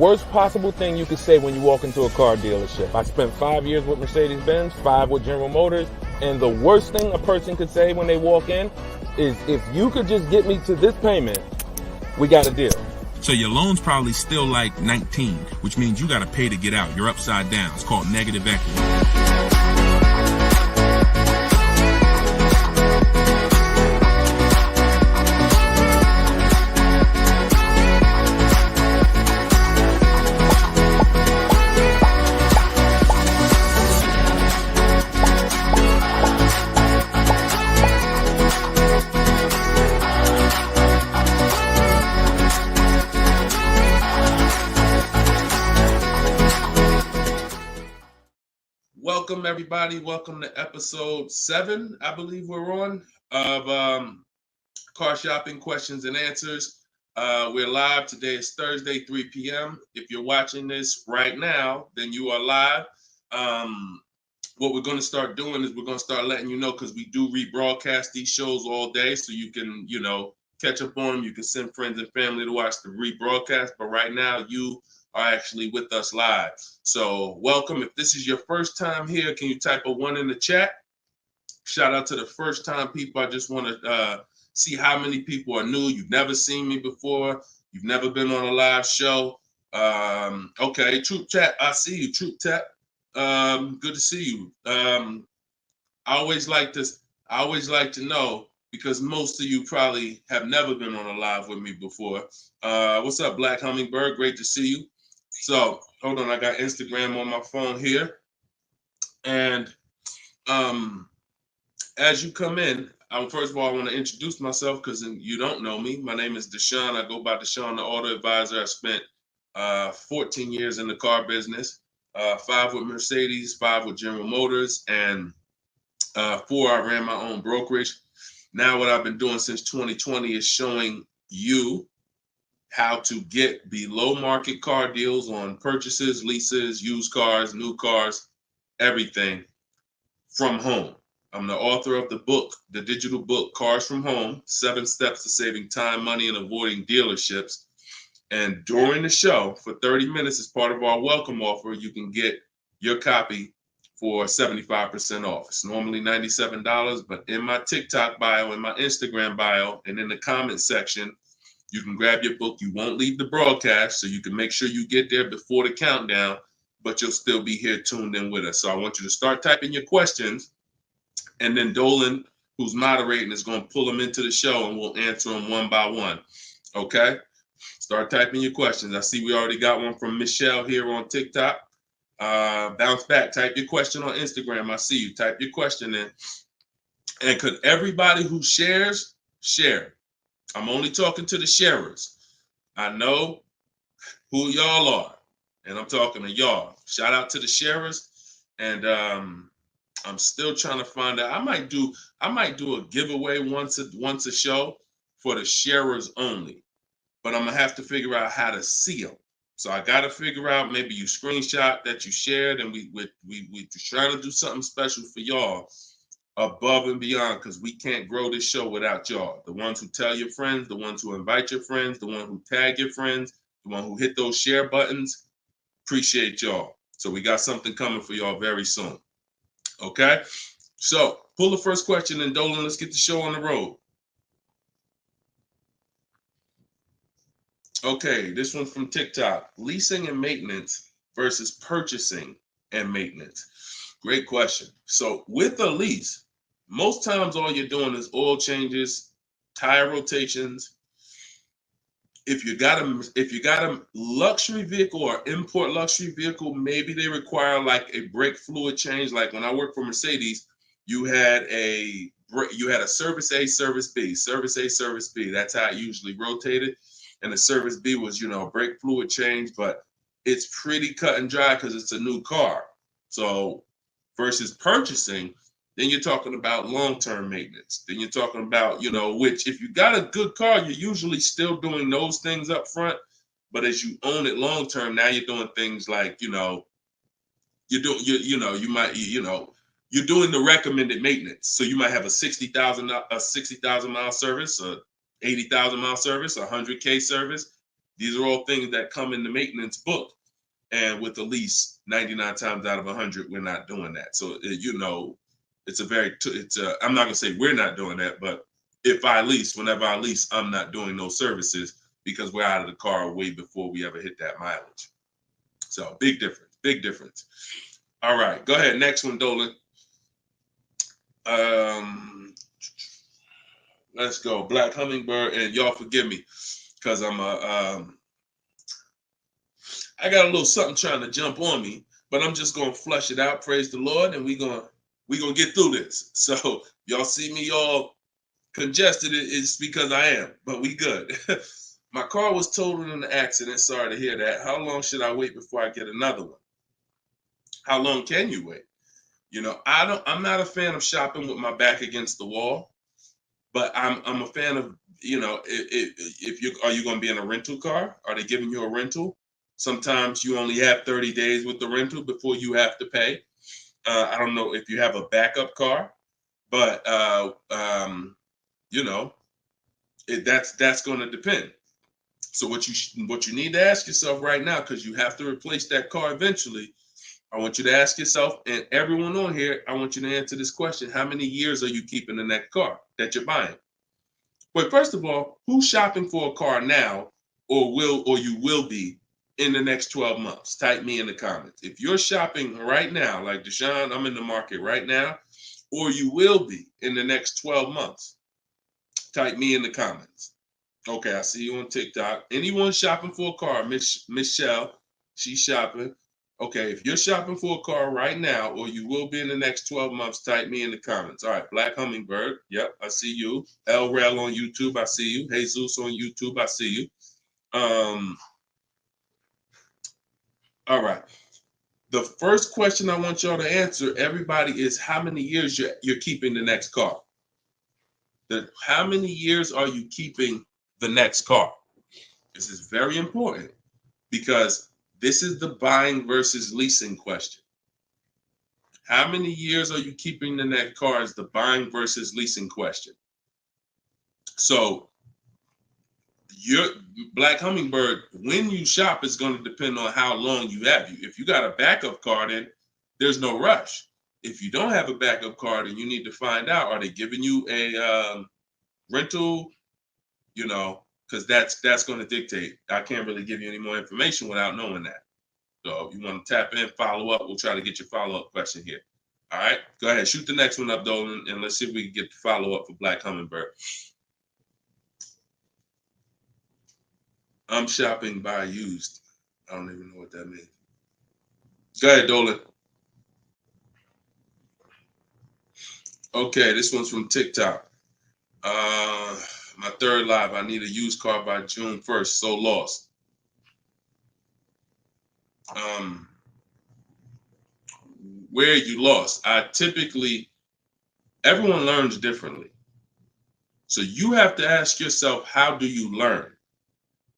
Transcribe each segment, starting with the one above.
worst possible thing you could say when you walk into a car dealership. I spent 5 years with Mercedes-Benz, 5 with General Motors, and the worst thing a person could say when they walk in is, if you could just get me to this payment, we got a deal. So your loan's probably still like 19, which means you got to pay to get out. You're upside down. It's called negative equity. Welcome, everybody. Welcome to episode 7, I believe we're on, of Car Shopping Questions and Answers. We're live. Today is Thursday, 3 p.m. If you're watching this right now, then you are live. What we're going to start doing is we're going to start letting you know, because we do rebroadcast these shows all day, so you can, catch up on them. You can send friends and family to watch the rebroadcast. But right now, you are actually with us live. So welcome. If this is your first time here, can you type a 1 in the chat? Shout out to the first time people. I just want to see how many people are new. You've never seen me before. You've never been on a live show. Okay, Troop Chat, I see you, Troop Chat. Good to see you. I always like to know, because most of you probably have never been on a live with me before. What's up, Black Hummingbird? Great to see you. So hold on, I got Instagram on my phone here. And as you come in, first of all, I want to introduce myself, because you don't know me. My name is Deshone. I go by Deshone the Auto Advisor. I spent 14 years in the car business, 5 with Mercedes, 5 with General Motors, and 4 I ran my own brokerage. Now what I've been doing since 2020 is showing you how to get below market car deals on purchases, leases, used cars, new cars, everything from home. I'm the author of the book, the digital book, Cars from Home, 7 Steps to Saving Time, Money, and Avoiding Dealerships. And during the show, for 30 minutes, as part of our welcome offer, you can get your copy for 75% off. It's normally $97, but in my TikTok bio, in my Instagram bio, and in the comment section, you can grab your book. You won't leave the broadcast, so you can make sure you get there before the countdown, but you'll still be here tuned in with us. So I want you to start typing your questions, and then Dolan, who's moderating, is going to pull them into the show, and we'll answer them one by one. Okay? Start typing your questions. I see we already got one from Michelle here on TikTok. Bounce back. Type your question on Instagram. I see you. Type your question in. And could everybody who shares, share? I'm only talking to the sharers. I know who y'all are, and I'm talking to y'all. Shout out to the sharers. And I'm still trying to find out. I might do a giveaway once a show for the sharers only, but I'm gonna have to figure out how to see them. So I got to figure out, maybe you screenshot that you shared, and we trying to do something special for y'all above and beyond, because we can't grow this show without y'all. The ones who tell your friends, the ones who invite your friends, the one who tag your friends, the one who hit those share buttons. Appreciate y'all. So we got something coming for y'all very soon. Okay? So pull the first question, and Dolan, let's get the show on the road. Okay, this one's from TikTok. Leasing and maintenance versus purchasing and maintenance. Great question. So with a lease, most times all you're doing is oil changes, tire rotations. If you got a luxury vehicle or import luxury vehicle, maybe they require like a brake fluid change. Like when I worked for Mercedes, you had a service A, service B, service A, service B. That's how it usually rotated. And the service B was, a brake fluid change, but it's pretty cut and dry because it's a new car. So versus purchasing, then you're talking about long-term maintenance. Then you're talking about, which if you got a good car, you're usually still doing those things up front. But as you own it long-term, now you're doing things like, you're doing the recommended maintenance. So you might have a 60,000 mile service, a 80,000 mile service, a 100K service. These are all things that come in the maintenance book. And with the lease, 99 times out of 100, we're not doing that. So, you know, it's a very, I'm not going to say we're not doing that, but if I lease, whenever I lease, I'm not doing those services because we're out of the car way before we ever hit that mileage. So big difference, big difference. All right, go ahead. Next one, Dolan. Let's go. Black Hummingbird, and y'all forgive me because I got a little something trying to jump on me, but I'm just gonna flush it out. Praise the Lord, and we gonna get through this. So y'all see me all congested, it's because I am, but we good. My car was totaled in an accident. Sorry to hear that. How long should I wait before I get another one? How long can you wait? You know, I'm not a fan of shopping with my back against the wall, but I'm a fan of, you know, if you are you going to be in a rental car? Are they giving you a rental? Sometimes you only have 30 days with the rental before you have to pay. I don't know if you have a backup car, but you know, that's going to depend. So what you need to ask yourself right now, because you have to replace that car eventually, I want you to ask yourself, and everyone on here, I want you to answer this question: how many years are you keeping in that car that you're buying? But first of all, who's shopping for a car now, or you will be in the next 12 months? Type me in the comments. If you're shopping right now, like Deshone, I'm in the market right now, or you will be in the next 12 months, type me in the comments. Okay, I see you on TikTok. Anyone shopping for a car? Michelle, she's shopping. Okay, if you're shopping for a car right now, or you will be in the next 12 months, type me in the comments. All right, Black Hummingbird. Yep, I see you. El Rel on YouTube, I see you. Jesus on YouTube, I see you. All right. The first question I want y'all to answer, everybody, is how many years you're keeping the next car? How many years are you keeping the next car? This is very important because this is the buying versus leasing question. How many years are you keeping the next car is the buying versus leasing question. So your Black Hummingbird, when you shop, is going to depend on how long you have. If you got a backup car, then there's no rush. If you don't have a backup car, then you need to find out, are they giving you a rental? You know, because that's going to dictate. I can't really give you any more information without knowing that. So if you want to tap in, follow up, we'll try to get your follow-up question here. All right, go ahead, shoot the next one up, Dolan, and let's see if we can get the follow-up for Black Hummingbird. I'm shopping by used. I don't even know what that means. Go ahead, Dolan. Okay, this one's from TikTok. My third live, I need a used car by June 1st, so lost. Where you lost? Everyone learns differently. So you have to ask yourself, how do you learn?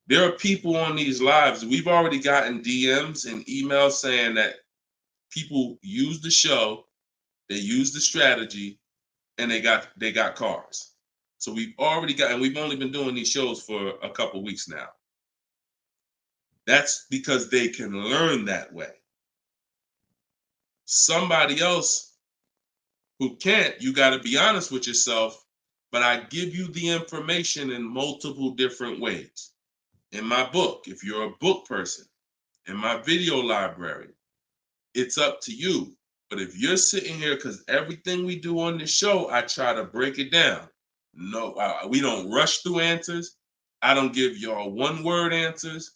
There are people on these lives, we've already gotten DMs and emails saying that people use the show, they use the strategy, and they got cars. So we've already got, and we've only been doing these shows for a couple weeks now. That's because they can learn that way. Somebody else who can't, you got to be honest with yourself, but I give you the information in multiple different ways. In my book, if you're a book person, in my video library, it's up to you. But if you're sitting here, because everything we do on this show, I try to break it down. No, we don't rush through answers. I don't give y'all one-word answers.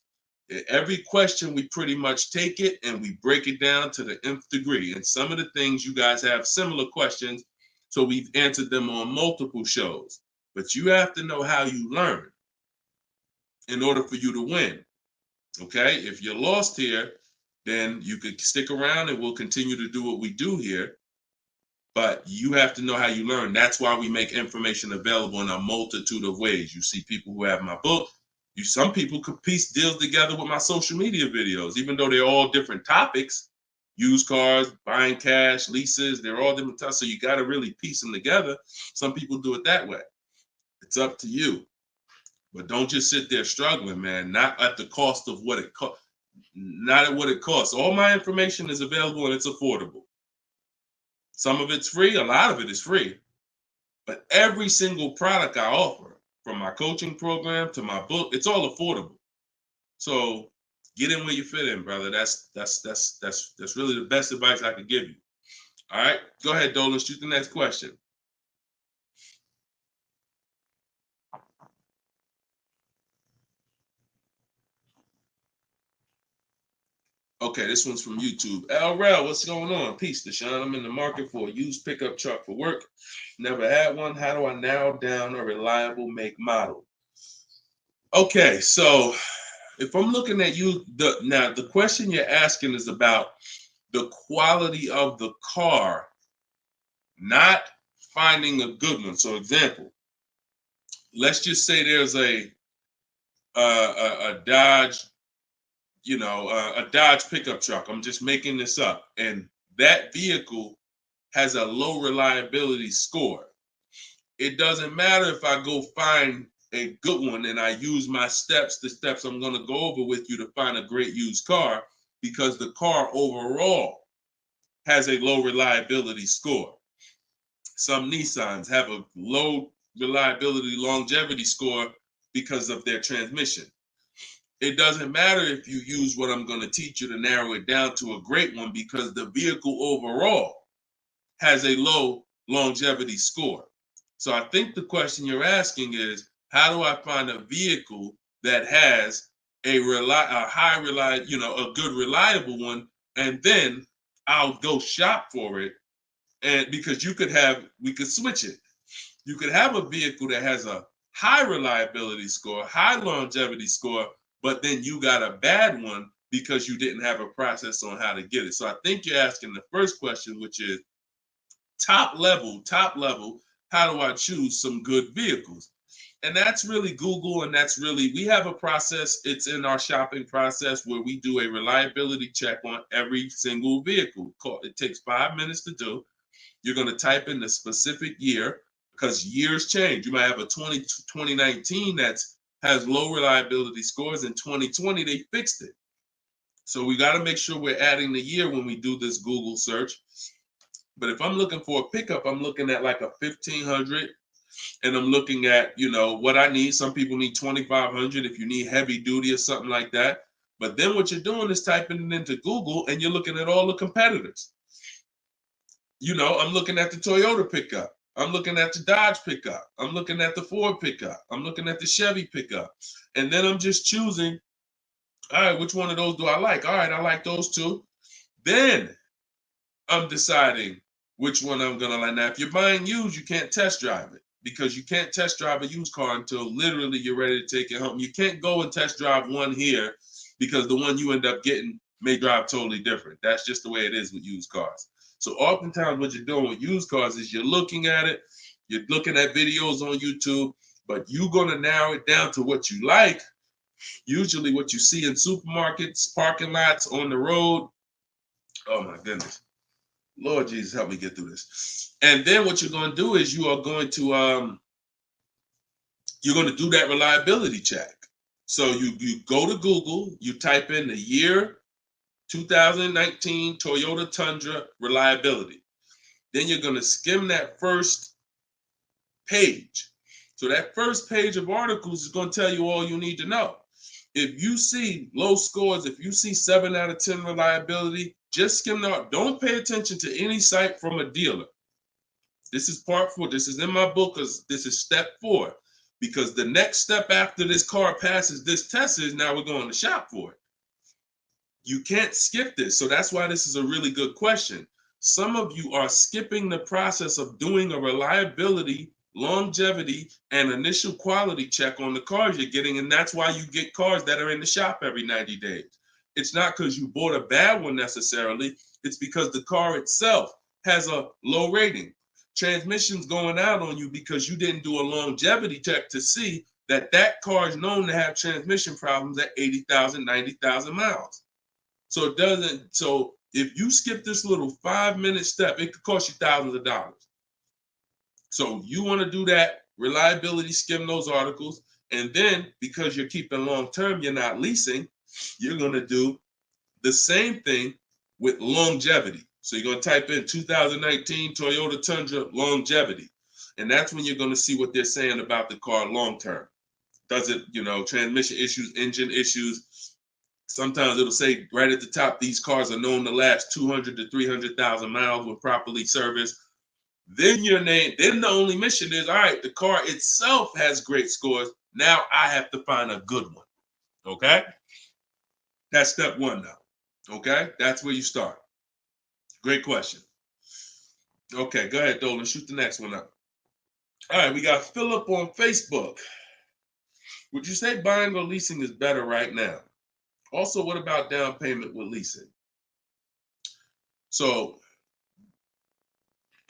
Every question, we pretty much take it and we break it down to the nth degree. And some of the things you guys have similar questions, so we've answered them on multiple shows. But you have to know how you learn in order for you to win. Okay? If you're lost here, then you could stick around and we'll continue to do what we do here. But you have to know how you learn. That's why we make information available in a multitude of ways. You see people who have my book. Some people could piece deals together with my social media videos, even though they're all different topics. Used cars, buying cash, leases, they're all different types. So you got to really piece them together. Some people do it that way. It's up to you. But don't just sit there struggling, man. Not at the cost of what it costs. Not at what it costs. All my information is available and it's affordable. Some of it's free, a lot of it is free. But every single product I offer, from my coaching program to my book, it's all affordable. So get in where you fit in, brother. That's really the best advice I could give you. All right, go ahead, Dolan. Shoot the next question. Okay, this one's from YouTube. LRel, what's going on? Peace, Deshone. I'm in the market for a used pickup truck for work. Never had one. How do I narrow down a reliable make model? Okay, so if I'm looking at you, the question you're asking is about the quality of the car, not finding a good one. So, example, let's just say there's a Dodge, a Dodge pickup truck. I'm just making this up, and that vehicle has a low reliability score. It doesn't matter if I go find a good one and I use my steps, the steps I'm going to go over with you to find a great used car, because the car overall has a low reliability score. Some Nissans have a low reliability longevity score because of their transmission. It doesn't matter if you use what I'm going to teach you to narrow it down to a great one, because the vehicle overall has a low longevity score. So I think the question you're asking is, how do I find a vehicle that has a good reliable one, and then I'll go shop for it. And because we could switch it. You could have a vehicle that has a high reliability score, high longevity score, but then you got a bad one because you didn't have a process on how to get it. So I think you're asking the first question, which is top level, how do I choose some good vehicles? And that's really Google, and we have a process. It's in our shopping process where we do a reliability check on every single vehicle. It takes 5 minutes to do. You're going to type in the specific year, because years change. You might have a 2019 that has low reliability scores. In 2020, they fixed it. So we got to make sure we're adding the year when we do this Google search. But if I'm looking for a pickup, I'm looking at like a 1500, and I'm looking at, what I need. Some people need 2500 if you need heavy duty or something like that. But then what you're doing is typing it into Google, and you're looking at all the competitors. I'm looking at the Toyota pickup. I'm looking at the Dodge pickup. I'm looking at the Ford pickup. I'm looking at the Chevy pickup. And then I'm just choosing, all right, which one of those do I like? All right, I like those two. Then I'm deciding which one I'm going to like. Now, if you're buying used, you can't test drive it, because you can't test drive a used car until literally you're ready to take it home. You can't go and test drive one here, because the one you end up getting may drive totally different. That's just the way it is with used cars. So oftentimes what you're doing with used cars is you're looking at it, you're looking at videos on YouTube, but you're going to narrow it down to what you like, usually what you see in supermarkets, parking lots, on the road. Oh my goodness. Lord Jesus, help me get through this. And then what you're going to do is you're going to do that reliability check. So you go to Google, you type in the year 2019 Toyota Tundra reliability. Then you're going to skim that first page. So that first page of articles is going to tell you all you need to know. If you see low scores, if you see 7 out of 10 reliability, just skim that. Don't pay attention to any site from a dealer. This is part 4. This is in my book, because this is step 4. Because the next step after this car passes this test is now we're going to shop for it. You can't skip this. So that's why this is a really good question. Some of you are skipping the process of doing a reliability, longevity, and initial quality check on the cars you're getting. And that's why you get cars that are in the shop every 90 days. It's not because you bought a bad one necessarily. It's because the car itself has a low rating. Transmission's going out on you because you didn't do a longevity check to see that that car is known to have transmission problems at 80,000, 90,000 miles. So if you skip this little 5-minute step, it could cost you thousands of dollars. So you want to do that reliability, skim those articles. And then because you're keeping long term, you're not leasing, you're going to do the same thing with longevity. So you're going to type in 2019 Toyota Tundra longevity. And that's when you're going to see what they're saying about the car long term. Does it, transmission issues, engine issues? Sometimes it'll say right at the top, these cars are known to last 200 to 300,000 miles when properly serviced. Then then the only mission is, all right, the car itself has great scores. Now I have to find a good one. Okay? That's step one now. Okay? That's where you start. Great question. Okay, go ahead, Dolan. Shoot the next one up. All right, we got Philip on Facebook. Would you say buying or leasing is better right now? Also, what about down payment with leasing? So,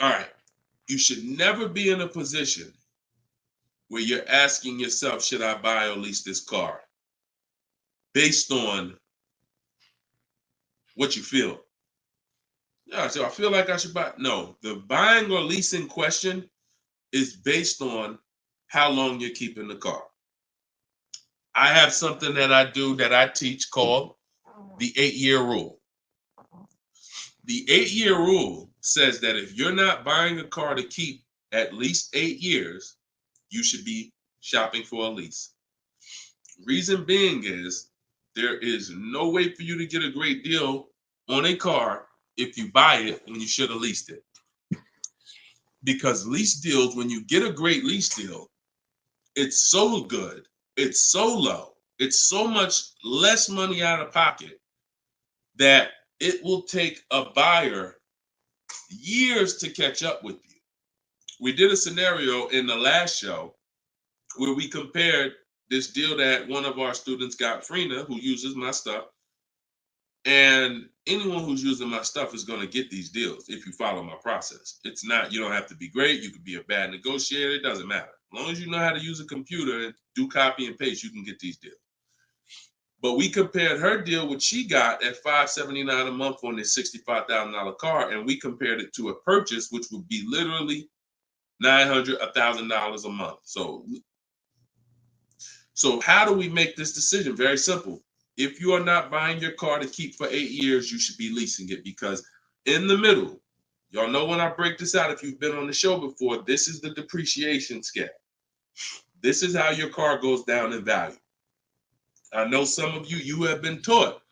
all right, you should never be in a position where you're asking yourself, should I buy or lease this car? Based on what you feel. Yeah, so I feel like I should buy. No, the buying or leasing question is based on how long you're keeping the car. I have something that I do that I teach called the 8-year rule. The 8-year rule says that if you're not buying a car to keep at least 8 years, you should be shopping for a lease. Reason being is there is no way for you to get a great deal on a car if you buy it when you should have leased it. Because lease deals, when you get a great lease deal, it's so good, it's so low, it's so much less money out of pocket that it will take a buyer years to catch up with you. We did a scenario in the last show where we compared this deal that one of our students got, Frina, who uses my stuff. And anyone who's using my stuff is going to get these deals if you follow my process. It's not, you don't have to be great. You could be a bad negotiator. It doesn't matter. As long as you know how to use a computer and do copy and paste, you can get these deals. But we compared her deal, which she got at $579 a month on this $65,000 car, and we compared it to a purchase, which would be literally $900, $1,000 a month. So how do we make this decision? Very simple. If you are not buying your car to keep for 8 years, you should be leasing it, because in the middle, y'all know when I break this out, if you've been on the show before, this is the depreciation scale. This is how your car goes down in value. I know some of you have been taught,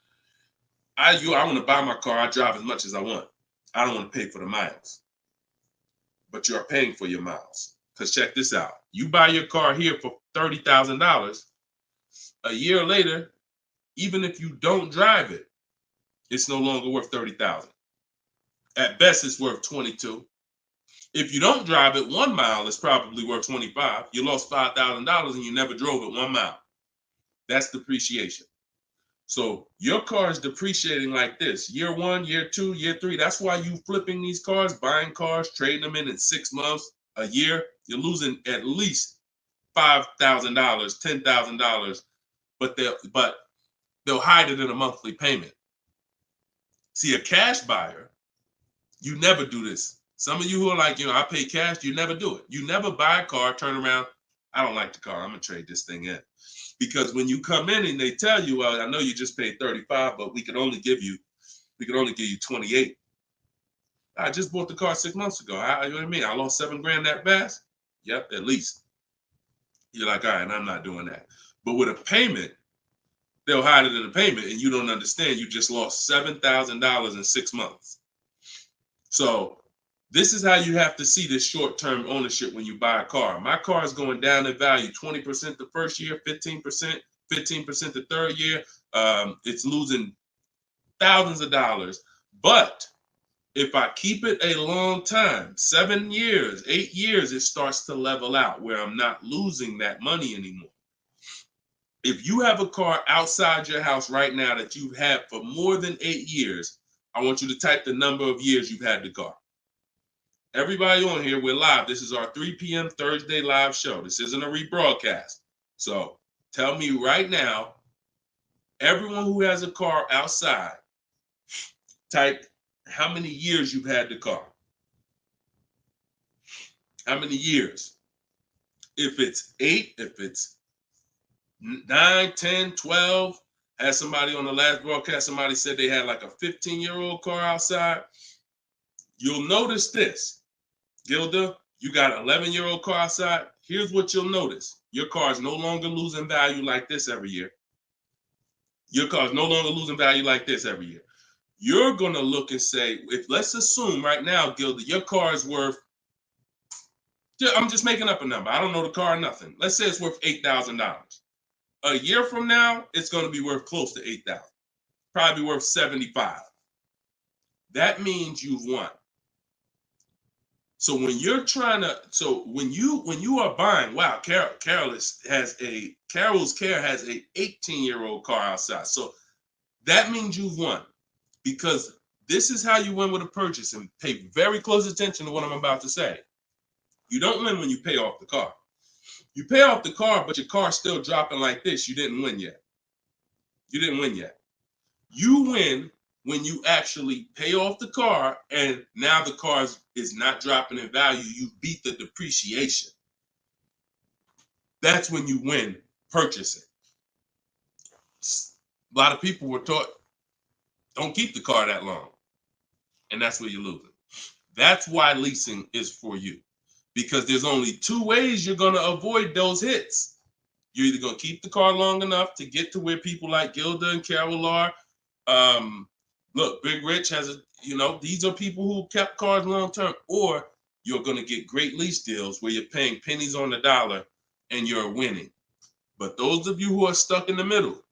I want to buy my car, I drive as much as I want. I don't want to pay for the miles. But you're paying for your miles. Because check this out. You buy your car here for $30,000. A year later, even if you don't drive it, it's no longer worth $30,000. At best, it's worth $22,000. If you don't drive it 1 mile, it's probably worth $25,000. You lost $5,000 and you never drove it 1 mile. That's depreciation. So your car is depreciating like this. Year 1, year 2, year 3. That's why you flipping these cars, buying cars, trading them in 6 months, a year. You're losing at least $5,000, $10,000, but they'll hide it in a monthly payment. See, a cash buyer, you never do this. Some of you who are like, I pay cash, you never do it. You never buy a car, turn around, I don't like the car, I'm gonna trade this thing in. Because when you come in and they tell you, well, I know you just paid 35, but we can only give you 28. I just bought the car 6 months ago. You know what I mean? I lost $7,000 that fast? Yep, at least. You're like, all right, I'm not doing that. But with a payment, they'll hide it in a payment, and you don't understand. You just lost $7,000 in 6 months. So this is how you have to see this short-term ownership when you buy a car. My car is going down in value 20% the first year, 15% the third year. It's losing thousands of dollars. But if I keep it a long time, 7 years, 8 years, it starts to level out where I'm not losing that money anymore. If you have a car outside your house right now that you've had for more than 8 years, I want you to type the number of years you've had the car. Everybody on here, we're live. This is our 3 p.m. Thursday live show. This isn't a rebroadcast. So tell me right now, everyone who has a car outside, type how many years you've had the car. How many years? If it's 8, if it's 9, 10, 12. Had somebody on the last broadcast, somebody said they had like a 15-year-old car outside. You'll notice this, Gilda, you got an 11-year-old car outside. Here's what you'll notice. Your car is no longer losing value like this every year. Your car is no longer losing value like this every year. You're going to look and say, if let's assume right now, Gilda, your car is worth, I'm just making up a number. I don't know the car, nothing. Let's say it's worth $8,000. A year from now, it's going to be worth close to $8,000. Probably worth $75,000. That means you've won. So when you're trying to, when you are buying, wow, Carol's Care has a 18-year-old car outside. So that means you've won, because this is how you win with a purchase. And pay very close attention to what I'm about to say. You don't win when you pay off the car. You pay off the car, but your car's still dropping like this. You didn't win yet. You didn't win yet. You win when you actually pay off the car and now the car is not dropping in value. You beat the depreciation. That's when you win purchasing. A lot of people were taught, don't keep the car that long. And that's where you're losing. That's why leasing is for you. Because there's only two ways you're going to avoid those hits. You're either going to keep the car long enough to get to where people like Gilda and Carol are. Look, Big Rich has these are people who kept cars long term, or you're going to get great lease deals where you're paying pennies on the dollar and you're winning. But those of you who are stuck in the middle,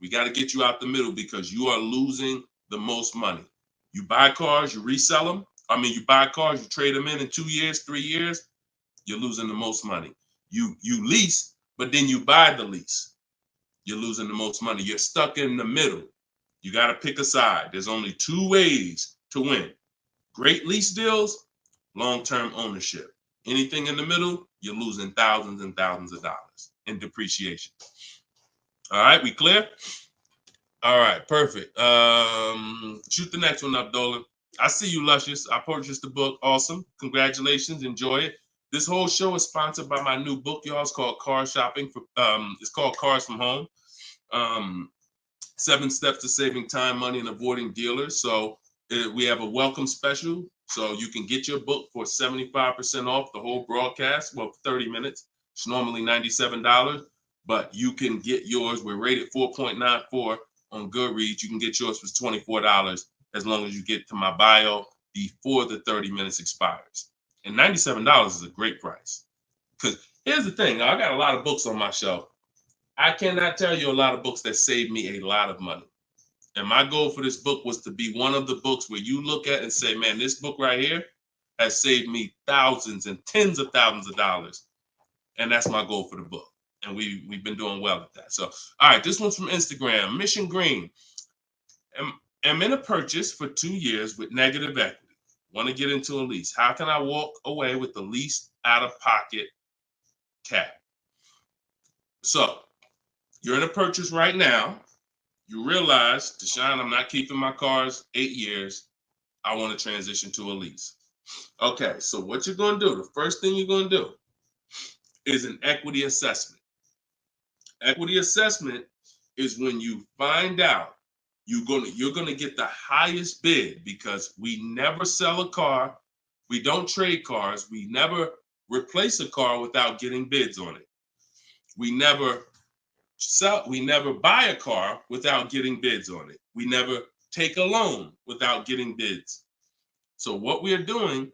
we got to get you out the middle, because you are losing the most money. You buy cars, you resell them. You buy cars, you trade them in 2 years, 3 years, you're losing the most money. You lease, but then you buy the lease. You're losing the most money. You're stuck in the middle. You got to pick a side. There's only two ways to win. Great lease deals, long-term ownership. Anything in the middle, you're losing thousands and thousands of dollars in depreciation. All right, we clear? All right, perfect. Shoot the next one up, Dolan. I see you, Luscious. I purchased the book. Awesome. Congratulations. Enjoy it. This whole show is sponsored by my new book, y'all. It's called Car Shopping. It's called Cars from Home. 7 Steps to Saving Time, Money, and Avoiding Dealers. So we have a welcome special. So you can get your book for 75% off the whole broadcast. Well, 30 minutes. It's normally $97, but you can get yours. We're rated 4.94 on Goodreads. You can get yours for $24 as long as you get to my bio before the 30 minutes expires. And $97 is a great price. Because here's the thing. I got a lot of books on my shelf. I cannot tell you a lot of books that saved me a lot of money. And my goal for this book was to be one of the books where you look at and say, man, this book right here has saved me thousands and tens of thousands of dollars. And that's my goal for the book. And we've been doing well at that. So, all right, this one's from Instagram. Mission Green. I'm in a purchase for 2 years with negative equity. Want to get into a lease. How can I walk away with the least out-of-pocket cap? So, you're in a purchase right now. You realize, Deshone, I'm not keeping my cars 8 years. I want to transition to a lease. Okay, so what you're going to do, the first thing you're going to do is an equity assessment. Equity assessment is when you find out you're going to get the highest bid, because we never sell a car. We don't trade cars. We never replace a car without getting bids on it. We never buy a car without getting bids on it. We never take a loan without getting bids. So what we are doing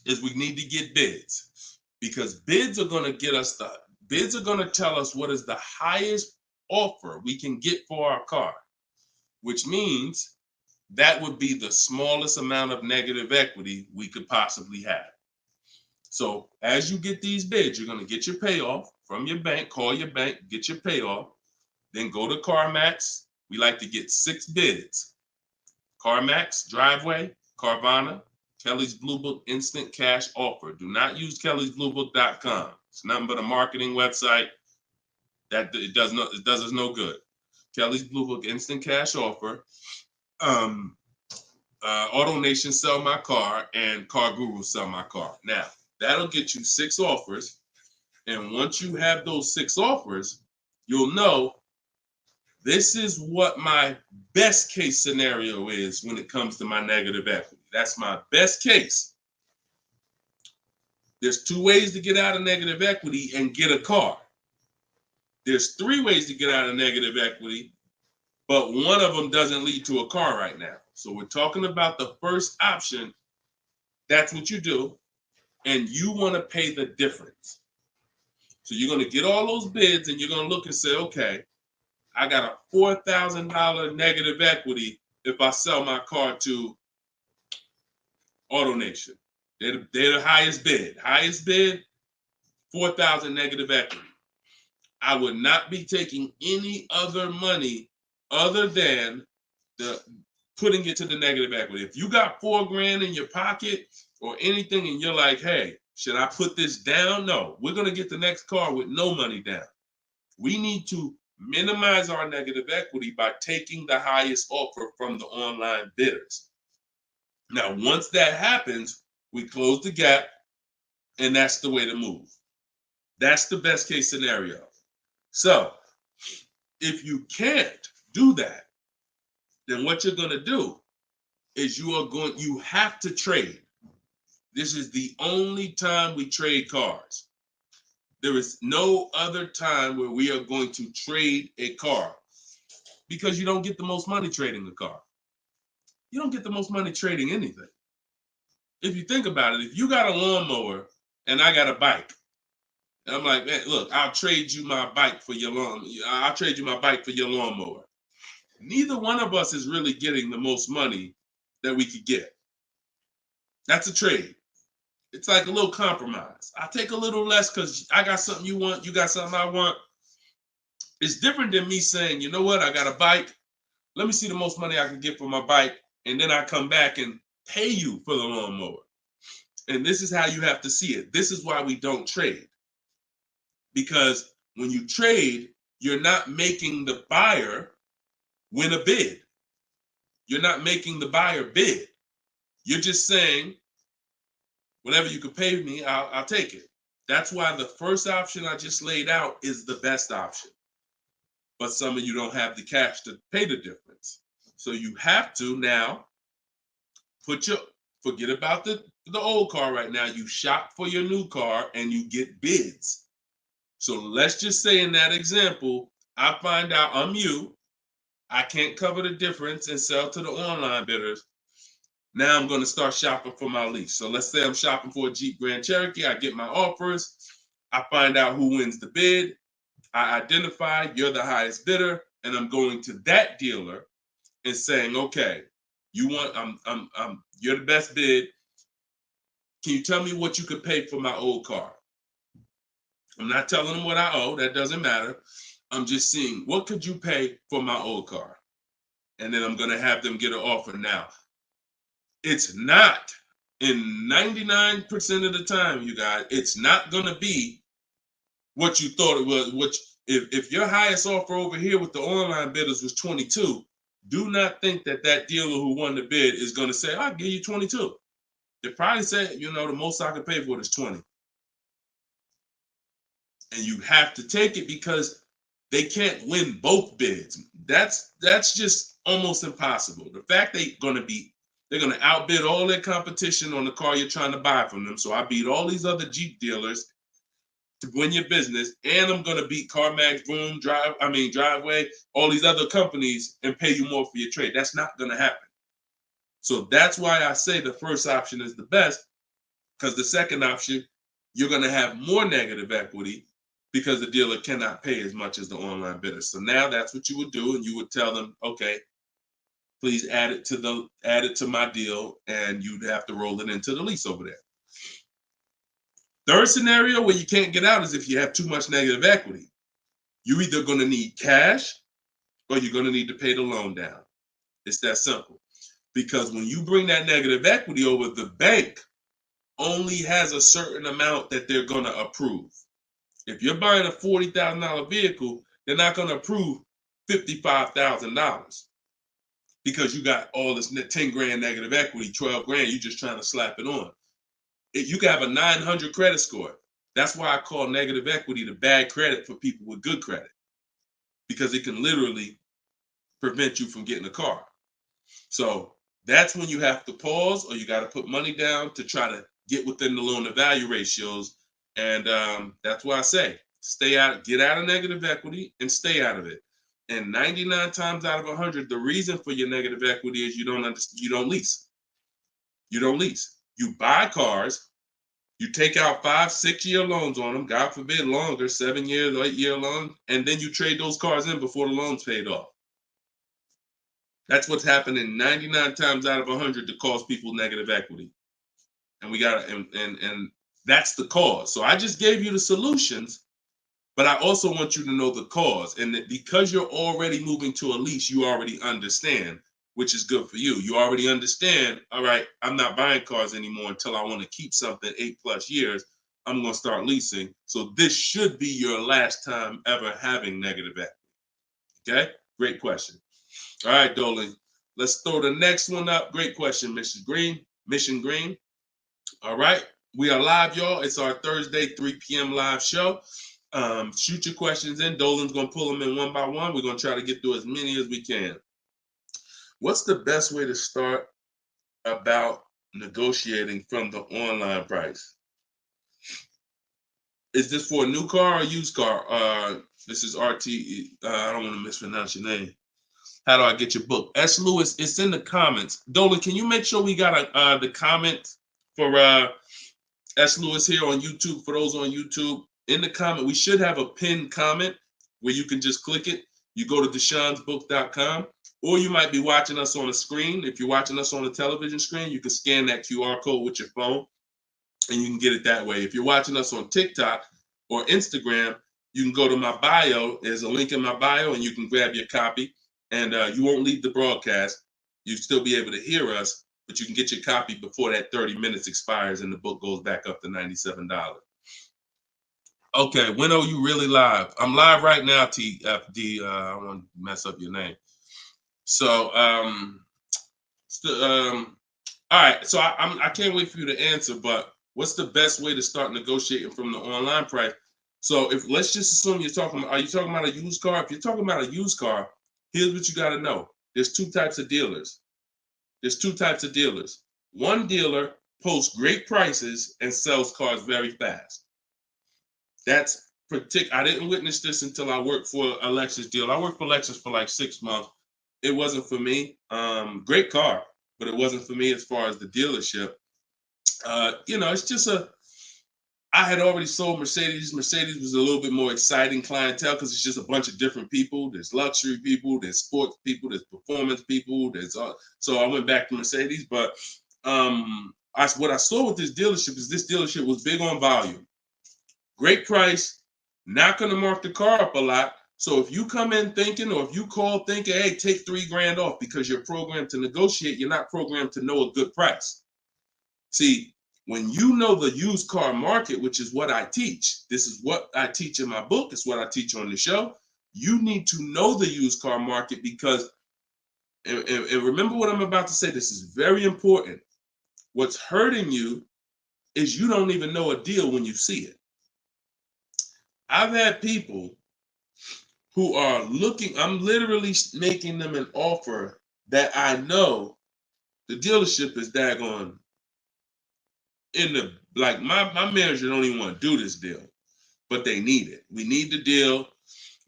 is we need to get bids, because bids are going to tell us what is the highest offer we can get for our car, which means that would be the smallest amount of negative equity we could possibly have. So as you get these bids, you're going to get your payoff from your bank, call your bank, get your payoff, then go to CarMax. We like to get 6 bids. CarMax, Driveway, Carvana, Kelly's Blue Book Instant Cash Offer. Do not use kellysbluebook.com. It's nothing but a marketing website that it does us no good. Kelly's Blue Book Instant Cash Offer. Auto Nation Sell My Car, and Car Guru Sell My Car. Now, that'll get you 6 offers. And once you have those 6 offers, you'll know this is what my best case scenario is when it comes to my negative equity. That's my best case. There's 2 ways to get out of negative equity and get a car. There's 3 ways to get out of negative equity, but one of them doesn't lead to a car right now. So we're talking about the first option. That's what you do, and you want to pay the difference. So you're going to get all those bids, and you're going to look and say, okay, I got a $4,000 negative equity if I sell my car to AutoNation. They're the highest bid. Highest bid, $4,000 negative equity. I would not be taking any other money other than the putting it to the negative equity. If you got $4,000 in your pocket or anything and you're like, hey, should I put this down? No, we're going to get the next car with no money down. We need to minimize our negative equity by taking the highest offer from the online bidders. Now, once that happens, we close the gap, and that's the way to move. That's the best case scenario. So if you can't do that, then what you're going to do is you have to trade. This is the only time we trade cars. There is no other time where we are going to trade a car, because you don't get the most money trading a car. You don't get the most money trading anything. If you think about it, if you got a lawnmower and I got a bike, and I'm like, man, look, I'll trade you my bike for your I'll trade you my bike for your lawnmower. Neither one of us is really getting the most money that we could get. That's a trade. It's like a little compromise. I take a little less because I got something you want, you got something I want. It's different than me saying, you know what, I got a bike. Let me see the most money I can get for my bike, and then I come back and pay you for the lawnmower. And this is how you have to see it. This is why we don't trade. Because when you trade, you're not making the buyer win a bid. You're not making the buyer bid. You're just saying, whatever you could pay me, I'll take it. That's why the first option I just laid out is the best option. But some of you don't have the cash to pay the difference. So you have to now forget about the old car right now. You shop for your new car and you get bids. So let's just say in that example, I find out I'm you. I can't cover the difference and sell to the online bidders. Now I'm going to start shopping for my lease. So let's say I'm shopping for a Jeep Grand Cherokee. I get my offers. I find out who wins the bid. I identify you're the highest bidder, and I'm going to that dealer and saying, okay, you're the best bid. Can you tell me what you could pay for my old car? I'm not telling them what I owe. That doesn't matter. I'm just seeing, what could you pay for my old car? And then I'm going to have them get an offer. Now, it's not, in 99% of the time, you guys, it's not going to be what you thought it was. If your highest offer over here with the online bidders was 22, do not think that dealer who won the bid is going to say, I'll give you 22. They probably say, the most I can pay for it is 20. And you have to take it because they can't win both bids. That's just almost impossible. The fact they're going to outbid all their competition on the car you're trying to buy from them. So I beat all these other Jeep dealers to win your business, and I'm going to beat CarMax, Boom, Driveway, all these other companies and pay you more for your trade. That's not going to happen. So that's why I say the first option is the best, because the second option, you're going to have more negative equity because the dealer cannot pay as much as the online bidder. So now that's what you would do, and you would tell them, okay, please add it to my deal, and you'd have to roll it into the lease over there. Third scenario where you can't get out is if you have too much negative equity. You're either going to need cash or you're going to need to pay the loan down. It's that simple. Because when you bring that negative equity over, the bank only has a certain amount that they're going to approve. If you're buying a $40,000 vehicle, they're not going to approve $55,000 because you got all this 10 grand negative equity, 12 grand, you're just trying to slap it on. You can have a 900 credit score. That's why I call negative equity the bad credit for people with good credit, because it can literally prevent you from getting a car. So that's when you have to pause, or you got to put money down to try to get within the loan to value ratios. And that's why I say stay out, get out of negative equity and stay out of it. And 99 times out of 100, the reason for your negative equity is you don't lease. You don't lease. You buy cars, you take out 5-6 year loans on them, God forbid longer, 7 years, 8 year loan, and then you trade those cars in before the loan's paid off. That's what's happening 99 times out of 100 to cause people negative equity. And we got and that's the cause. So I just gave you the solutions, but I also want you to know the cause. And that because you're already moving to a lease, you already understand, which is good for you. You already understand, all right, I'm not buying cars anymore until I want to keep something 8+ years. I'm going to start leasing. So this should be your last time ever having negative equity. Okay? Great question. All right, Dolan. Let's throw the next one up. Great question, Mission Green. All right. We are live, y'all. It's our Thursday, 3 p.m. live show. Shoot your questions in. Dolan's going to pull them in one by one. We're going to try to get through as many as we can. What's the best way to start about negotiating from the online price? Is this for a new car or used car? This is RT. I don't want to mispronounce your name. How do I get your book? S. Lewis, it's in the comments. Dolan, can you make sure we got the comment for S. Lewis here on YouTube? For those on YouTube, in the comment, we should have a pinned comment where you can just click it. You go to deshonsbook.com, or you might be watching us on a screen. If you're watching us on a television screen, you can scan that QR code with your phone, and you can get it that way. If you're watching us on TikTok or Instagram, you can go to my bio. There's a link in my bio, and you can grab your copy. And you won't leave the broadcast. You'll still be able to hear us, but you can get your copy before that 30 minutes expires and the book goes back up to $97. Okay, when are you really live? I'm live right now, TFD. I don't want to mess up your name. So, all right. So I can't wait for you to answer, but what's the best way to start negotiating from the online price? So let's just assume are you talking about a used car? If you're talking about a used car, here's what you got to know. There's two types of dealers. One dealer posts great prices and sells cars very fast. That's I didn't witness this until I worked for a Lexus deal. I worked for Lexus for like 6 months. It wasn't for me. Great car, but it wasn't for me as far as the dealership. It's just I had already sold Mercedes. Mercedes was a little bit more exciting clientele because it's just a bunch of different people. There's luxury people, there's sports people, there's performance people. So I went back to Mercedes. But what I saw with this dealership was big on volume. Great price, not going to mark the car up a lot. So if you come in thinking, or if you call thinking, hey, take $3,000 off because you're programmed to negotiate, you're not programmed to know a good price. See, when you know the used car market, which is what I teach, this is what I teach in my book, it's what I teach on the show. You need to know the used car market because, and remember what I'm about to say, this is very important. What's hurting you is you don't even know a deal when you see it. I've had people who are looking, I'm literally making them an offer that I know the dealership is daggone my manager don't even want to do this deal, but they need it. We need the deal.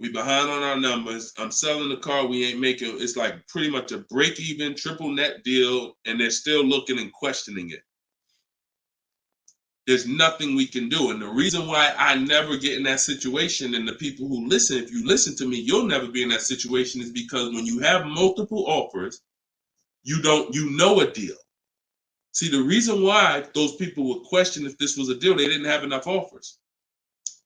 We behind on our numbers. I'm selling the car. We ain't making, it's like pretty much a break even triple net deal. And they're still looking and questioning it. There's nothing we can do. And the reason why I never get in that situation, and the people who listen, if you listen to me, you'll never be in that situation, is because when you have multiple offers, you know a deal. See, the reason why those people would question if this was a deal, they didn't have enough offers.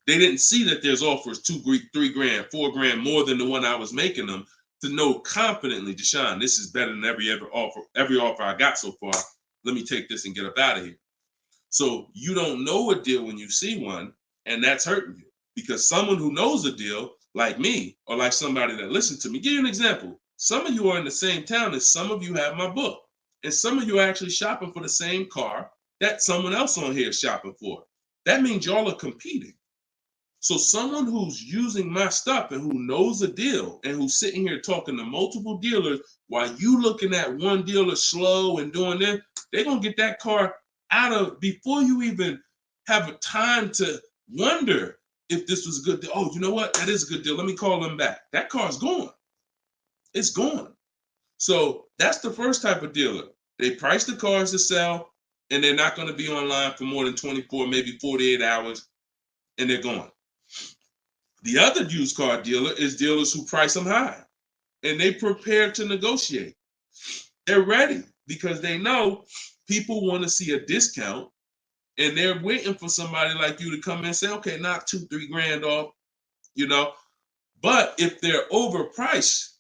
They didn't see that there's offers $2,000, $3,000, $4,000 more than the one I was making them to know confidently, Deshone, this is better than every offer I got so far. Let me take this and get up out of here. So you don't know a deal when you see one, and that's hurting you because someone who knows a deal, like me, or like somebody that listened to me, give you an example. Some of you are in the same town as some of you have my book. And some of you are actually shopping for the same car that someone else on here is shopping for. that means y'all are competing. So someone who's using my stuff and who knows a deal and who's sitting here talking to multiple dealers while you looking at one dealer slow and doing this, they're going to get that car out of before you even have a time to wonder if this was a good deal. Oh, you know what? That is a good deal. Let me call them back. That car's gone. It's gone. So that's the first type of dealer. They price the cars to sell and they're not going to be online for more than 24, maybe 48 hours, and they're gone. The other used car dealer is dealers who price them high and they prepare to negotiate. They're ready because they know people want to see a discount and they're waiting for somebody like you to come in and say, okay, knock $2-3 grand off, you know. But if they're overpriced,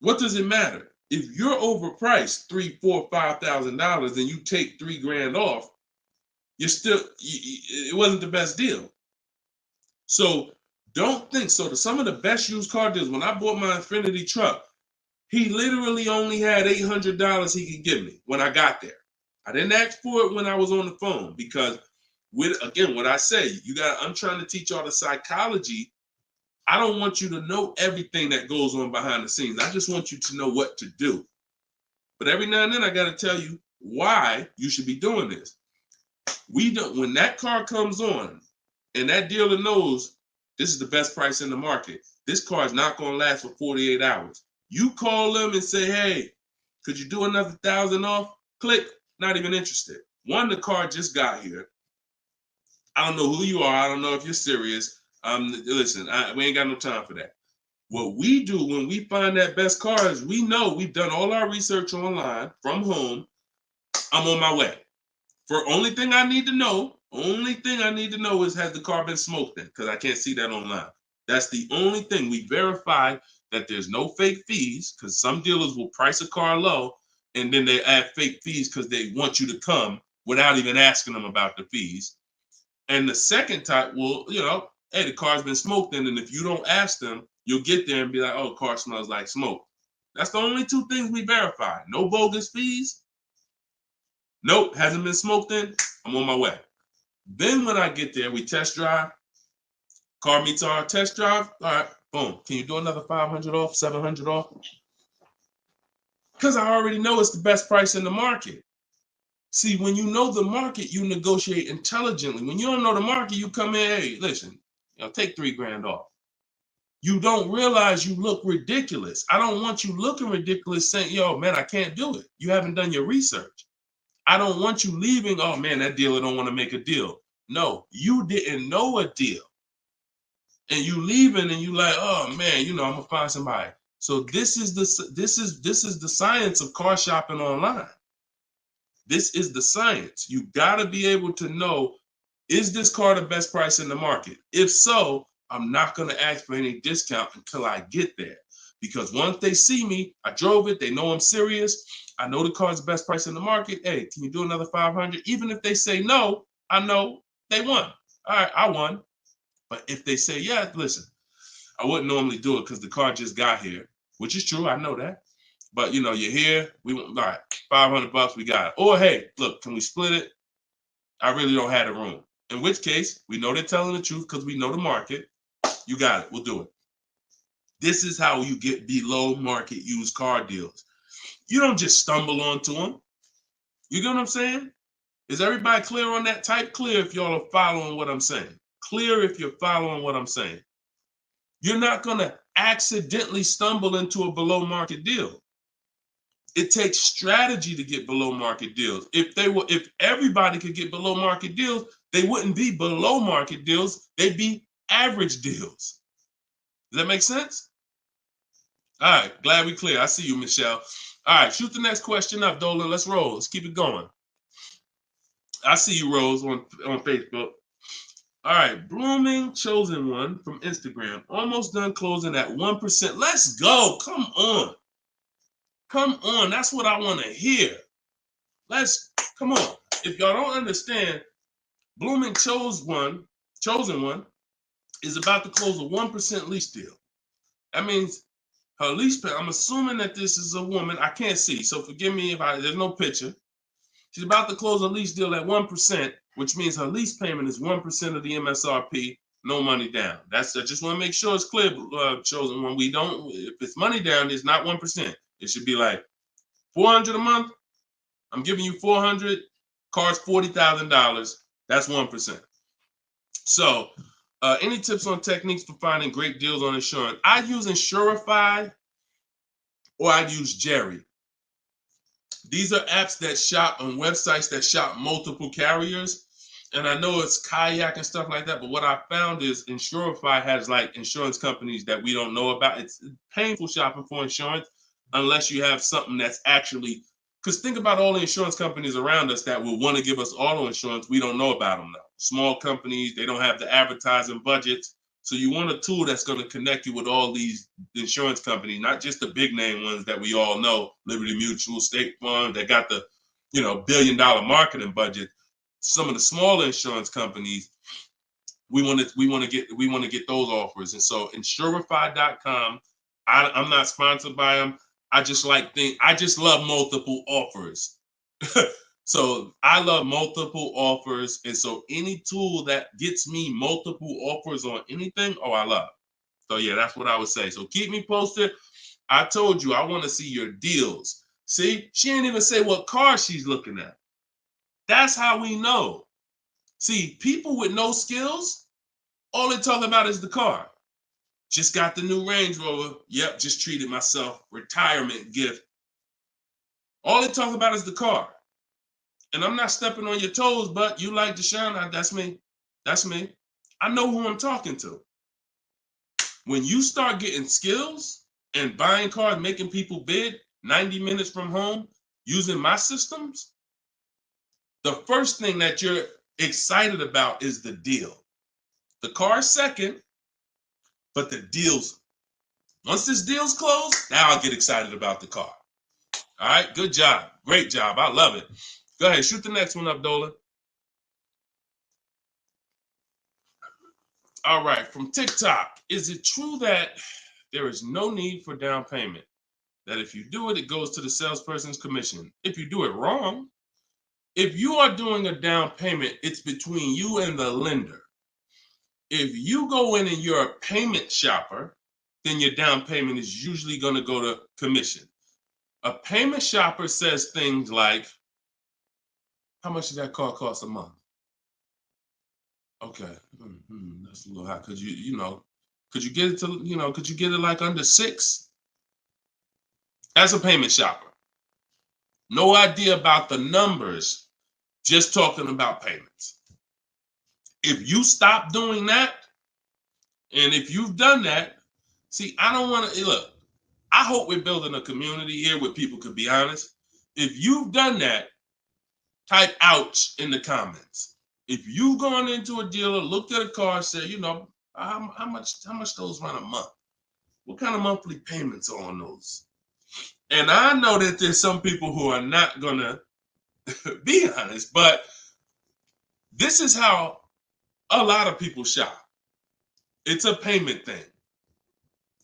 what does it matter? If you're overpriced $3,000, $4,000, $5,000 and you take $3 grand off, you're still, it wasn't the best deal. So don't think so. Some of the best used car deals, when I bought my Infiniti truck, he literally only had $800 he could give me when I got there. I didn't ask for it when I was on the phone because, again, what I say, I'm trying to teach y'all the psychology. I don't want you to know everything that goes on behind the scenes. I just want you to know what to do. But every now and then I got to tell you why you should be doing this. When that car comes on, and that dealer knows this is the best price in the market, this car is not going to last for 48 hours. You call them and say, hey, could you do another 1,000 off? Click, not even interested. One, the car just got here. I don't know who you are. I don't know if you're serious. Listen, we ain't got no time for that. What we do when we find that best car is we know we've done all our research online from home. I'm on my way. Only thing I need to know is, has the car been smoked in? Because I can't see that online. That's the only thing. We verify that there's no fake fees, because some dealers will price a car low and then they add fake fees because they want you to come without even asking them about the fees. And the second type will, hey, the car's been smoked in, and if you don't ask them, you'll get there and be like, oh, car smells like smoke. That's the only two things we verify. No bogus fees. Nope, hasn't been smoked in. I'm on my way. Then when I get there, we test drive. Car meets our test drive. All right, boom. Can you do another 500 off, 700 off? Because I already know it's the best price in the market. See, when you know the market, you negotiate intelligently. When you don't know the market, you come in, hey, listen, take $3 grand off. You don't realize you look ridiculous. I don't want you looking ridiculous saying, yo, man, I can't do it. You haven't done your research. I don't want you leaving, oh man, that dealer don't want to make a deal. No, you didn't know a deal. And you leaving and you like, oh man, I'm gonna find somebody. So this is the science of car shopping online. This is the science. You gotta be able to know, is this car the best price in the market? If so, I'm not gonna ask for any discount until I get there. Because once they see me, I drove it, they know I'm serious. I know the car's the best price in the market. Hey, can you do another 500? Even if they say no, I know they won. All right, I won. But if they say, yeah, listen, I wouldn't normally do it because the car just got here, which is true. I know that. But, you're here. We want, all right, $500, we got it. Or, hey, look, can we split it? I really don't have the room. In which case, we know they're telling the truth because we know the market. You got it. We'll do it. This is how you get below market used car deals. You don't just stumble onto them. You get what I'm saying? Is everybody clear on that? Type clear if y'all are following what I'm saying. Clear if you're following what I'm saying. You're not going to accidentally stumble into a below market deal. It takes strategy to get below market deals. If everybody could get below market deals, they wouldn't be below market deals. They'd be average deals. Does that make sense? All right, glad we clear. I see you, Michelle. All right, shoot the next question up, Dolan. Let's roll. Let's keep it going. I see you, Rose, on Facebook. All right, Blooming Chosen One from Instagram. Almost done closing at 1%. Let's go. Come on. Come on. That's what I want to hear. Come on. If y'all don't understand, Blooming Chosen One is about to close a 1% lease deal. That means her lease pay, I'm assuming that this is a woman. I can't see, so forgive me if there's no picture. She's about to close a lease deal at 1%, which means her lease payment is 1% of the MSRP, no money down. I just want to make sure it's clear, chosen one. We don't, if it's money down, it's not 1%. It should be like $400 a month. I'm giving you $400, car's $40,000. That's 1%. So, any tips on techniques for finding great deals on insurance? I use Insurify or I use Jerry. These are apps that shop on websites that shop multiple carriers. And I know it's Kayak and stuff like that, but what I found is Insurify has like insurance companies that we don't know about. It's painful shopping for insurance unless you have something that's actually, because think about all the insurance companies around us that will want to give us auto insurance. We don't know about them now. Small companies, they don't have the advertising budgets. So you want a tool that's going to connect you with all these insurance companies, not just the big name ones that we all know, Liberty Mutual, State Farm, that got the, $1 billion marketing budget. Some of the smaller insurance companies, we want to get those offers. And so Insurify.com, I'm not sponsored by them. I just love multiple offers. So I love multiple offers. And so any tool that gets me multiple offers on anything, I love. So yeah, that's what I would say. So keep me posted. I told you, I want to see your deals. See, she ain't even say what car she's looking at. That's how we know. See, people with no skills, all they talk about is the car. Just got the new Range Rover. Yep, just treated myself. Retirement gift. All they talk about is the car. And I'm not stepping on your toes, but you like Deshone, that's me. That's me. I know who I'm talking to. When you start getting skills and buying cars, making people bid 90 minutes from home, using my systems, the first thing that you're excited about is the deal. The car is second, but the deals, once this deal's closed, now I'll get excited about the car. All right, good job. Great job. I love it. Go ahead, shoot the next one up, Dolan. All right, from TikTok. Is it true that there is no need for down payment? That if you do it, it goes to the salesperson's commission. If you do it wrong, if you are doing a down payment, it's between you and the lender. If you go in and you're a payment shopper, then your down payment is usually going to go to commission. A payment shopper says things like, how much does that car cost a month? Okay, that's a little high. Could you get it to, could you get it like under 6? As a payment shopper, no idea about the numbers, just talking about payments. If you stop doing that, and if you've done that, see, I don't want to, look, I hope we're building a community here where people could be honest. If you've done that, type ouch in the comments. If you've gone into a dealer, looked at a car, and said, how much those run a month? What kind of monthly payments are on those? And I know that there's some people who are not gonna be honest, but this is how a lot of people shop. It's a payment thing.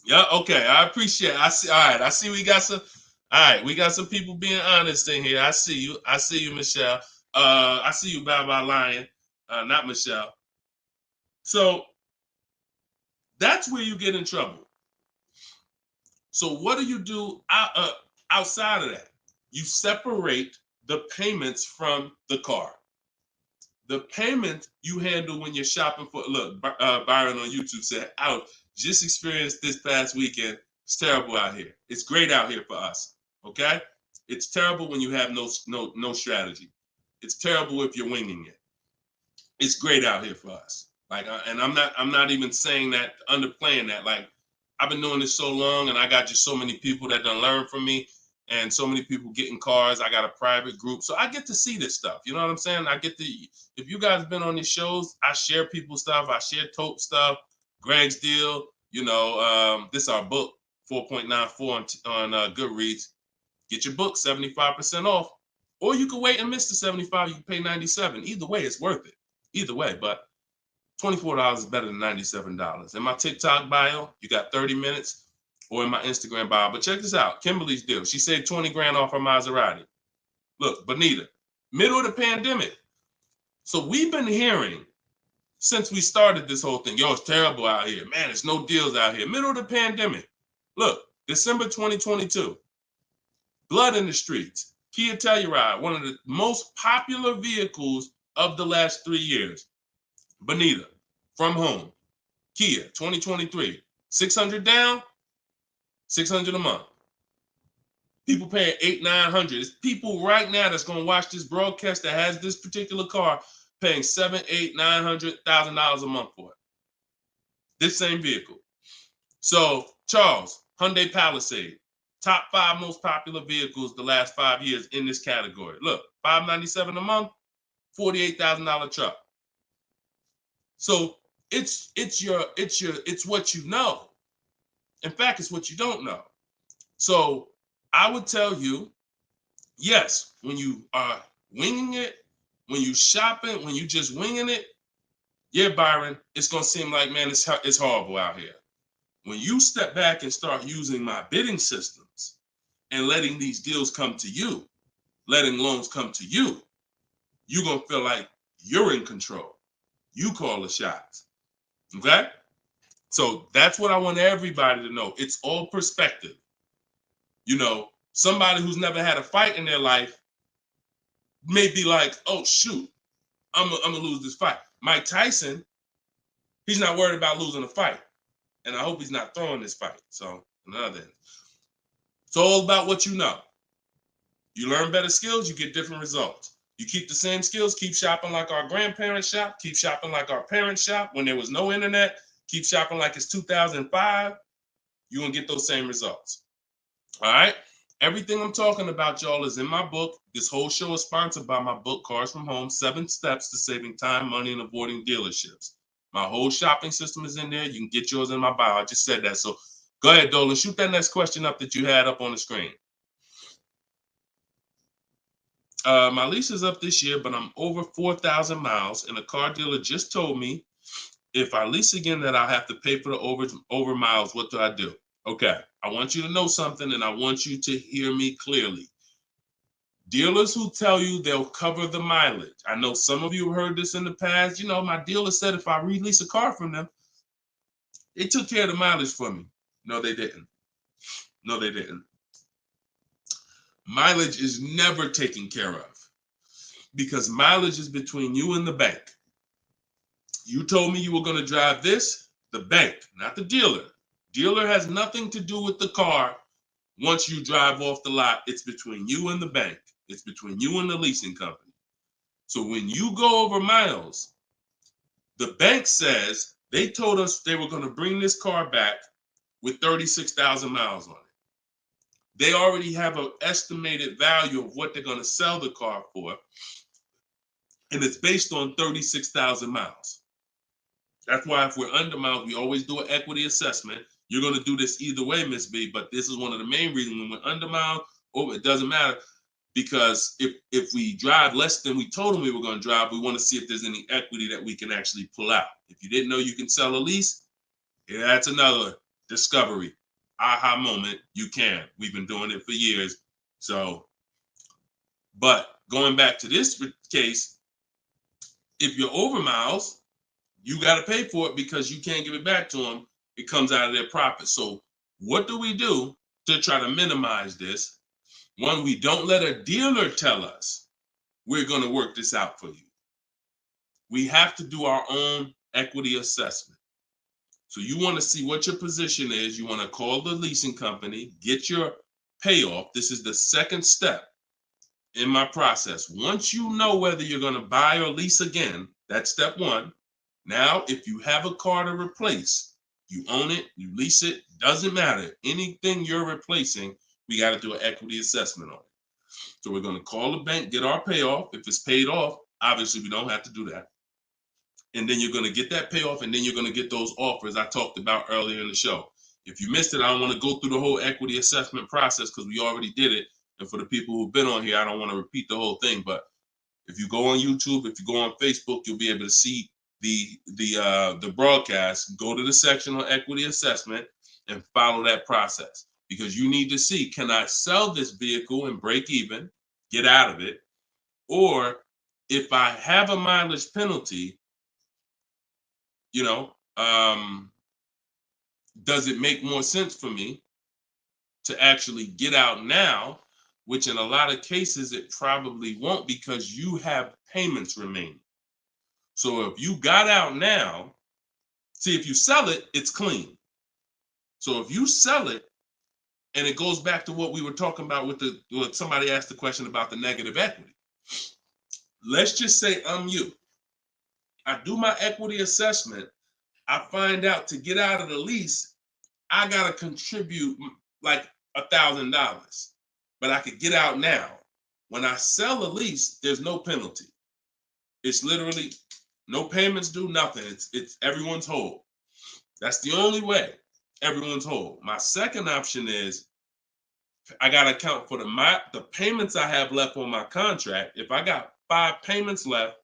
Yeah, okay. I appreciate it. I see. All right. I see we got some. All right, we got some people being honest in here. I see you. I see you, Michelle. I see you, Bye Lion. Not Michelle. So that's where you get in trouble. So what do you do outside of that? You separate the payments from the car. The payment you handle when you're shopping for, look, Byron on YouTube said, ouch, just experienced this past weekend. It's terrible out here. It's great out here for us, okay? It's terrible when you have no strategy. It's terrible if you're winging it. It's great out here for us. Like, and I'm not even saying that, underplaying that. Like, I've been doing this so long, and I got just so many people that done learn from me, and so many people getting cars. I got a private group, so I get to see this stuff. You know what I'm saying? I get to. If you guys been on these shows, I share people's stuff. I share Tope stuff. Greg's deal. This is our book, 4.94 on Goodreads. Get your book 75% off, or you can wait and miss the 75. You can pay 97. Either way, it's worth it. Either way, but $24 is better than $97. In my TikTok bio, you got 30 minutes, or in my Instagram bio. But check this out, Kimberly's deal. She saved 20 grand off her Maserati. Look, Bonita, Middle of the pandemic. So we've been hearing since we started this whole thing, yo, it's terrible out here. Man, there's no deals out here. Middle of the pandemic. Look, December 2022. Blood in the streets. Kia Telluride, one of the most popular vehicles of the last 3 years. Bonita, from home. Kia, 2023. 600 down, 600 a month. People paying $800-900. It's people right now that's going to watch this broadcast that has this particular car paying $700,000-900,000 a month for it. This same vehicle. So, Charles, Hyundai Palisade, top 5 most popular vehicles the last 5 years in this category. Look, $597 a month, $48,000 truck. So it's what you know. In fact, it's what you don't know. So I would tell you, yes, when you are winging it, when you shopping, when you just winging it, yeah, Byron, it's gonna seem like, man, it's horrible out here. When you step back and start using my bidding systems and letting these deals come to you, letting loans come to you, you're gonna feel like you're in control. You call the shots. Okay? So that's what I want everybody to know. It's all perspective. You know, somebody who's never had a fight in their life may be like, oh, shoot, I'm gonna lose this fight. Mike Tyson, he's not worried about losing a fight. And I hope he's not throwing this fight. So, another end. It's all about what you know. You learn better skills, you get different results. You keep the same skills, keep shopping like our grandparents shop, keep shopping like our parents shop when there was no internet, keep shopping like it's 2005, you're going to get those same results. All right? Everything I'm talking about, y'all, is in my book. This whole show is sponsored by my book, Cars from Home, 7 Steps to Saving Time, Money, and Avoiding Dealerships. My whole shopping system is in there. You can get yours in my bio. I just said that. So go ahead, Dolan. Shoot that next question up that you had up on the screen. My lease is up this year, but I'm over 4,000 miles, and a car dealer just told me if I lease again that I'll have to pay for the over miles. What do I do? Okay, I want you to know something, and I want you to hear me clearly. Dealers who tell you they'll cover the mileage. I know some of you have heard this in the past. You know, my dealer said if I release a car from them, they took care of the mileage for me. No, they didn't. No, they didn't. Mileage is never taken care of because mileage is between you and the bank. You told me you were going to drive this, the bank, not the dealer. Dealer has nothing to do with the car. Once you drive off the lot, it's between you and the bank. It's between you and the leasing company. So when you go over miles, the bank says they told us they were going to bring this car back with 36,000 miles on it. They already have an estimated value of what they're going to sell the car for, and it's based on 36,000 miles. That's why if we're under miles, we always do an equity assessment. You're going to do this either way, Miss B, but this is one of the main reasons when we're under miles, it doesn't matter, because if we drive less than we told them we were going to drive, we want to see if there's any equity that we can actually pull out. If you didn't know you can sell a lease, yeah, that's another discovery. Aha moment, you can. We've been doing it for years. So, but going back to this case, if you're over miles, you got to pay for it because you can't give it back to them. It comes out of their profit. So what do we do to try to minimize this? One, we don't let a dealer tell us we're going to work this out for you. We have to do our own equity assessment. So you want to see what your position is. You want to call the leasing company, get your payoff. This is the second step in my process. Once you know whether you're going to buy or lease again, that's step one. Now, if you have a car to replace, you own it, you lease it, doesn't matter. Anything you're replacing, we got to do an equity assessment on it. So we're going to call the bank, get our payoff. If it's paid off, obviously we don't have to do that. And then you're going to get that payoff, and then you're going to get those offers I talked about earlier in the show. If you missed it, I don't want to go through the whole equity assessment process because we already did it. And for the people who've been on here, I don't want to repeat the whole thing. But if you go on YouTube, if you go on Facebook, you'll be able to see the broadcast. Go to the section on equity assessment and follow that process, because you need to see, can I sell this vehicle and break even, get out of it? Or if I have a mileage penalty, you know, does it make more sense for me to actually get out now, which in a lot of cases it probably won't because you have payments remaining. So if you got out now, see, if you sell it, it's clean. So if you sell it, and it goes back to what we were talking about with what somebody asked the question about the negative equity. Let's just say I'm you. I do my equity assessment. I find out to get out of the lease, I got to contribute like $1,000, but I could get out now. When I sell a lease, there's no penalty. It's literally no payments due, nothing. It's everyone's whole. That's the only way everyone's whole. My second option is I got to account for the payments I have left on my contract. If I got 5 payments left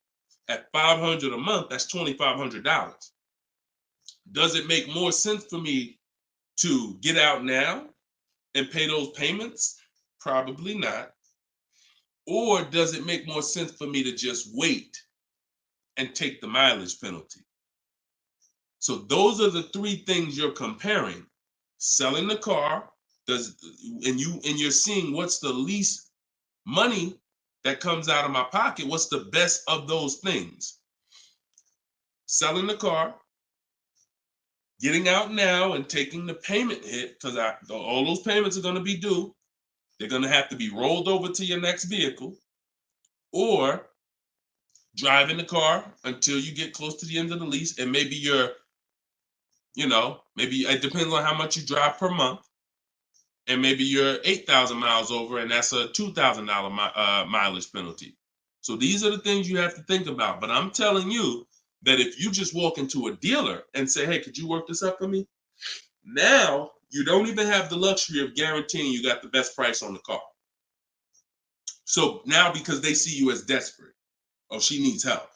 at $500 a month, that's $2,500. Does it make more sense for me to get out now and pay those payments? Probably not. Or does it make more sense for me to just wait and take the mileage penalty? So those are the 3 things you're comparing. Selling the car, and you're seeing what's the least money that comes out of my pocket. What's the best of those things? Selling the car, getting out now and taking the payment hit, because all those payments are going to be due. They're going to have to be rolled over to your next vehicle, or driving the car until you get close to the end of the lease, and maybe maybe it depends on how much you drive per month. And maybe you're 8,000 miles over, and that's a $2,000 mileage penalty. So these are the things you have to think about. But I'm telling you that if you just walk into a dealer and say, hey, could you work this up for me? Now you don't even have the luxury of guaranteeing you got the best price on the car. So now, because they see you as desperate, oh, she needs help.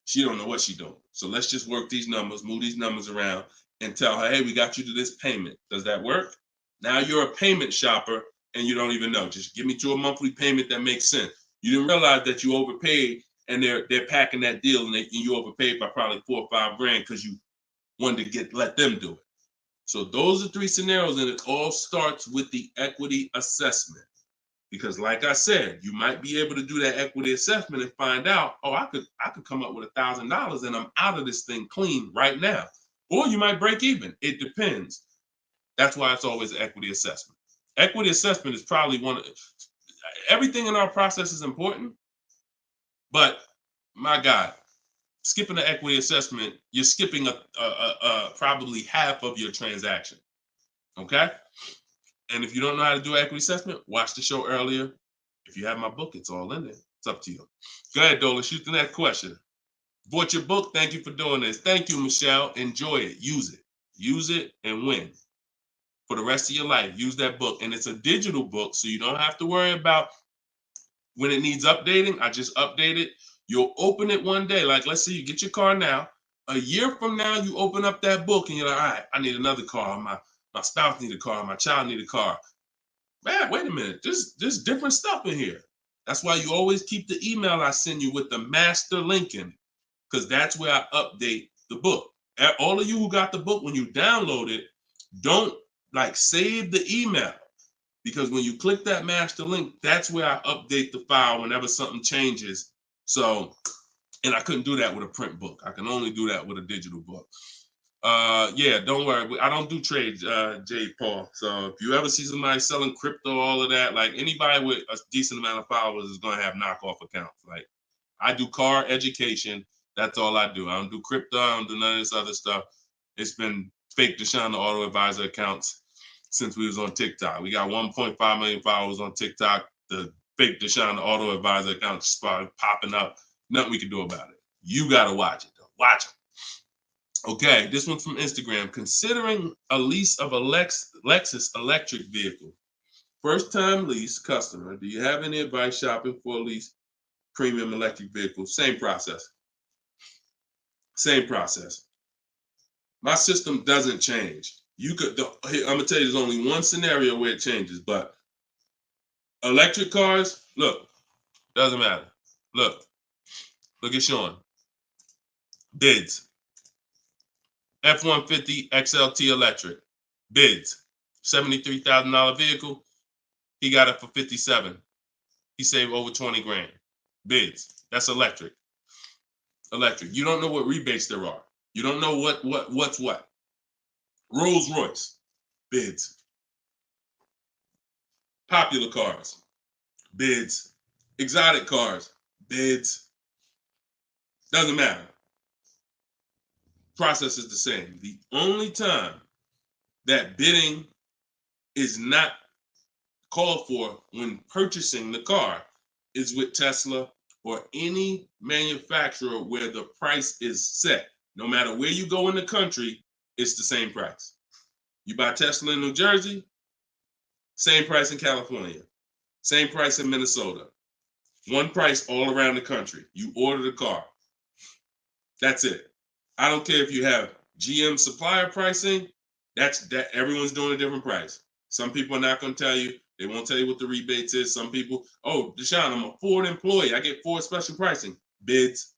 She don't know what she's doing. So let's just work these numbers, move these numbers around, and tell her, hey, we got you to this payment. Does that work? Now you're a payment shopper and you don't even know. Just give me to a monthly payment that makes sense. You didn't realize that you overpaid, and they're packing that deal, and you overpaid by probably $4 or $5 grand because you wanted to let them do it. So those are 3 scenarios, and it all starts with the equity assessment. Because like I said, you might be able to do that equity assessment and find out, oh, I could come up with $1,000 and I'm out of this thing clean right now. Or you might break even. It depends. That's why it's always an equity assessment. Equity assessment is probably everything in our process is important, but my God, skipping the equity assessment, you're skipping probably half of your transaction. Okay? And if you don't know how to do equity assessment, watch the show earlier. If you have my book, it's all in there. It's up to you. Go ahead, Dola, shoot the next question. Bought your book. Thank you for doing this. Thank you, Michelle. Enjoy it. Use it. Use it and win. For the rest of your life, use that book. And it's a digital book, so you don't have to worry about when it needs updating. I just update it. You'll open it one day. Like, let's say you get your car now. A year from now, you open up that book and you're like, all right, I need another car. My spouse need a car. My child need a car. Man, wait a minute. There's different stuff in here. That's why you always keep the email I send you with the master link in it, because that's where I update the book. All of you who got the book, when you download it, don't save the email, because when you click that master link, that's where I update the file whenever something changes. So, and I couldn't do that with a print book. I can only do that with a digital book. Yeah, don't worry. I don't do trades, J. Paul. So if you ever see somebody selling crypto, all of that, like anybody with a decent amount of followers is going to have knockoff accounts. Like, I do car education. That's all I do. I don't do crypto. I don't do none of this other stuff. It's been fake Deshone the Auto Advisor accounts since we was on TikTok. We got 1.5 million followers on TikTok. The fake Deshone the Auto Advisor account started popping up. Nothing we can do about it. You got to watch it, though. Watch it. Okay, this one's from Instagram. Considering a lease of a Lexus electric vehicle. First time lease customer. Do you have any advice shopping for a lease premium electric vehicle? Same process. Same process. My system doesn't change. I'm gonna tell you, there's only one scenario where it changes, but electric cars, look, doesn't matter. Look at Sean. Bids. F-150 XLT electric. Bids. $73,000 vehicle. He got it for 57. He saved over 20 grand. Bids. That's electric. Electric. You don't know what rebates there are. You don't know what's what. Rolls Royce. Bids. Popular cars. Bids. Exotic cars. Bids. Doesn't matter. Process is the same. The only time that bidding is not called for when purchasing the car is with Tesla or any manufacturer where the price is set. No matter where you go in the country, it's the same price. You buy Tesla in New Jersey, same price in California, same price in Minnesota. One price all around the country. You order the car. That's it. I don't care if you have GM supplier pricing. That everyone's doing a different price. Some people are not going to tell you. They won't tell you what the rebates is. Some people, oh, Deshone, I'm a Ford employee. I get Ford special pricing. Bids.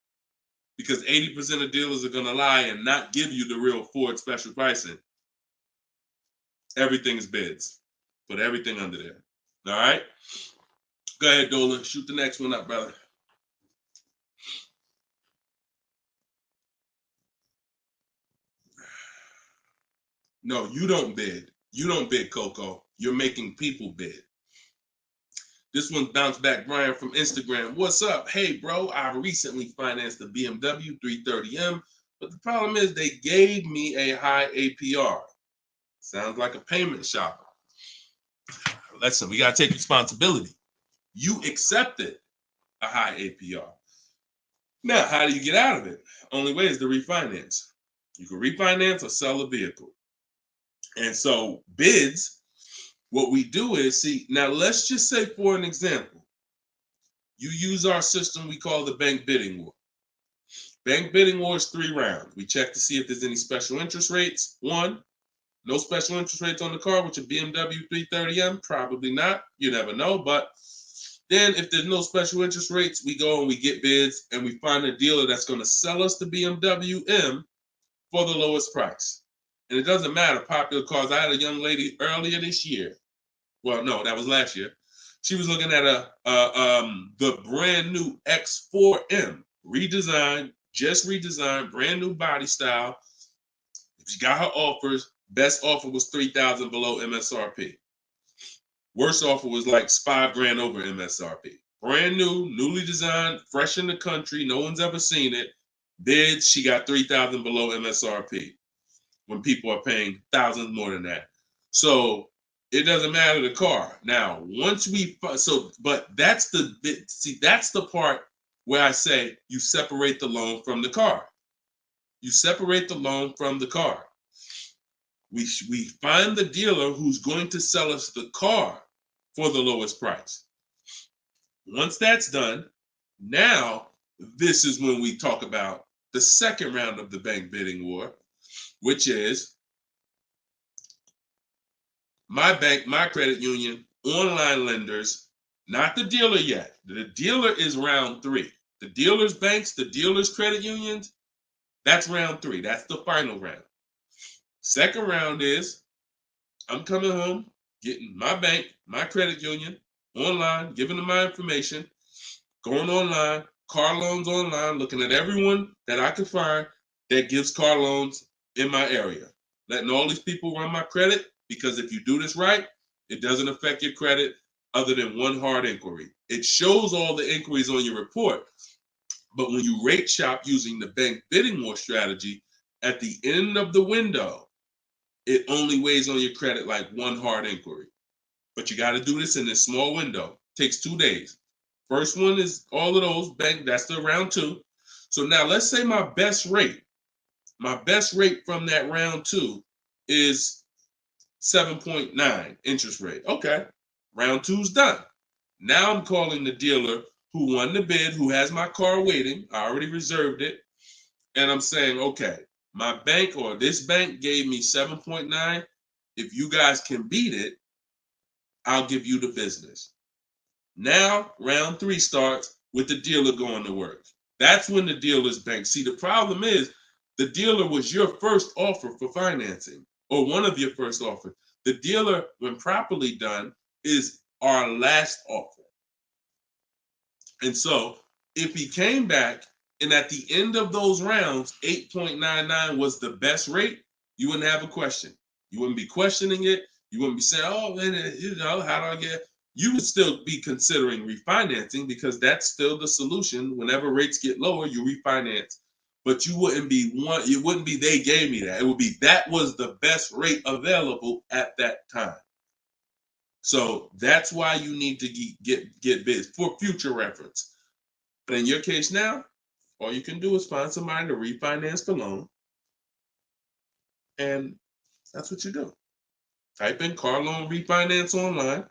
Because 80% of dealers are going to lie and not give you the real Ford special pricing. Everything is bids. Put everything under there. All right? Go ahead, Dolan. Shoot the next one up, brother. No, you don't bid. You don't bid, Coco. You're making people bid. This one bounced back, Brian from Instagram. What's up? Hey, bro, I recently financed the BMW 330M, but the problem is they gave me a high APR. Sounds like a payment shopper. Listen, we got to take responsibility. You accepted a high APR. Now, how do you get out of it? Only way is to refinance. You can refinance or sell a vehicle. And so bids, what we do is, see, now let's just say for an example, you use our system we call the bank bidding war. Bank bidding war is 3 rounds. We check to see if there's any special interest rates. 1, no special interest rates on the car, which a BMW 330M, probably not. You never know. But then if there's no special interest rates, we go and we get bids and we find a dealer that's going to sell us the BMW M for the lowest price. And it doesn't matter, popular cars. I had a young lady earlier this year. Well, no, that was last year. She was looking at the brand new X4M, redesigned, just redesigned, brand new body style. She got her offers. Best offer was $3,000 below MSRP. Worst offer was like $5,000 over MSRP. Brand new, newly designed, fresh in the country. No one's ever seen it. Bids, she got $3,000 below MSRP. When people are paying thousands more than that. So it doesn't matter the car. Now, once we, but that's that's the part where I say you separate the loan from the car. You separate the loan from the car. We find the dealer who's going to sell us the car for the lowest price. Once that's done, now this is when we talk about the second round of the bank bidding war, which is my bank, my credit union, online lenders, not the dealer yet. The dealer is round 3. The dealer's banks, the dealer's credit unions, that's round 3. That's the final round. Second round is I'm coming home, getting my bank, my credit union, online, giving them my information, going online, car loans online, looking at everyone that I can find that gives car loans in my area, letting all these people run my credit, because if you do this right, it doesn't affect your credit other than one hard inquiry. It shows all the inquiries on your report, but when you rate shop using the bank bidding war strategy, at the end of the window, it only weighs on your credit like one hard inquiry. But you got to do this in this small window. Takes 2 days. First one is all of those bank, that's the round 2. So now let's say my best rate from that round 2 is 7.9 interest rate. Okay, round 2's done. Now I'm calling the dealer who won the bid, who has my car waiting. I already reserved it. And I'm saying, okay, my bank or this bank gave me 7.9. If you guys can beat it, I'll give you the business. Now round 3 starts. with the dealer going to work. That's when the dealer's bank. See, the problem is the dealer was your first offer for financing, or one of your first offers. The dealer, when properly done, is our last offer. And so if he came back and at the end of those rounds, 8.99 was the best rate, you wouldn't have a question. You wouldn't be questioning it. You wouldn't be saying, oh, man, how do I get? You would still be considering refinancing because that's still the solution. Whenever rates get lower, you refinance. But you wouldn't be it wouldn't be they gave me that. It would be that was the best rate available at that time. So that's why you need to get bids for future reference. But in your case now, all you can do is find somebody to refinance the loan. And that's what you do. Type in car loan refinance online.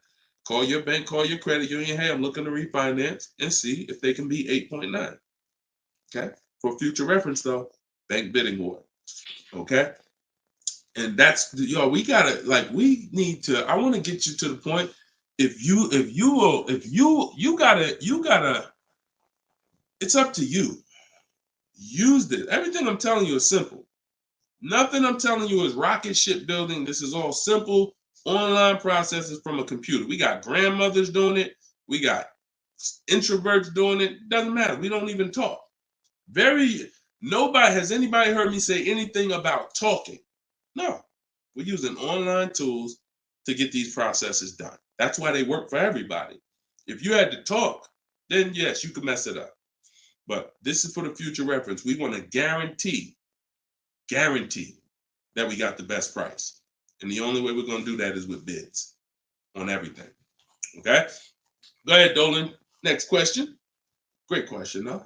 Call your bank, call your credit union. Hey, I'm looking to refinance and see if they can be 8.9. Okay. For future reference, though, bank bidding war. Okay. And that's we gotta we need to. I want to get you to the point. You gotta. It's up to you. Use this. Everything I'm telling you is simple. Nothing I'm telling you is rocket ship building. This is all simple online processes from a computer. We got grandmothers doing it. We got introverts doing it. Doesn't matter. We don't even talk. Has anybody heard me say anything about talking? No. We're using online tools to get these processes done. That's why they work for everybody. If you had to talk, then yes, you could mess it up. But this is for the future reference. We want to guarantee that we got the best price. And the only way we're going to do that is with bids on everything. Okay? Go ahead, Dolan. Next question. Great question, though.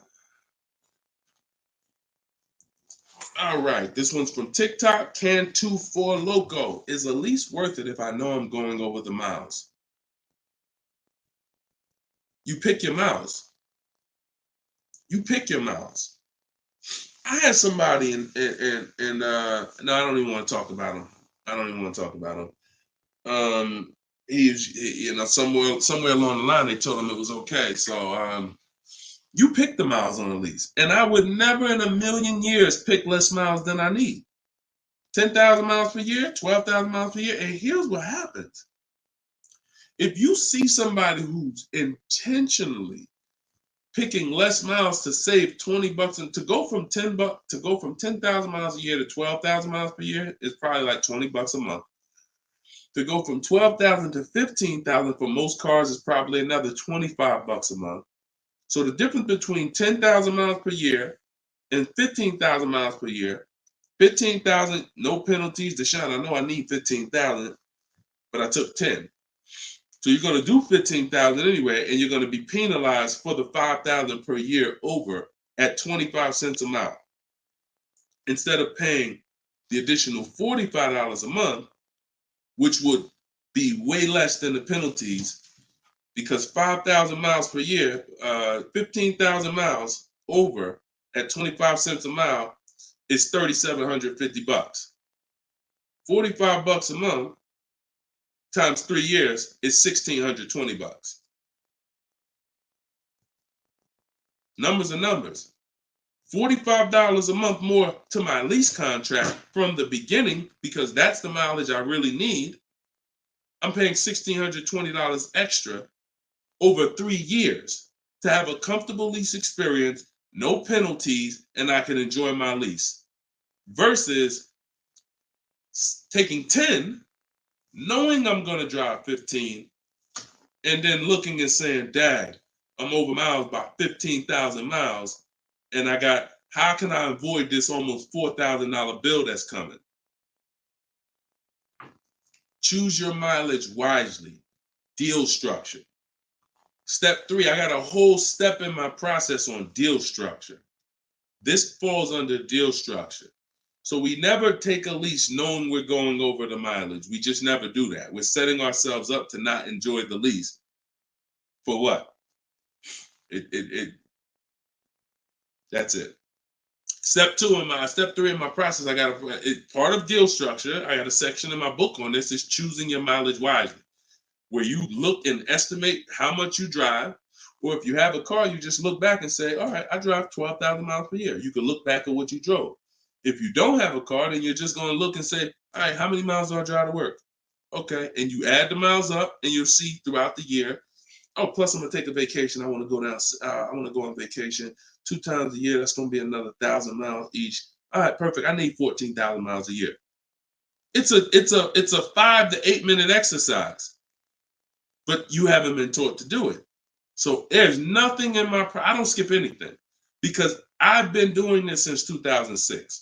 All right. This one's from TikTok. Can24 Loco. Is a lease worth it if I know I'm going over the miles? You pick your miles. You pick your miles. I had somebody no, I don't even want to talk about him. He's somewhere along the line they told him it was okay. So you pick the miles on the lease, and I would never in a million years pick less miles than I need. 10,000 miles per year, 12,000 miles per year, and here's what happens: if you see somebody who's intentionally picking less miles to save $20 and to go from 10,000 miles a year to 12,000 miles per year is probably like $20 a month. To go from 12,000 to 15,000 for most cars is probably another $25 a month. So the difference between 10,000 miles per year and 15,000 miles per year, 15,000, no penalties. Deshone, I know I need 15,000, but I took 10. So you're going to do 15,000 anyway, and you're going to be penalized for the 5,000 per year over at 25 cents a mile. Instead of paying the additional $45 a month, which would be way less than the penalties, because 5,000 miles per year, 15,000 miles over at 25 cents a mile is $3,750. $45 a month times 3 years is $1,620. Numbers are numbers. $45 a month more to my lease contract from the beginning, because that's the mileage I really need. I'm paying $1,620 extra over 3 years to have a comfortable lease experience, no penalties, and I can enjoy my lease. Versus taking 10, knowing I'm going to drive 15, and then looking and saying, Dad, I'm over miles by 15,000 miles, and how can I avoid this almost $4,000 bill that's coming? Choose your mileage wisely. Deal structure. Step 3, I got a whole step in my process on deal structure. This falls under deal structure. So we never take a lease knowing we're going over the mileage. We just never do that. We're setting ourselves up to not enjoy the lease. For what? That's it. Step 3 in my process, I got part of deal structure. I got a section in my book on this, is choosing your mileage wisely, where you look and estimate how much you drive, Or if you have a car, you just look back and say, all right, I drive 12,000 miles per year. You can look back at what you drove. If you don't have a car, then you're just going to look and say, all right, how many miles do I drive to work? Okay, and you add the miles up, and you'll see throughout the year. Oh, plus I'm gonna take a vacation. I want to go down. I want to go on vacation 2 times a year. That's gonna be another 1,000 miles each. All right, perfect. I need 14,000 miles a year. It's a 5 to 8 minute exercise, but you haven't been taught to do it. So there's nothing in my. I don't skip anything because I've been doing this since 2006.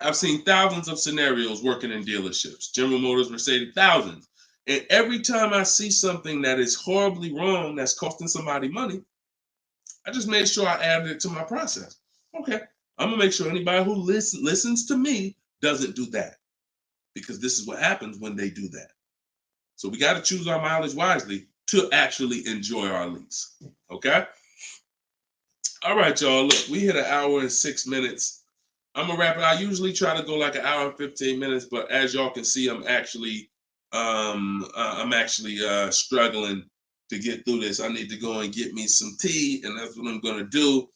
I've seen thousands of scenarios working in dealerships, General Motors, Mercedes, thousands. And every time I see something that is horribly wrong, that's costing somebody money, I just made sure I added it to my process. Okay, I'm gonna make sure anybody who listens to me doesn't do that, because this is what happens when they do that. So we got to choose our mileage wisely to actually enjoy our lease. Okay. All right, y'all. Look, we hit 1 hour and 6 minutes. I'm gonna wrap it. I usually try to go like 1 hour and 15 minutes, but as y'all can see, I'm actually struggling to get through this. I need to go and get me some tea, and that's what I'm gonna do.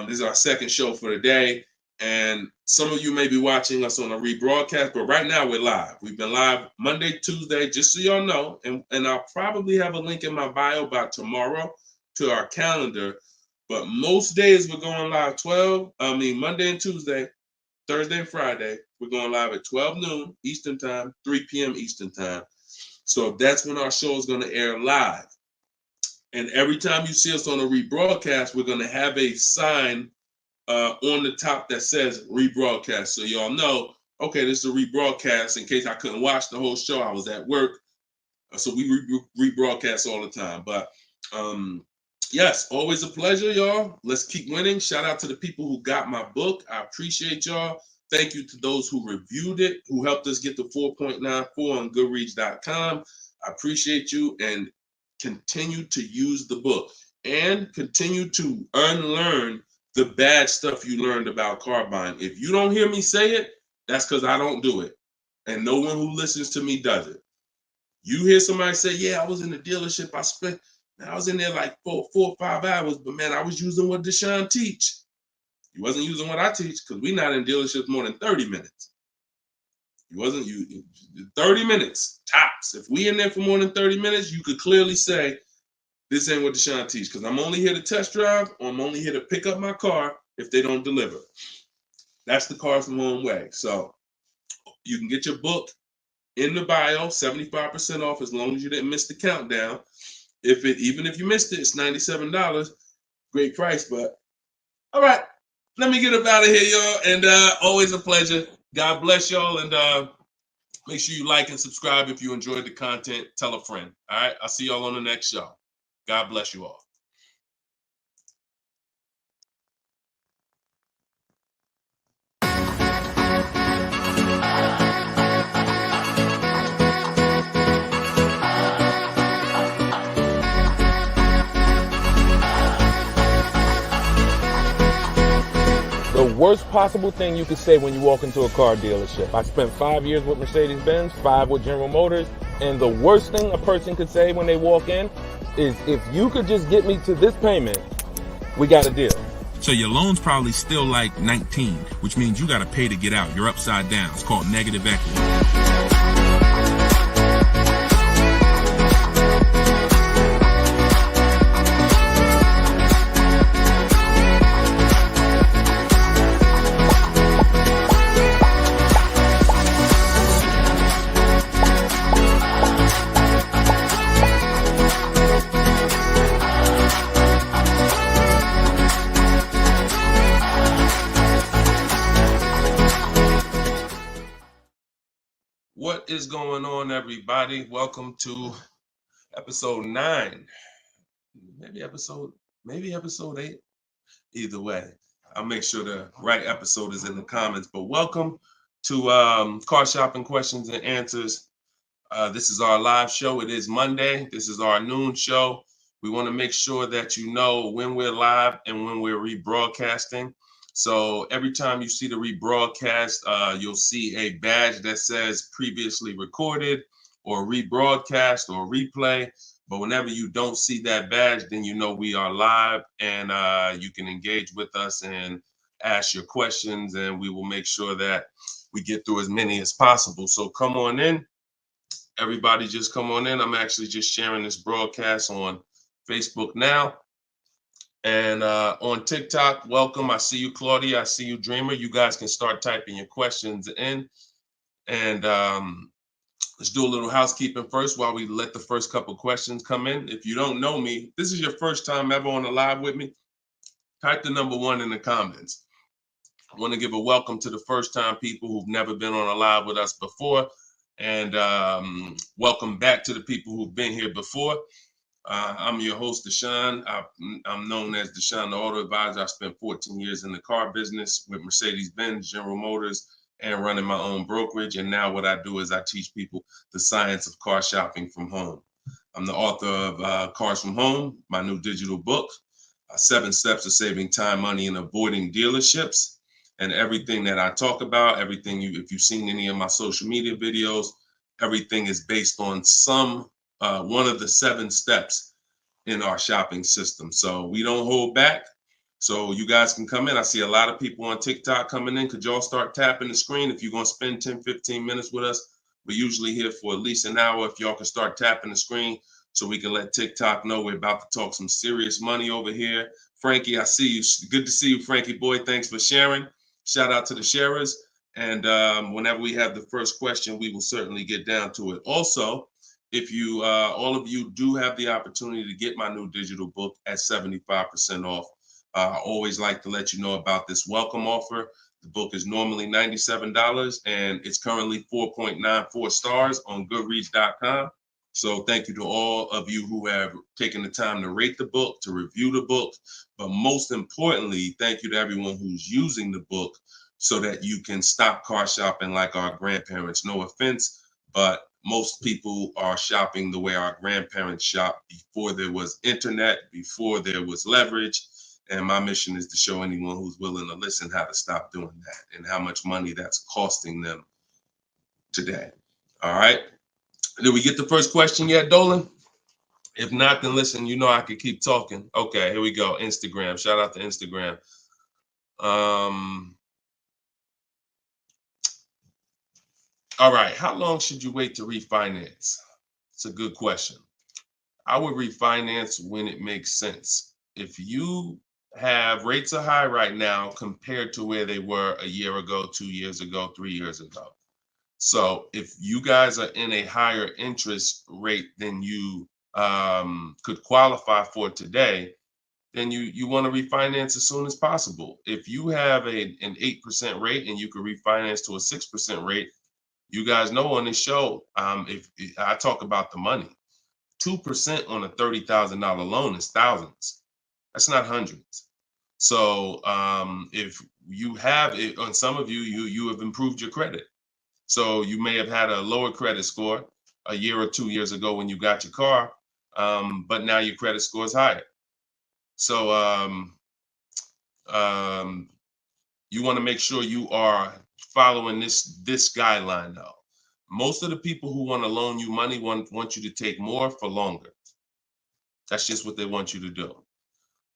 This is our second show for the day, and some of you may be watching us on a rebroadcast, but right now we're live. We've been live Monday, Tuesday, just so y'all know, and I'll probably have a link in my bio by tomorrow to our calendar. But most days we're going live Monday and Tuesday, Thursday and Friday. We're going live at 12 noon Eastern time, 3 p.m. Eastern time. So that's when our show is going to air live. And every time you see us on a rebroadcast, we're going to have a sign on the top that says rebroadcast. So y'all know, okay, this is a rebroadcast. In case I couldn't watch the whole show, I was at work. So we rebroadcast all the time. But yes, always a pleasure, y'all. Let's keep winning. Shout out to the people who got my book. I appreciate y'all. Thank you to those who reviewed it, who helped us get to 4.94 on Goodreads.com. I appreciate you, and continue to use the book and continue to unlearn the bad stuff you learned about car buying. If you don't hear me say it, that's because I don't do it. And no one who listens to me does it. You hear somebody say, yeah, I was in the dealership. I was in there like 4 or 5 hours, but man, I was using what Deshone teach. You wasn't using what I teach, because we're not in dealerships more than 30 minutes. 30 minutes, tops. If we in there for more than 30 minutes, you could clearly say, this ain't what Deshone teach, because I'm only here to test drive, or I'm only here to pick up my car if they don't deliver. That's the Cars from Home way. So you can get your book in the bio, 75% off, as long as you didn't miss the countdown. Even if you missed it, it's $97. Great price, but all right. Let me get up out of here, y'all. And always a pleasure. God bless y'all. And make sure you like and subscribe if you enjoyed the content. Tell a friend. All right. I'll see y'all on the next show. God bless you all. The worst possible thing you could say when you walk into a car dealership. I spent 5 years with Mercedes-Benz, 5 with General Motors, and the worst thing a person could say when they walk in is, if you could just get me to this payment, we got a deal. So your loan's probably still like 19, which means you got to pay to get out. You're upside down. It's called negative equity. What is going on, everybody? Welcome to episode 9. Maybe episode 8. Either way, I'll make sure the right episode is in the comments. But welcome to Car Shopping Questions and Answers. This is our live show. It is Monday. This is our noon show. We want to make sure that you know when we're live and when we're rebroadcasting. So every time you see the rebroadcast, you'll see a badge that says previously recorded or rebroadcast or replay. But whenever you don't see that badge, then you know we are live, and you can engage with us and ask your questions, and we will make sure that we get through as many as possible. So come on in. Everybody just come on in. I'm actually just sharing this broadcast on Facebook now. And on TikTok, welcome. I see you, Claudia. I see you, Dreamer. You guys can start typing your questions in. And let's do a little housekeeping first while we let the first couple questions come in. If you don't know me, this is your first time ever on a live with me, type the number 1 in the comments. I want to give a welcome to the first time people who've never been on a live with us before. And welcome back to the people who've been here before. I'm your host, Deshone. I'm known as Deshone the Auto Advisor. I spent 14 years in the car business with Mercedes-Benz, General Motors, and running my own brokerage. And now what I do is I teach people the science of car shopping from home. I'm the author of Cars from Home, my new digital book, 7 Steps to Saving Time, Money, and Avoiding Dealerships. And everything that I talk about, everything if you've seen any of my social media videos, everything is based on one of the 7 steps in our shopping system. So we don't hold back. So you guys can come in. I see a lot of people on TikTok coming in. Could y'all start tapping the screen if you're going to spend 10, 15 minutes with us? We're usually here for at least an hour. If y'all can start tapping the screen so we can let TikTok know we're about to talk some serious money over here. Frankie, I see you. Good to see you, Frankie boy. Thanks for sharing. Shout out to the sharers. And whenever we have the first question, we will certainly get down to it. Also, if you, all of you do have the opportunity to get my new digital book at 75% off. I always like to let you know about this welcome offer. The book is normally $97 and it's currently 4.94 stars on Goodreads.com. So thank you to all of you who have taken the time to rate the book, to review the book. But most importantly, thank you to everyone who's using the book so that you can stop car shopping like our grandparents. No offense, but most people are shopping the way our grandparents shopped before there was internet, before there was leverage. And my mission is to show anyone who's willing to listen how to stop doing that and how much money that's costing them today. All right. Did we get the first question yet, Dolan? If not, then listen, you know I could keep talking. Okay, here we go. Instagram. Shout out to Instagram. All right. How long should you wait to refinance? It's a good question. I would refinance when it makes sense. If you have rates are high right now compared to where they were a year ago, 2 years ago, 3 years ago. So if you guys are in a higher interest rate than you could qualify for today, then you want to refinance as soon as possible. If you have an 8% rate and you could refinance to a 6% rate, you guys know on this show, if I talk about the money, 2% on a $30,000 loan is thousands. That's not hundreds. So if you have it, on some of you have improved your credit. So you may have had a lower credit score a year or 2 years ago when you got your car, but now your credit score is higher. So you want to make sure you are following this guideline though. Most of the people who want to loan you money want you to take more for longer. That's just what they want you to do.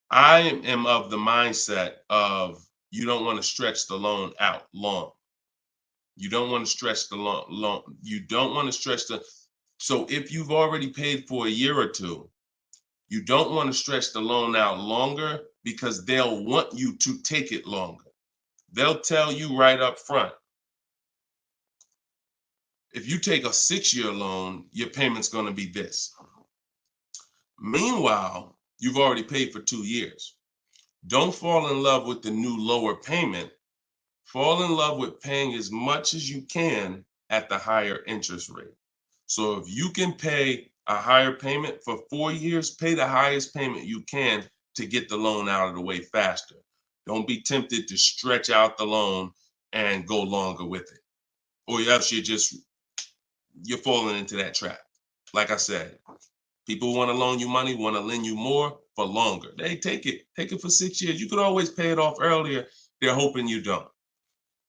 I am of the mindset of you don't want to stretch the loan out long. You don't want to stretch the loan. You don't want to stretch so if you've already paid for a year or two, you don't want to stretch the loan out longer because they'll want you to take it longer. They'll tell you right up front, if you take a 6-year loan, your payment's going to be this. Meanwhile, you've already paid for 2 years. Don't fall in love with the new lower payment. Fall in love with paying as much as you can at the higher interest rate. So if you can pay a higher payment for 4 years, pay the highest payment you can to get the loan out of the way faster. Don't be tempted to stretch out the loan and go longer with it. Or else you're falling into that trap. Like I said, people want to loan you money, want to lend you more for longer. They take it for 6 years. You could always pay it off earlier. They're hoping you don't.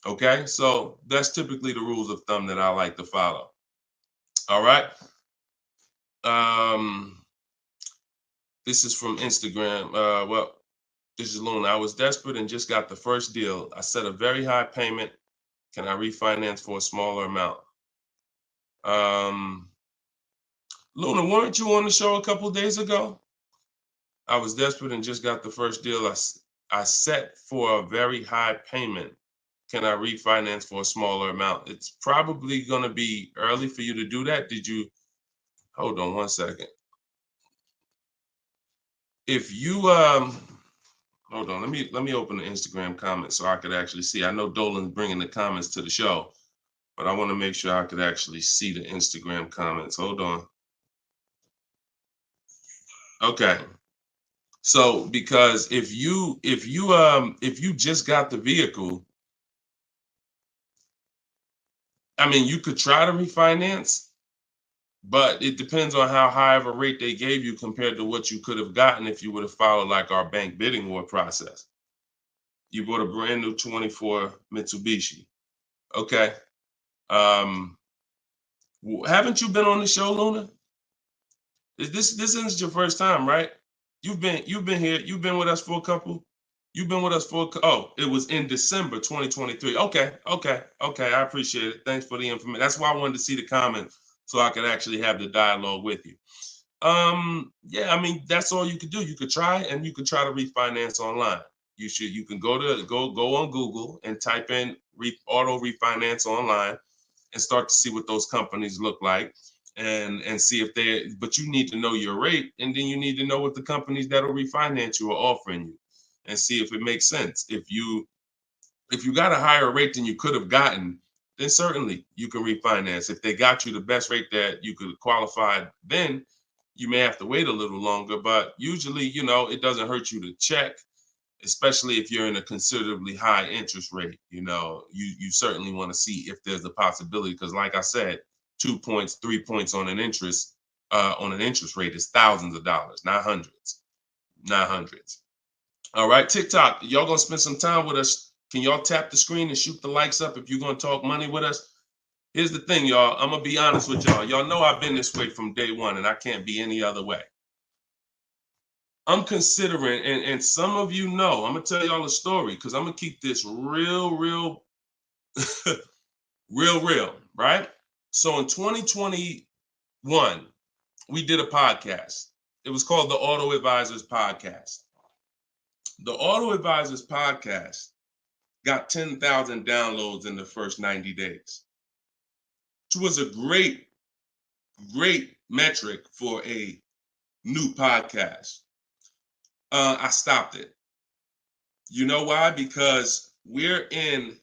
Okay, so that's typically the rules of thumb that I like to follow. All right. This is from Instagram. Well, this is Luna. I was desperate and just got the first deal. I set a very high payment. Can I refinance for a smaller amount? Luna, weren't you on the show a couple days ago? I was desperate and just got the first deal. I set for a very high payment. Can I refinance for a smaller amount? It's probably going to be early for you to do that. Did you? Hold on one second. If you hold on, let me open the Instagram comments so I could actually see. I know Dolan's bringing the comments to the show, but I want to make sure I could actually see the Instagram comments. Hold on. Okay. So because if you just got the vehicle, I mean, you could try to refinance, but it depends on how high of a rate they gave you compared to what you could have gotten if you would have followed like our bank bidding war process. You bought a brand new 24 Mitsubishi. Okay. Haven't you been on the show, Luna? This isn't your first time, right? You've been here. You've been with us for a couple. You've been with us for oh, it was in December 2023. Okay. I appreciate it. Thanks for the information. That's why I wanted to see the comments so I could actually have the dialogue with you. Yeah, I mean, that's all you could do. You could try and you could try to refinance online. You can go on Google and type in auto refinance online and start to see what those companies look like and see if but you need to know your rate, and then you need to know what the companies that'll refinance you are offering you and see if it makes sense. If you got a higher rate than you could have gotten, then certainly you can refinance. If they got you the best rate that you could qualify, then you may have to wait a little longer, but usually, it doesn't hurt you to check, especially if you're in a considerably high interest rate. You certainly want to see if there's a possibility, because like I said, 2 points, 3 points on an interest rate is thousands of dollars, not hundreds. All right, TikTok, y'all gonna spend some time with us. Can y'all tap the screen and shoot the likes up if you're gonna talk money with us? Here's the thing, y'all. I'm gonna be honest with y'all. Y'all know I've been this way from day one, and I can't be any other way. I'm considering, and some of you know, I'm gonna tell y'all a story because I'm gonna keep this real, real, real, right? So in 2021, we did a podcast. It was called the Auto Advisors Podcast. The Auto Advisors Podcast got 10,000 downloads in the first 90 days, which was a great metric for a new podcast. I stopped it. You know why? Because we're in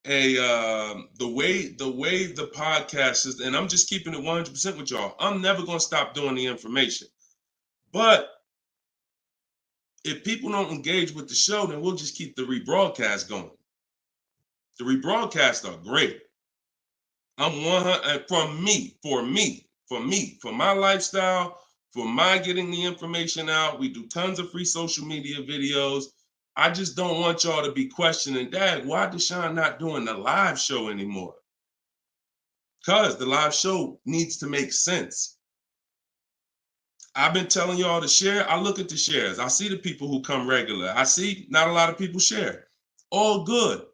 the way the podcast is, and I'm just keeping it 100% with y'all. I'm never gonna stop doing the information, but if people don't engage with the show, then we'll just keep the rebroadcast going. The rebroadcasts are great. I'm 100 for my lifestyle, for my getting the information out. We do tons of free social media videos. I just don't want y'all to be questioning, Dad, why Deshone not doing the live show anymore? Because the live show needs to make sense. I've been telling y'all to share. I look at the shares. I see the people who come regular. I see not a lot of people share. All good.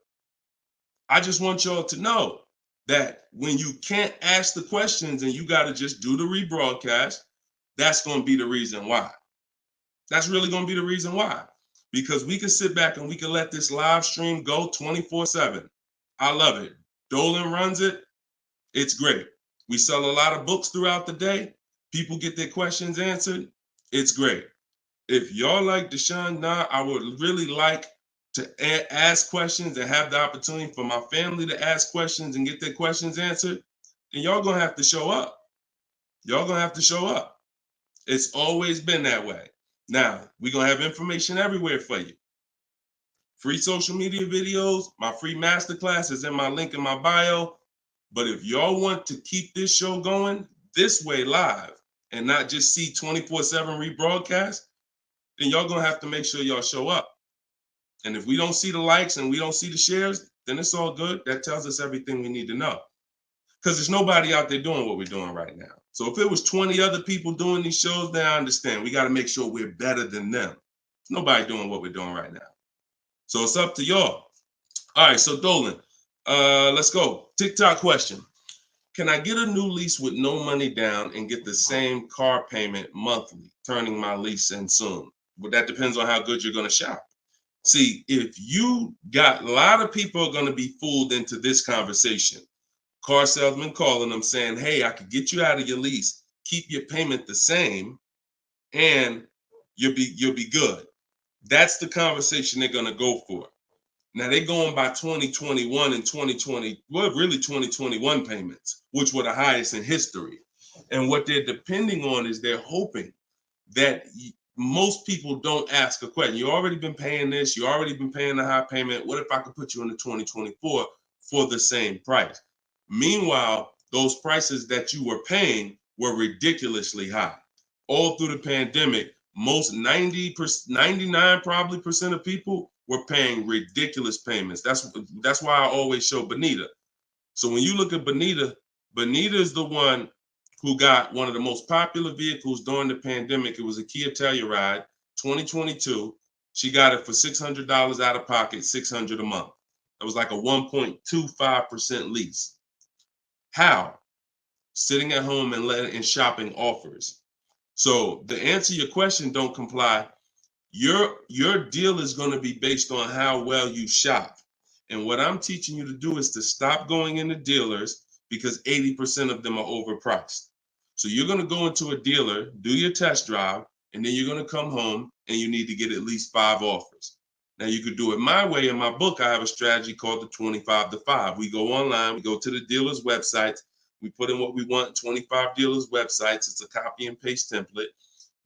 I just want y'all to know that when you can't ask the questions and you got to just do the rebroadcast, that's going to be the reason why. That's really going to be the reason why. Because we can sit back and we can let this live stream go 24/7. I love it. Dolan runs it. It's great. We sell a lot of books throughout the day. People get their questions answered. It's great. If y'all like Deshone, I would really like to ask questions and have the opportunity for my family to ask questions and get their questions answered, then y'all gonna have to show up. Y'all gonna have to show up. It's always been that way. Now, we're gonna have information everywhere for you. Free social media videos, my free masterclass is in my link in my bio. But if y'all want to keep this show going this way live and not just see 24/7 rebroadcast, then y'all gonna have to make sure y'all show up. And if we don't see the likes and we don't see the shares, then it's all good. That tells us everything we need to know. because there's nobody out there doing what we're doing right now. So if it was 20 other people doing these shows, then I understand. We got to make sure we're better than them. There's nobody doing what we're doing right now. So it's up to y'all. All right, so Dolan, let's go. TikTok question. Can I get a new lease with no money down and get the same car payment monthly, turning my lease in soon? But that depends on how good you're going to shop. See, if you got, a lot of people are going to be fooled into this conversation. Car salesman calling them saying, hey, I could get you out of your lease, keep your payment the same, and you'll be good. That's the conversation they're going to go for. Now they're going by 2021 and 2020, well, really 2021 payments, which were the highest in history. And what they're depending on is they're hoping that most people don't ask a question. You already been paying this, you already been paying the high payment. What if I could put you into 2024 for the same price? Meanwhile, those prices that you were paying were ridiculously high. All through the pandemic, most 99 probably percent of people were paying ridiculous payments. That's why I always show Bonita. So when you look at Bonita, Bonita is the one who got one of the most popular vehicles during the pandemic. It was a Kia Telluride 2022. She got it for $600 out of pocket, $600 a month. It was like a 1.25% lease. How? Sitting at home and shopping offers. So to answer your question, don't comply. Your deal is going to be based on how well you shop. And what I'm teaching you to do is to stop going into dealers because 80% of them are overpriced. So you're going to go into a dealer, do your test drive, and then you're going to come home and you need to get at least 5 offers. Now you could do it my way. In my book, I have a strategy called the 25 to 5. We go online, we go to the dealer's websites, we put in what we want, 25 dealers' websites. It's a copy and paste template.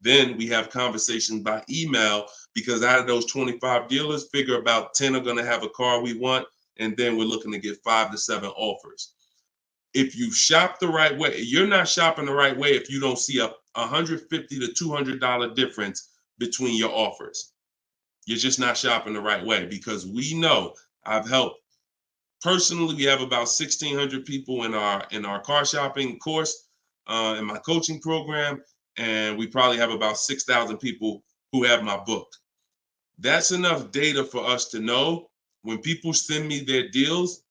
Then we have conversations by email because out of those 25 dealers, figure about 10 are going to have a car we want. And then we're looking to get 5 to 7 offers. If you shop the right way, you're not shopping the right way if you don't see a $150 to $200 difference between your offers. You're just not shopping the right way because we know I've helped. Personally, we have about 1,600 people in our car shopping course, in my coaching program, and we probably have about 6,000 people who have my book. That's enough data for us to know when people send me their deals,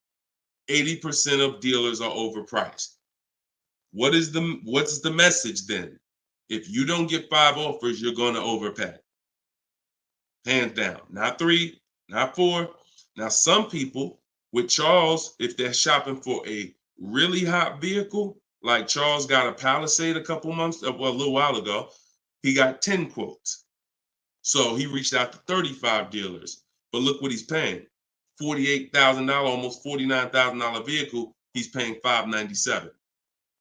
80% of dealers are overpriced. What's the message then? If you don't get 5 offers, you're going to overpay. Hands down. Not 3, not 4. Now, some people with Charles, if they're shopping for a really hot vehicle, like Charles got a Palisade a little while ago, he got 10 quotes. So he reached out to 35 dealers. But look what he's paying. $48,000, almost $49,000 vehicle, he's paying $597.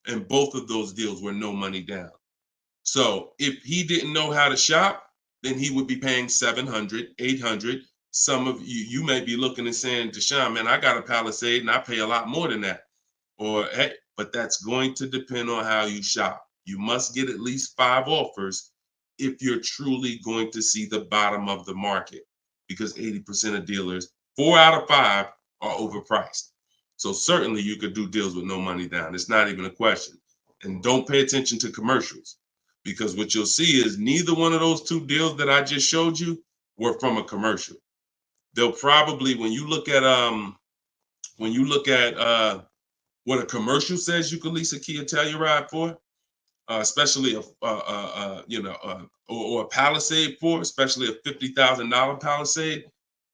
And both of those deals were no money down. So if he didn't know how to shop, then he would be paying $700, $800. Some of you may be looking and saying, Deshone, man, I got a Palisade and I pay a lot more than that. Or, hey, but that's going to depend on how you shop. You must get at least 5 offers if you're truly going to see the bottom of the market, because 80% of dealers, 4 out of 5 are overpriced. So certainly you could do deals with no money down. It's not even a question. And don't pay attention to commercials, because what you'll see is neither one of those 2 deals that I just showed you were from a commercial. They'll probably, when you look at what a commercial says you can lease a Kia Telluride for, especially or a Palisade for, especially a $50,000 Palisade,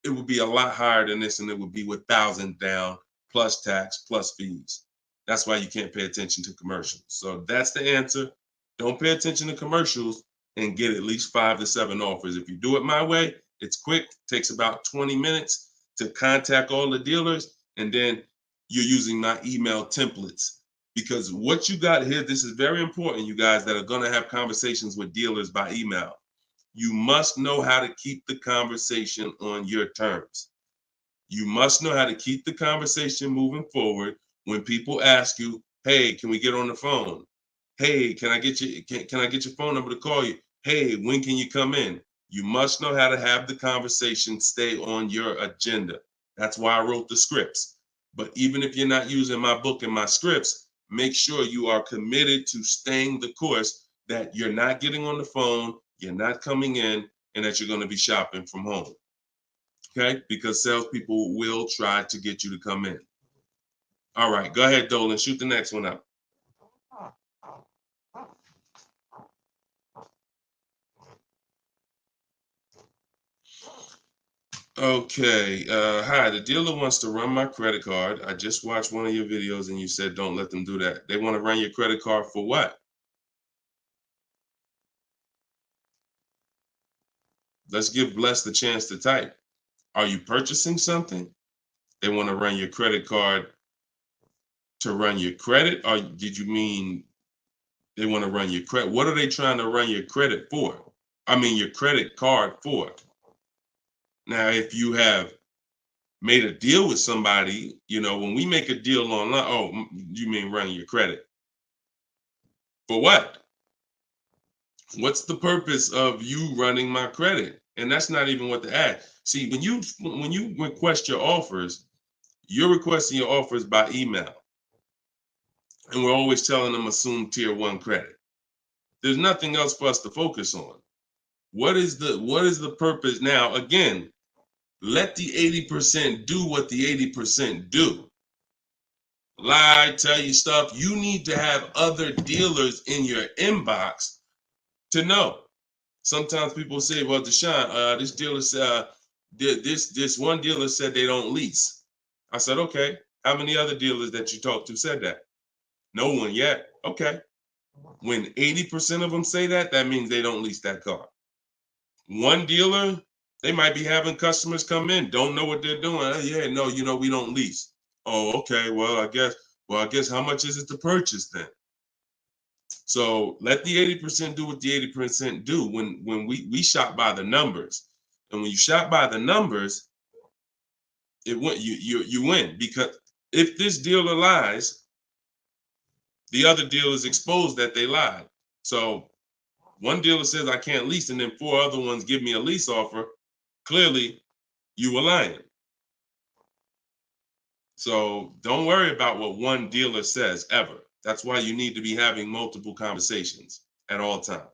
it would be a lot higher than this, and it would be with 1,000 down plus tax plus fees. That's why you can't pay attention to commercials. So that's the answer. Don't pay attention to commercials and get at least 5 to 7 offers. If you do it my way, it's quick. Takes about 20 minutes to contact all the dealers, and then you're using my email templates. Because what you got here, this is very important, you guys that are going to have conversations with dealers by email. You must know how to keep the conversation on your terms. You must know how to keep the conversation moving forward when people ask you, hey, can we get on the phone? Hey, can I get your phone number to call you? Hey, when can you come in? You must know how to have the conversation stay on your agenda. That's why I wrote the scripts. But even if you're not using my book and my scripts, make sure you are committed to staying the course, that you're not getting on the phone, you're not coming in, and that you're going to be shopping from home. Okay? Because salespeople will try to get you to come in. All right, go ahead, Dolan. Shoot the next one up. Okay. Hi, the dealer wants to run my credit card. I just watched one of your videos and you said don't let them do that. They want to run your credit card for what? Let's give Bless the chance to type. Are you purchasing something? They want to run your credit card to run your credit? Or did you mean they want to run your credit? What are they trying to run your credit for? I mean, your credit card for. Now, if you have made a deal with somebody, when we make a deal online, oh, you mean running your credit? For what? What's the purpose of you running my credit? And that's not even what the ad. See, when you request your offers, you're requesting your offers by email. And we're always telling them assume tier 1 credit. There's nothing else for us to focus on. What is the purpose? Now, again, let the 80% do what the 80% do. Lie, tell you stuff. You need to have other dealers in your inbox to know. Sometimes people say, well, Deshone, this dealer said, this one dealer said they don't lease. I said, okay. How many other dealers that you talked to said that? No one yet. Okay. When 80% of them say that, that means they don't lease that car. One dealer, they might be having customers come in, don't know what they're doing. Oh, yeah, no, we don't lease. Oh, okay. Well, I guess how much is it to purchase then? So let the 80% do what the 80% do. When we shop by the numbers, and when you shop by the numbers, you win, because if this dealer lies, the other dealer is exposed that they lied. So one dealer says I can't lease, and then 4 other ones give me a lease offer. Clearly, you were lying. So don't worry about what one dealer says ever. That's why you need to be having multiple conversations at all times.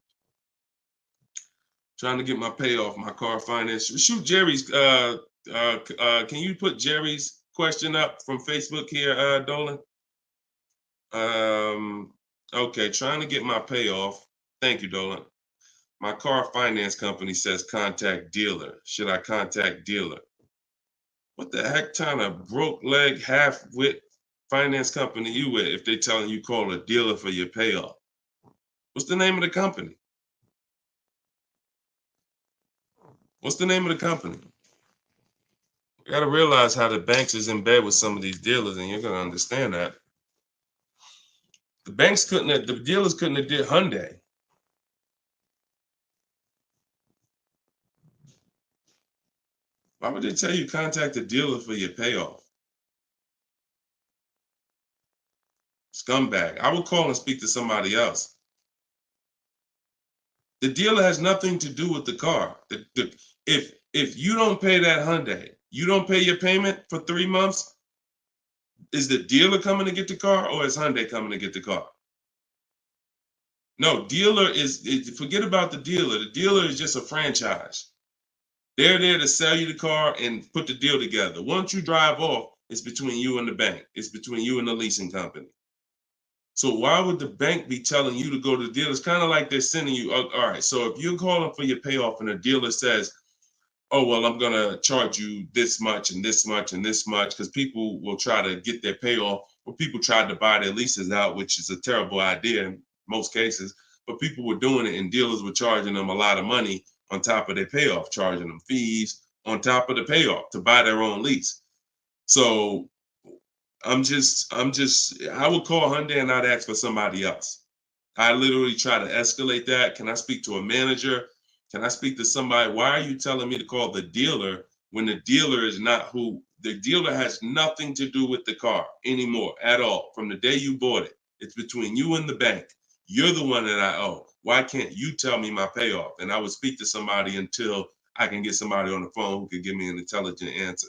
Trying to get my payoff, my car finance. Shoot Jerry's. Can you put Jerry's question up from Facebook here, Dolan? Okay, trying to get my payoff. Thank you, Dolan. My car finance company says contact dealer. Should I contact dealer? What the heck kind of broke leg, half-wit finance company you with if they telling you call a dealer for your payoff? What's the name of the company? What's the name of the company? You got to realize how the banks is in bed with some of these dealers, and you're going to understand that. The dealers couldn't have did Hyundai. Why would they tell you contact the dealer for your payoff? Scumbag. I would call and speak to somebody else. The dealer has nothing to do with the car. If you don't pay that Hyundai, you don't pay your payment for 3 months, is the dealer coming to get the car, or is Hyundai coming to get the car? No, forget about the dealer. The dealer is just a franchise. They're there to sell you the car and put the deal together. Once you drive off, it's between you and the bank. It's between you and the leasing company. So why would the bank be telling you to go to the dealer? It's kind of like they're sending you, all right, so if you're calling for your payoff and the dealer says, oh, well, I'm going to charge you this much and this much and this much, because people will try to get their payoff, or people tried to buy their leases out, which is a terrible idea in most cases, but people were doing it and dealers were charging them a lot of money on top of their payoff, charging them fees on top of the payoff to buy their own lease. So I would call Hyundai and I'd ask for somebody else. I literally try to escalate that. Can I speak to a manager? Can I speak to somebody? Why are you telling me to call the dealer when the dealer is not who? The dealer has nothing to do with the car anymore at all. From the day you bought it, it's between you and the bank. You're the one that I owe. Why can't you tell me my payoff? And I would speak to somebody until I can get somebody on the phone who could give me an intelligent answer.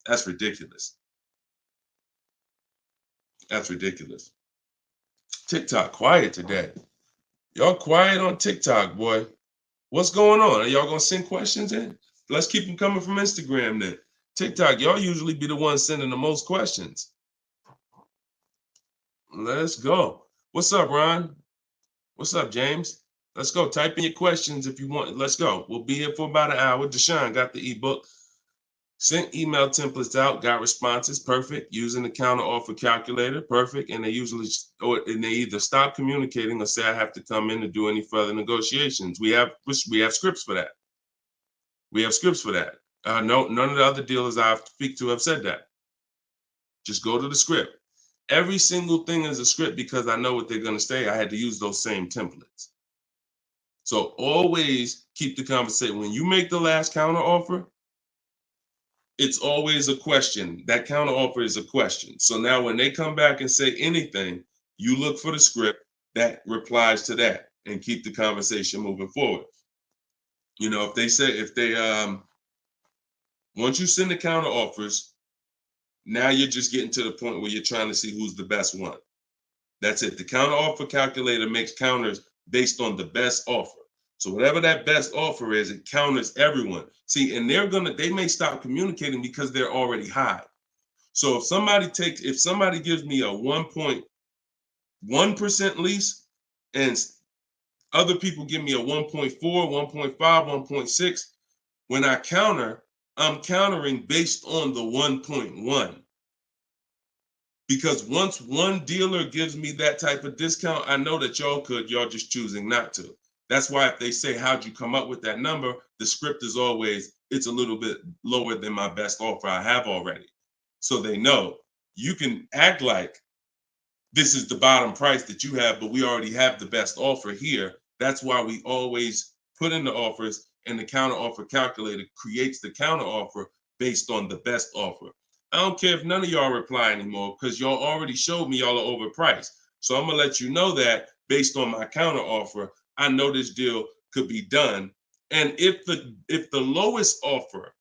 That's ridiculous. That's ridiculous. TikTok quiet today. Y'all quiet on TikTok, boy. What's going on? Are y'all gonna send questions in? Let's keep them coming from Instagram then. TikTok, y'all usually be the ones sending the most questions. Let's go. What's up, Ron? What's up, James? Let's go. Type in your questions if you want. Let's go. We'll be here for about an hour. Deshone got the ebook. Sent email templates out, got responses, perfect. Using the counter offer calculator, perfect. And they usually, and they either stop communicating or say I have to come in to do any further negotiations. We have scripts for that. We have scripts for that. No, none of the other dealers I speak to have said that. Just go to the script. Every single thing is a script because I know what they're going to say. I had to use those same templates. So always keep the conversation. When you make the last counter offer, it's always a question. That counter offer is a question. So now when they come back and say anything, you look for the script that replies to that and keep the conversation moving forward. You know, once you send the counter offers, now you're just getting to the point where you're trying to see who's the best one. That's it. The counter offer calculator makes counters based on the best offer. So whatever that best offer is, it counters everyone. See, and they may stop communicating because they're already high. So if somebody gives me a 1.1% lease and other people give me a 1.4, 1.5, 1.6, when I counter, I'm countering based on the 1.1. Because once one dealer gives me that type of discount, I know that y'all just choosing not to. That's why if they say, how'd you come up with that number? The script is always, it's a little bit lower than my best offer I have already. So they know you can act like this is the bottom price that you have, but we already have the best offer here. That's why we always put in the offers, and the counter offer calculator creates the counter offer based on the best offer. I don't care if none of y'all reply anymore because y'all already showed me y'all are overpriced. So I'm gonna let you know that based on my counter offer, I know this deal could be done. And if the lowest offer,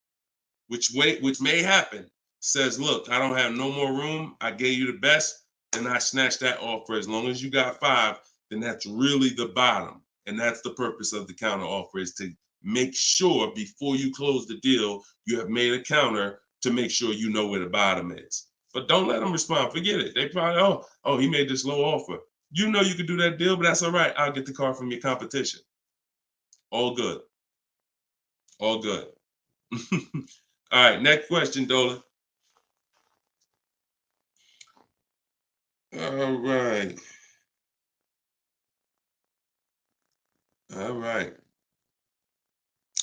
which may happen, says, look, I don't have no more room, I gave you the best, and I snatched that offer. As long as you got 5, then that's really the bottom. And that's the purpose of the counter offer, is to make sure before you close the deal, you have made a counter to make sure you know where the bottom is. But don't let them respond. Forget it. They probably, oh, he made this low offer. You know you could do that deal, but that's all right. I'll get the car from your competition. All good. All good. All right, next question, Dola. All right. All right.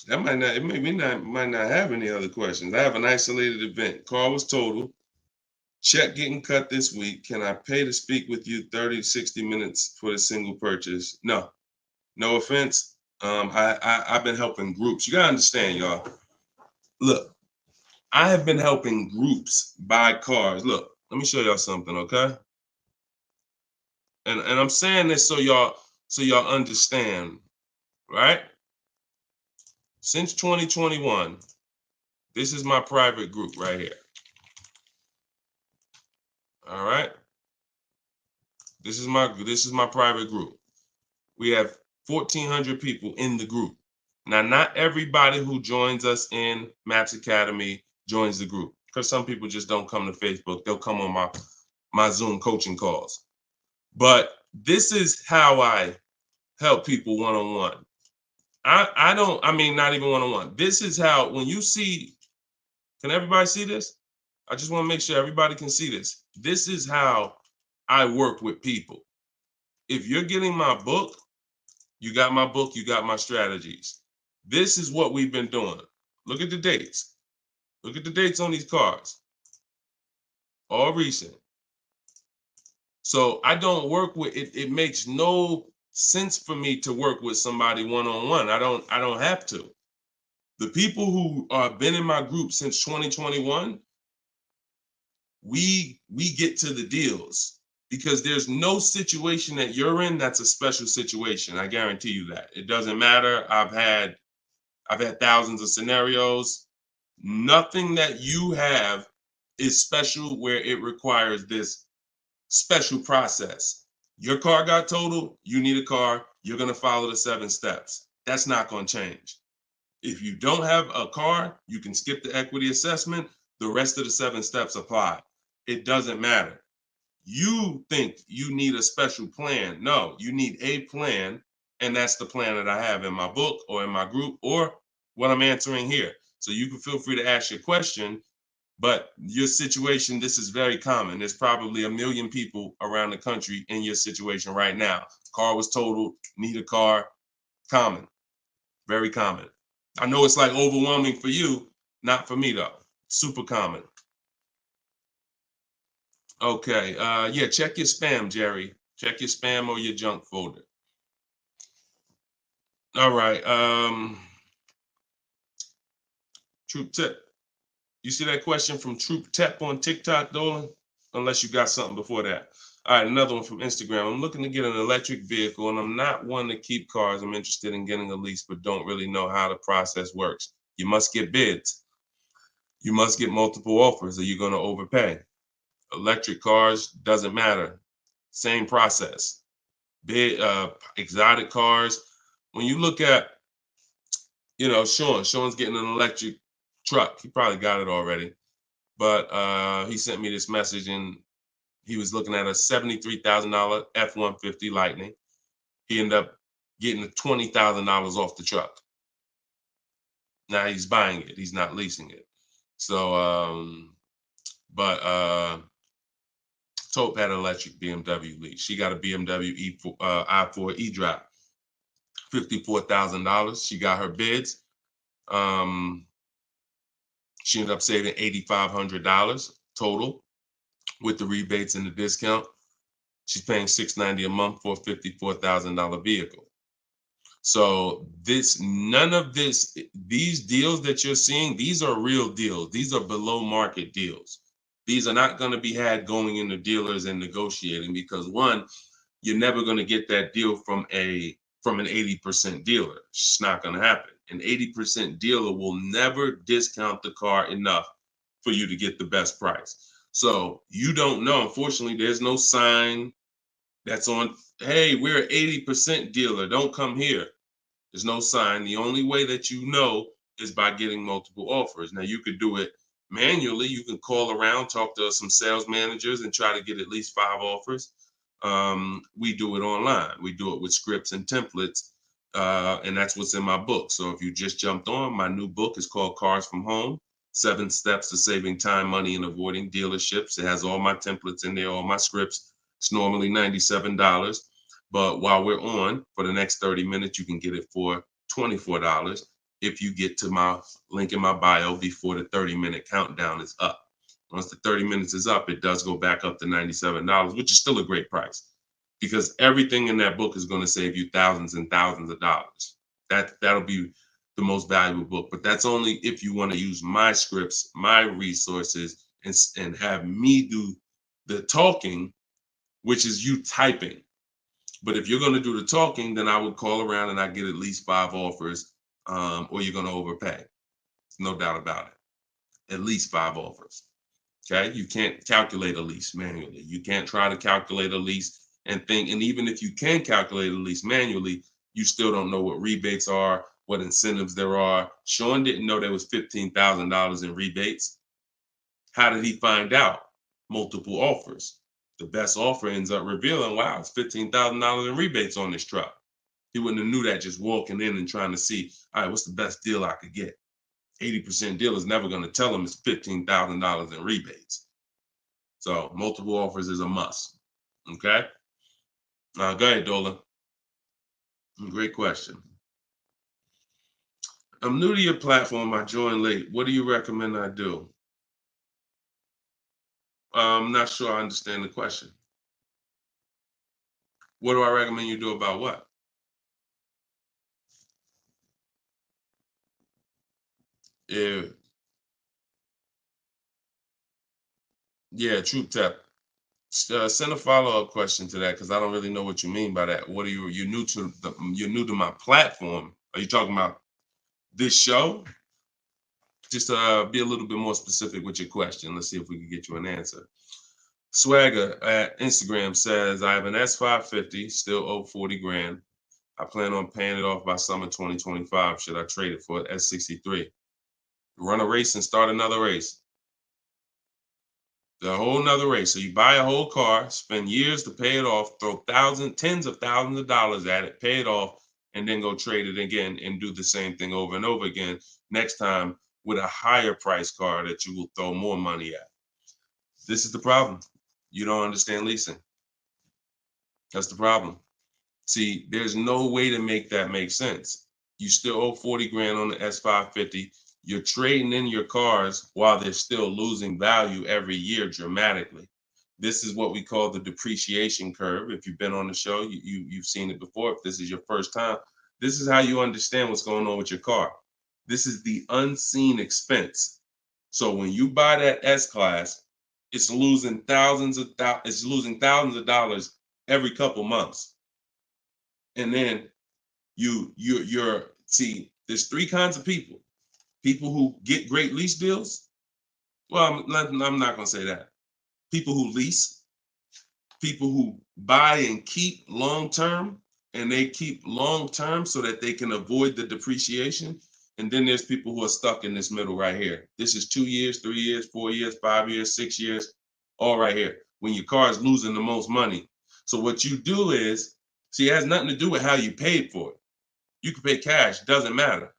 That might not have any other questions. I have an isolated event. Car was totaled. Check getting cut this week. Can I pay to speak with you 30 to 60 minutes for the single purchase? No. No offense. I've been helping groups. You gotta understand, y'all. Look, I have been helping groups buy cars. Look, let me show y'all something, okay? And I'm saying this so y'all understand, right? Since 2021, this is my private group right here. All right. This is my private group. We have 1,400 people in the group. Now, not everybody who joins us in Maps Academy joins the group, because some people just don't come to Facebook. They'll come on my Zoom coaching calls. But this is how I help people one-on-one. Not even one-on-one. This is how, when you see, can everybody see this? I just want to make sure everybody can see this. This is how I work with people. If you're getting my book, you got my book, you got my strategies. This is what we've been doing. Look at the dates. Look at the dates on these cards. All recent. So I don't work with it. It makes no sense for me to work with somebody one-on-one. I don't have to. The people who have been in my group since 2021, we get to the deals, because there's no situation that you're in that's a special situation. I guarantee you that. It doesn't matter. I've had thousands of scenarios. Nothing that you have is special where it requires this special process. Your car got totaled, you need a car, you're going to follow the 7 steps. That's not going to change. If you don't have a car, you can skip the equity assessment. The rest of the 7 steps apply. It doesn't matter. You think you need a special plan. No, you need a plan. And that's the plan that I have in my book or in my group or what I'm answering here. So you can feel free to ask your question. But your situation, this is very common. There's probably 1 million people around the country in your situation right now. Car was totaled, need a car. Common, very common. I know it's like overwhelming for you, not for me though. Super common. Okay, yeah, check your spam, Jerry. Check your spam or your junk folder. All right, Troop Tip. You see that question from Troop Tep on TikTok, Dolan? Unless you got something before that. All right, another one from Instagram. I'm looking to get an electric vehicle, and I'm not one to keep cars. I'm interested in getting a lease, but don't really know how the process works. You must get bids. You must get multiple offers, or you're going to overpay. Electric cars, doesn't matter. Same process. Bid, exotic cars. When you look at, Sean's getting an electric truck. He probably got it already. But he sent me this message, and he was looking at a $73,000 F-150 Lightning. He ended up getting $20,000 off the truck. Now he's buying it. He's not leasing it. So, Taupe had an electric BMW lease. She got a BMW i4 e-drive, $54,000. She got her bids. She ended up saving $8,500 total with the rebates and the discount. She's paying $690 a month for a $54,000 vehicle. So these deals that you're seeing, these are real deals. These are below market deals. These are not going to be had going into dealers and negotiating because one, you're never going to get that deal from an 80% dealer. It's not going to happen. An 80% dealer will never discount the car enough for you to get the best price. So you don't know. Unfortunately, there's no sign that's on, hey, we're an 80% dealer. Don't come here. There's no sign. The only way that you know is by getting multiple offers. Now, you could do it manually. You can call around, talk to some sales managers, and try to get at least 5 offers. We do it online. We do it with scripts and templates, and that's what's in my book. So if you just jumped on, my new book is called Cars from Home, 7 Steps to Saving Time, Money, and Avoiding Dealerships. It has all my templates in there, all my scripts. It's normally $97. But while we're on, for the next 30 minutes, you can get it for $24 if you get to my link in my bio before the 30-minute countdown is up. Once the 30 minutes is up, it does go back up to $97, which is still a great price because everything in that book is going to save you thousands and thousands of dollars. That'll be the most valuable book, but that's only if you want to use my scripts, my resources, and have me do the talking, which is you typing. But if you're going to do the talking, then I would call around and I get at least 5 offers, or you're going to overpay. No doubt about it. At least 5 offers. Okay. You can't calculate a lease manually. You can't try to calculate a lease and think. And even if you can calculate a lease manually, you still don't know what rebates are, what incentives there are. Sean didn't know there was $15,000 in rebates. How did he find out? Multiple offers. The best offer ends up revealing, wow, it's $15,000 in rebates on this truck. He wouldn't have knew that just walking in and trying to see, all right, what's the best deal I could get? 80% deal is never going to tell him it's $15,000 in rebates. So multiple offers is a must. Okay. Go ahead, Dolan. Great question. I'm new to your platform. I joined late. What do you recommend I do? I'm not sure I understand the question. What do I recommend you do about what? Yeah, Troop Tap. Send a follow-up question to that because I don't really know what you mean by that. What are you're new to my platform? Are you talking about this show? Just be a little bit more specific with your question. Let's see if we can get you an answer. Swagger at Instagram says, I have an S550, still owe 40 grand. I plan on paying it off by summer 2025. Should I trade it for an S63? Run a race and start another race. The whole nother race. So you buy a whole car, spend years to pay it off, throw tens of thousands of dollars at it, pay it off, and then go trade it again and do the same thing over and over again. Next time with a higher price car that you will throw more money at. This is the problem. You don't understand leasing. That's the problem. See, there's no way to make that make sense. You still owe 40 grand on the S550. You're trading in your cars while they're still losing value every year dramatically. This is what we call the depreciation curve. If you've been on the show, you've seen it before. If this is your first time, this is how you understand what's going on with your car. This is the unseen expense. So when you buy that S-Class, it's losing thousands of dollars every couple months. And then you're see, there's three kinds of people. People who get great lease deals. Well, I'm not going to say that. People who lease, people who buy and keep long term, and they keep long term so that they can avoid the depreciation. And then there's people who are stuck in this middle right here. This is 2 years, 3 years, 4 years, 5 years, 6 years, all right here, when your car is losing the most money. So what you do is, see, it has nothing to do with how you paid for it. You can pay cash, doesn't matter.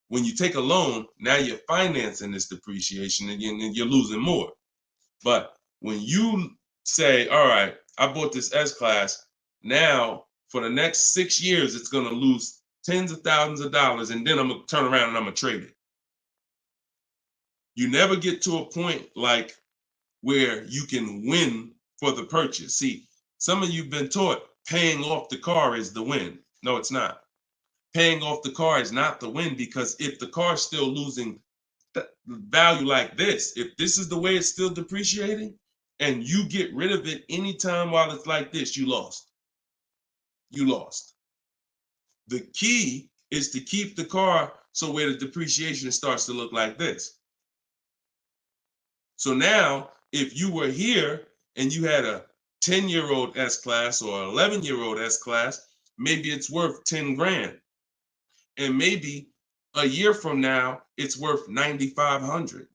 When you take a loan, now you're financing this depreciation and you're losing more. But when you say, all right, I bought this S-Class, now for the next 6 years, it's going to lose tens of thousands of dollars, and then I'm going to turn around and I'm going to trade it. You never get to a point like where you can win for the purchase. See, some of you've been taught paying off the car is the win. No, it's not. Paying off the car is not the win, because if the car is still losing value like this, if this is the way it's still depreciating, and you get rid of it anytime while it's like this, you lost. You lost. The key is to keep the car so where the depreciation starts to look like this. So now, if you were here and you had a 10-year-old S-Class or 11-year-old S-Class, maybe it's worth 10 grand. And maybe a year from now, it's worth 9,500.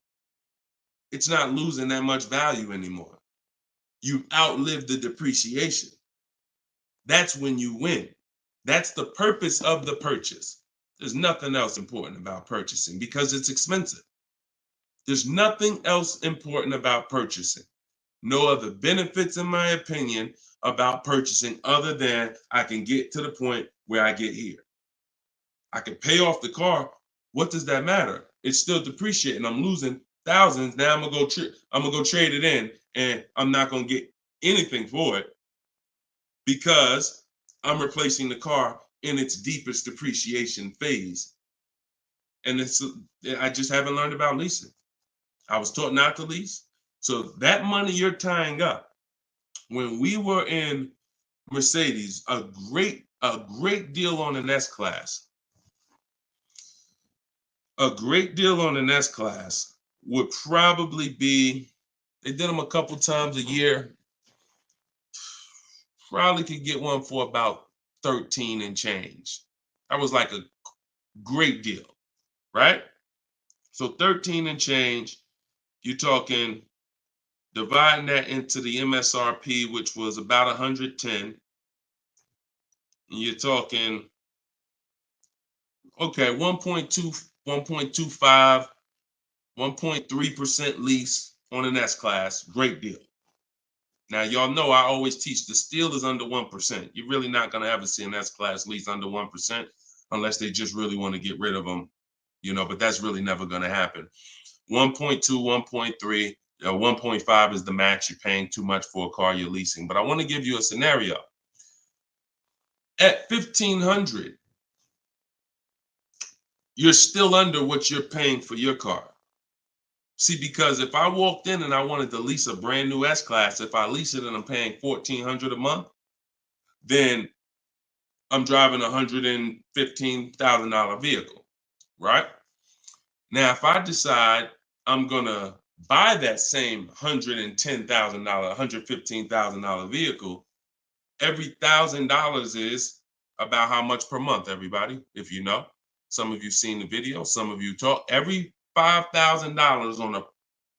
It's not losing that much value anymore. You outlived the depreciation. That's when you win. That's the purpose of the purchase. There's nothing else important about purchasing because it's expensive. There's nothing else important about purchasing. No other benefits, in my opinion, about purchasing other than I can get to the point where I get here. I can pay off the car. What does that matter? It's still depreciating. I'm losing thousands. Now I'm gonna go trade it in, and I'm not gonna get anything for it because I'm replacing the car in its deepest depreciation phase. And I just haven't learned about leasing. I was taught not to lease. So that money you're tying up, when we were in Mercedes, a great deal on an S-Class. A great deal on an S-Class would probably be, they did them a couple times a year, probably could get one for about 13 and change. That was like a great deal, right? So 13 and change, you're talking, dividing that into the MSRP, which was about 110, you're talking, okay, 1.2, 1.25, 1.3% lease on an S-Class, great deal. Now, y'all know I always teach the steal is under 1%. You're really not going to ever see an S-Class lease under 1% unless they just really want to get rid of them, but that's really never going to happen. 1.2, 1.3, 1.5 is the max. You're paying too much for a car you're leasing. But I want to give you a scenario. At $1,500, you're still under what you're paying for your car. See, because if I walked in and I wanted to lease a brand new S-Class, if I lease it and I'm paying $1,400 a month, then I'm driving a $115,000 vehicle, right? Now, if I decide I'm gonna buy that same $110,000, $115,000 vehicle, every $1,000 is about how much per month, everybody, if you know. Some of you seen the video, some of you talk. Every $5,000 on a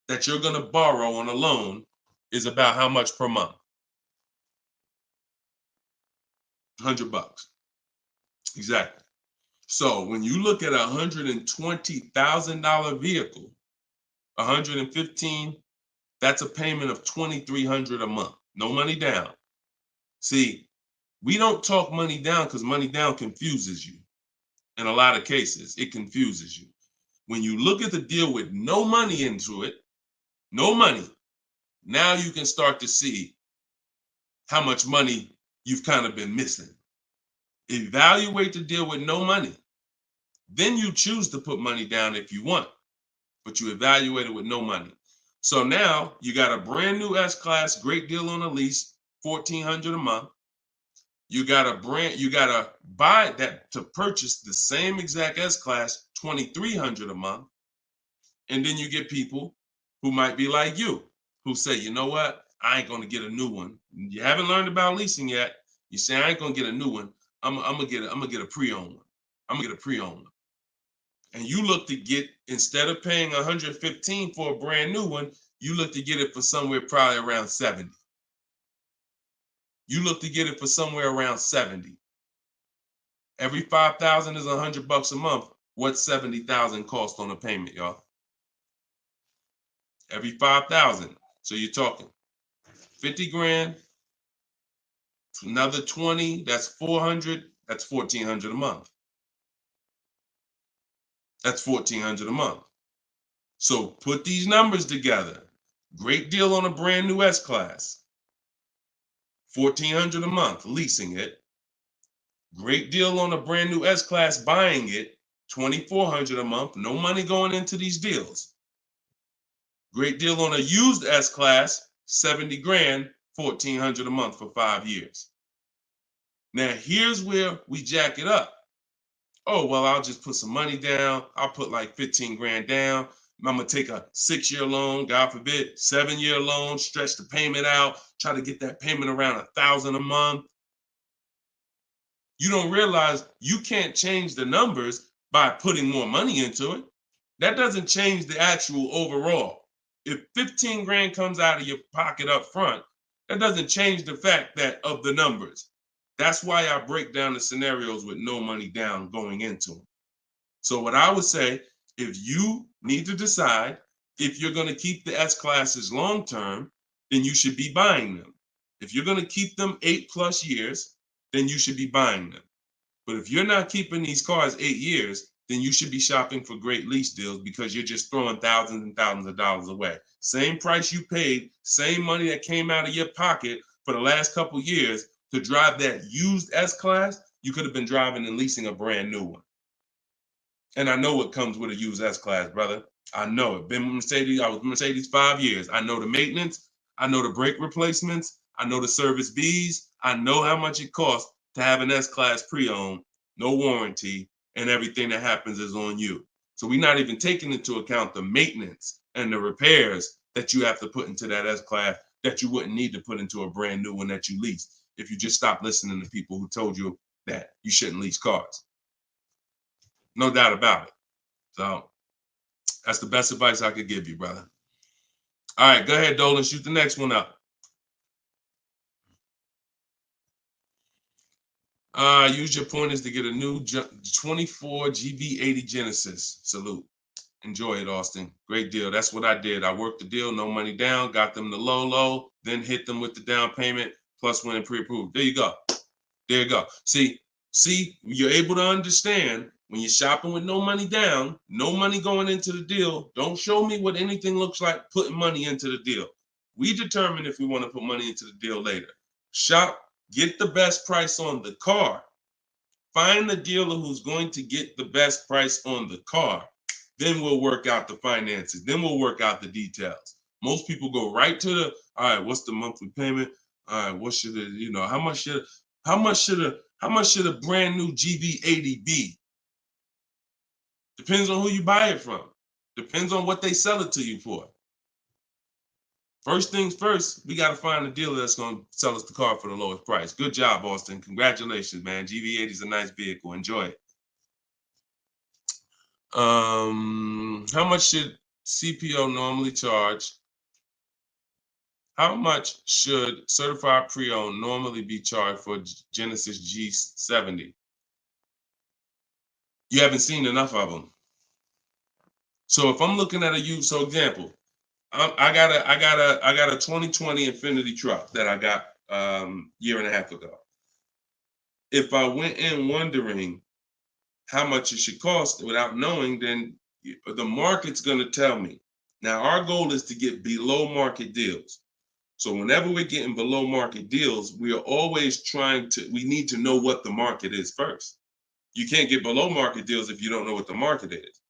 that you're going to borrow on a loan is about how much per month? $100. Exactly. So when you look at a $120,000 vehicle, 115, that's a payment of $2,300 a month. No money down. See, we don't talk money down because money down confuses you. In a lot of cases, it confuses you. When you look at the deal with no money into it, no money, now you can start to see how much money you've kind of been missing. Evaluate the deal with no money. Then you choose to put money down if you want, but you evaluate it with no money. So now you got a brand new S-Class, great deal on a lease, $1,400 a month. You gotta buy that to purchase the same exact S-Class, $2,300 a month. And then you get people who might be like you, who say, you know what? I ain't gonna get a new one. You haven't learned about leasing yet. You say, I ain't gonna get a new one. I'm gonna get a pre-owned one. I'm gonna get a pre-owned one. And you look to get, instead of paying $115 for a brand new one, you look to get it for somewhere probably around 70. You look to get it for somewhere around 70. Every 5,000 is $100 a month. What's 70,000 cost on a payment, y'all? Every 5,000. So you're talking 50 grand, another 20, that's 400, that's 1,400 a month. That's 1,400 a month. So put these numbers together. Great deal on a brand new S-Class. 1,400 a month, leasing it. Great deal on a brand new S-Class, buying it. 2,400 a month, no money going into these deals. Great deal on a used S-Class, 70 grand, 1,400 a month for 5 years. Now here's where we jack it up. Oh, well, I'll just put some money down. I'll put like 15 grand down. I'm gonna take a 6-year loan, God forbid, 7-year loan, stretch the payment out, try to get that payment around 1,000 a month. You don't realize you can't change the numbers by putting more money into it. That doesn't change the actual overall. If 15 grand comes out of your pocket up front, that doesn't change the fact that of the numbers. That's why I break down the scenarios with no money down going into them. So what I would say, if you need to decide if you're going to keep the S-Classes long term, then you should be buying them. If you're going to keep them 8+ years, then you should be buying them. But if you're not keeping these cars 8 years, then you should be shopping for great lease deals because you're just throwing thousands and thousands of dollars away. Same price you paid, same money that came out of your pocket for the last couple of years to drive that used S-Class, you could have been driving and leasing a brand new one. And I know what comes with a used S-Class, brother. I know it. Been with Mercedes. I was with Mercedes 5 years. I know the maintenance. I know the brake replacements. I know the service Bs. I know how much it costs to have an S-Class pre-owned, no warranty, and everything that happens is on you. So we're not even taking into account the maintenance and the repairs that you have to put into that S-Class that you wouldn't need to put into a brand new one that you lease if you just stop listening to people who told you that you shouldn't lease cars. No doubt about it. So that's the best advice I could give you, brother. All right, go ahead, Dolan. Shoot the next one up. Use your pointers to get a new 24 GB80 Genesis. Salute. Enjoy it, Austin. Great deal. That's what I did. I worked the deal, no money down, got them the low, then hit them with the down payment, plus went and pre-approved. There you go. There you go. See, you're able to understand when you're shopping with no money down, no money going into the deal. Don't show me what anything looks like putting money into the deal. We determine if we want to put money into the deal later. Shop, get the best price on the car. Find the dealer who's going to get the best price on the car. Then we'll work out the finances. Then we'll work out the details. Most people go right to the, all right, what's the monthly payment? All right, what should it, how much should a brand new GB80 be? Depends on who you buy it from. Depends on what they sell it to you for. First things first, we got to find a dealer that's going to sell us the car for the lowest price. Good job, Austin. Congratulations, man. GV80 is a nice vehicle. Enjoy it. How much should CPO normally charge? How much should certified pre-owned normally be charged for Genesis G70? You haven't seen enough of them. So if I'm looking at a used, so example, I got a 2020 Infinity truck that I got year and a half ago. If I went in wondering how much it should cost without knowing, then the market's going to tell me. Now our goal is to get below market deals. So whenever we're getting below market deals, we are always we need to know what the market is first. You can't get below market deals if you don't know what the market is.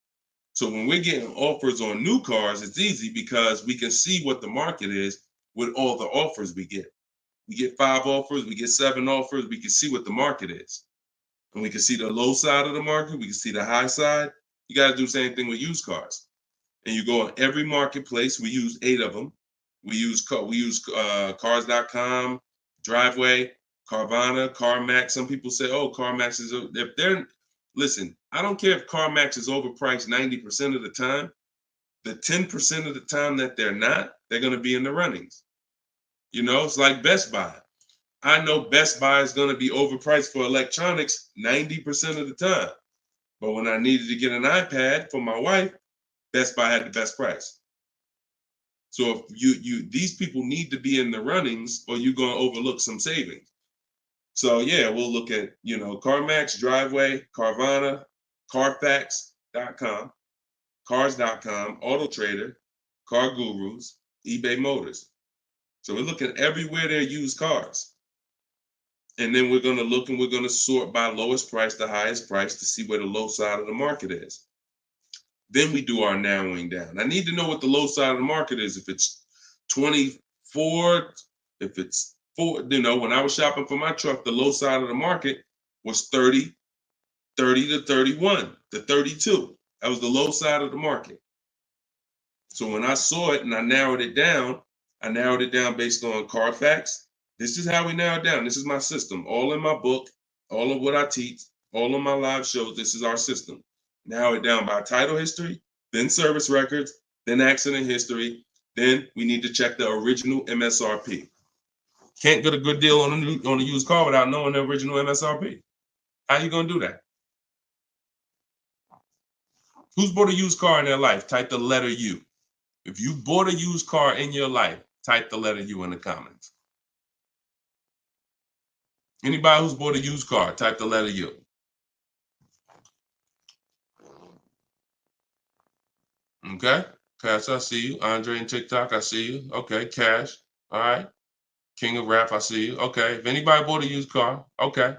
So when we're getting offers on new cars, it's easy because we can see what the market is with all the offers we get. We get 5 offers, we get 7 offers, we can see what the market is. And we can see the low side of the market, we can see the high side. You got to do the same thing with used cars. And you go on every marketplace, we use 8 of them. We use cars.com, Driveway, Carvana, CarMax. Some people say, oh, CarMax is, if they're, listen, I don't care if CarMax is overpriced 90% of the time. The 10% of the time that they're not, they're going to be in the runnings. You know, it's like Best Buy. I know Best Buy is going to be overpriced for electronics 90% of the time. But when I needed to get an iPad for my wife, Best Buy had the best price. So if these people need to be in the runnings or you're going to overlook some savings. So yeah, we'll look at, CarMax, Driveway, Carvana, Carfax.com, Cars.com, Auto Trader, Car Gurus, eBay Motors. So we're looking everywhere there used cars. And then we're going to look and we're going to sort by lowest price to highest price to see where the low side of the market is. Then we do our narrowing down. I need to know what the low side of the market is. If it's 24, if it's 4, when I was shopping for my truck, the low side of the market was 30 to 31 to 32. That was the low side of the market. So when I saw it and I narrowed it down based on Carfax. This is how we narrow it down. This is my system. All in my book, all of what I teach, all of my live shows, this is our system. Narrow it down by title history, then service records, then accident history. Then we need to check the original MSRP. Can't get a good deal on a used car without knowing the original MSRP. How you gonna do that? Who's bought a used car in their life? Type the letter U. If you bought a used car in your life, type the letter U in the comments. Anybody who's bought a used car, type the letter U. Okay, Cash, I see you. Andre and TikTok, I see you. Okay, Cash, all right. King of Rap, I see you. Okay, if anybody bought a used car, okay.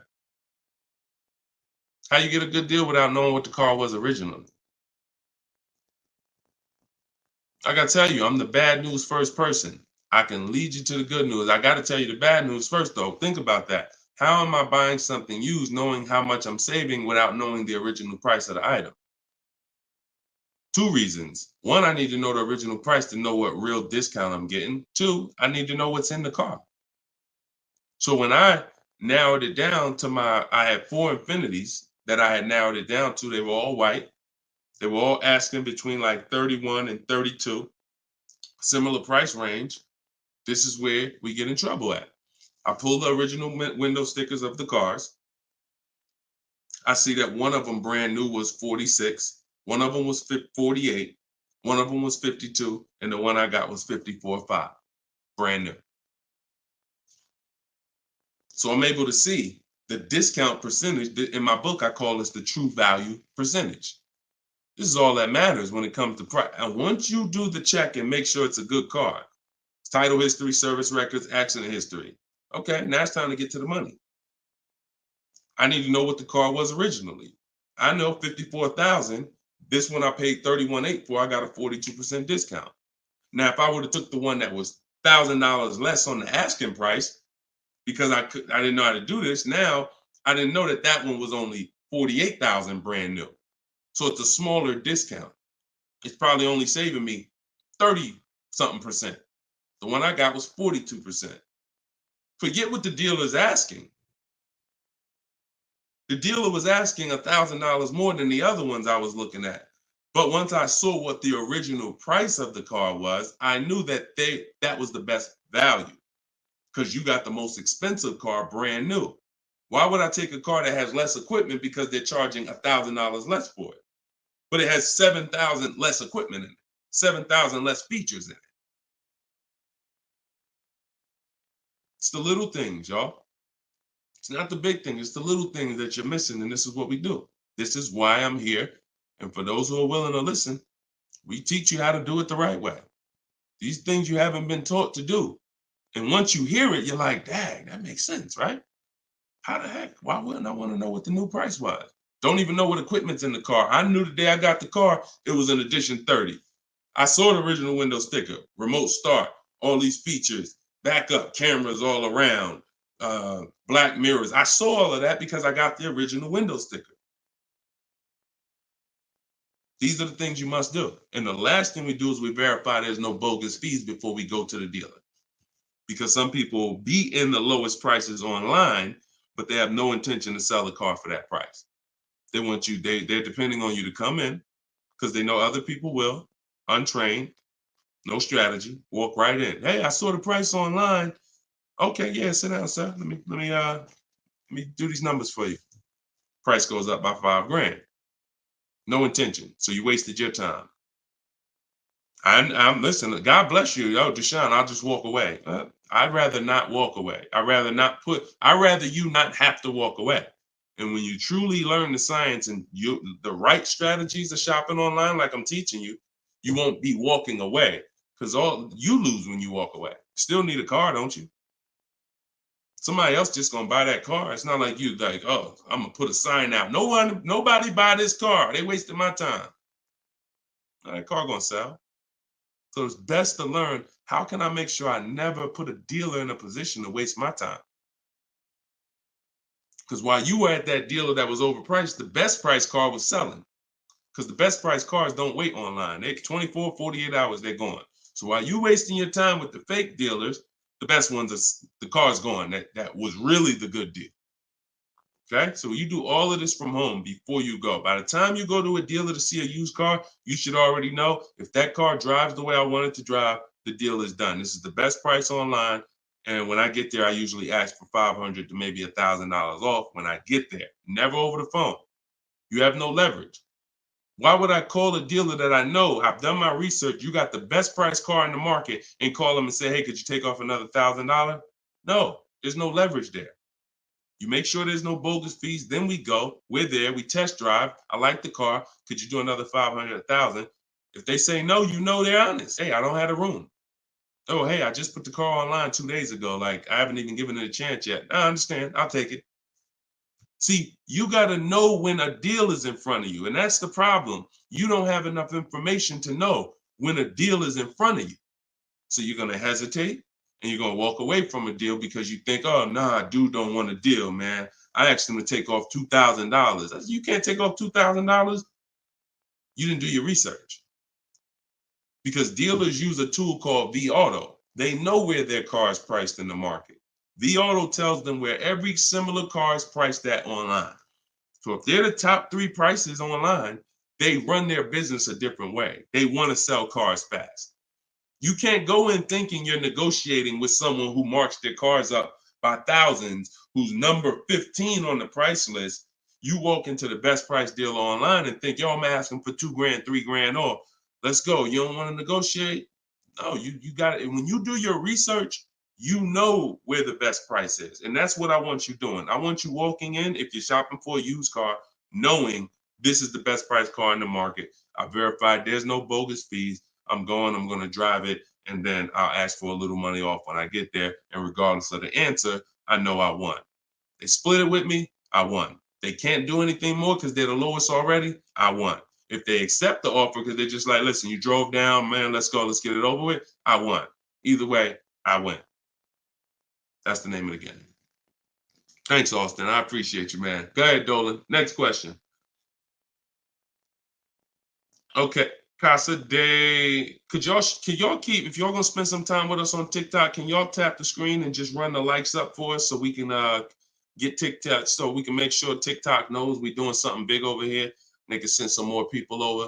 How you get a good deal without knowing what the car was originally? I gotta tell you, I'm the bad news first person. I can lead you to the good news. I gotta tell you the bad news first though. Think about that. How am I buying something used knowing how much I'm saving without knowing the original price of the item? 2 reasons. 1, I need to know the original price to know what real discount I'm getting. 2, I need to know what's in the car. So when I narrowed it down to I had 4 Infinities that I had narrowed it down to. They were all white. They were all asking between like 31 and 32, similar price range. This is where we get in trouble at. I pulled the original window stickers of the cars. I see that one of them brand new was 46. One of them was 48. One of them was 52. And the one I got was 54.5, brand new. So I'm able to see the discount percentage. In my book, I call this the true value percentage. This is all that matters when it comes to price. And once you do the check and make sure it's a good car, title history, service records, accident history. Okay, now it's time to get to the money. I need to know what the car was originally. I know 54,000. This one I paid 31.8 for. I got a 42% discount. Now, if I would have took the one that was $1,000 less on the asking price, because I didn't know how to do this. Now I didn't know that one was only 48,000 brand new. So it's a smaller discount. It's probably only saving me 30 something percent. The one I got was 42%. Forget what the dealer's asking. The dealer was asking $1,000 more than the other ones I was looking at. But once I saw what the original price of the car was, I knew that that was the best value because you got the most expensive car brand new. Why would I take a car that has less equipment because they're charging $1,000 less for it? But it has 7,000 less equipment in it, 7,000 less features in it. It's the little things, y'all. It's not the big thing. It's the little things that you're missing. And this is what we do. This is why I'm here. And for those who are willing to listen, we teach you how to do it the right way. These things you haven't been taught to do. And once you hear it, you're like, dang, that makes sense, right? How the heck? Why wouldn't I want to know what the new price was? Don't even know what equipment's in the car. I knew the day I got the car, it was an edition 30. I saw the original window sticker, remote start, all these features, backup cameras all around, black mirrors. I saw all of that because I got the original window sticker. These are the things you must do. And the last thing we do is we verify there's no bogus fees before we go to the dealer. Because some people will be in the lowest prices online, but they have no intention to sell the car for that price. They want you, they're depending on you to come in because they know other people will, untrained, no strategy, walk right in. Hey, I saw the price online. Okay, yeah, sit down, sir. Let me do these numbers for you. Price goes up by $5,000. No intention. So you wasted your time. I'm listen, God bless you. Yo, Deshone, I'll just walk away. I'd rather not walk away. I'd rather you not have to walk away. And when you truly learn the science and the right strategies of shopping online, like I'm teaching you, you won't be walking away because all you lose when you walk away. Still need a car, don't you? Somebody else just gonna buy that car. It's not like you like, oh, I'm gonna put a sign out. Nobody buy this car. They wasted my time. That car gonna sell. So it's best to learn, how can I make sure I never put a dealer in a position to waste my time? Because while you were at that dealer that was overpriced, the best price car was selling. Because the best price cars don't wait online. They 24, 48 hours, they're gone. So while you wasting your time with the fake dealers, the best ones are the car's gone. That was really the good deal. Okay, so you do all of this from home before you go. By the time you go to a dealer to see a used car, you should already know if that car drives the way I want it to drive, the deal is done. This is the best price online. And when I get there, I usually ask for $500 to maybe $1,000 off when I get there. Never over the phone. You have no leverage. Why would I call a dealer that I know, I've done my research, you got the best price car in the market, and call them and say, hey, could you take off another $1,000? No, there's no leverage there. You make sure there's no bogus fees. Then we go. We're there. We test drive. I like the car. Could you do another 500, 1,000? If they say no, you know they're honest. Hey, I don't have a room. Oh, hey, I just put the car online 2 days ago. Like, I haven't even given it a chance yet. I understand. I'll take it. See, you got to know when a deal is in front of you. And that's the problem. You don't have enough information to know when a deal is in front of you. So you're going to hesitate. And you're going to walk away from a deal because you think, oh, nah, dude don't want a deal, man. I asked him to take off $2,000. You can't take off $2,000. You didn't do your research. Because dealers use a tool called vAuto. They know where their car is priced in the market. vAuto tells them where every similar car is priced at online. So if they're the top 3 prices online, they run their business a different way. They want to sell cars fast. You can't go in thinking you're negotiating with someone who marks their cars up by thousands, who's number 15 on the price list. You walk into the best price deal online and think, yo, I'm asking for $2,000, $3,000 off. Let's go. You don't want to negotiate? No, you got it. And when you do your research, you know where the best price is. And that's what I want you doing. I want you walking in, if you're shopping for a used car, knowing this is the best price car in the market. I verified there's no bogus fees. I'm going to drive it, and then I'll ask for a little money off when I get there. And regardless of the answer, I know I won. They split it with me, I won. They can't do anything more because they're the lowest already, I won. If they accept the offer because they're just like, listen, you drove down, man, let's go, let's get it over with, I won. Either way, I win. That's the name of the game. Thanks, Austin. I appreciate you, man. Go ahead, Dolan. Next question. Okay. Casa Day, can y'all keep, if y'all gonna spend some time with us on TikTok, can y'all tap the screen and just run the likes up for us so we can get TikTok, so we can make sure TikTok knows we're doing something big over here. They can send some more people over.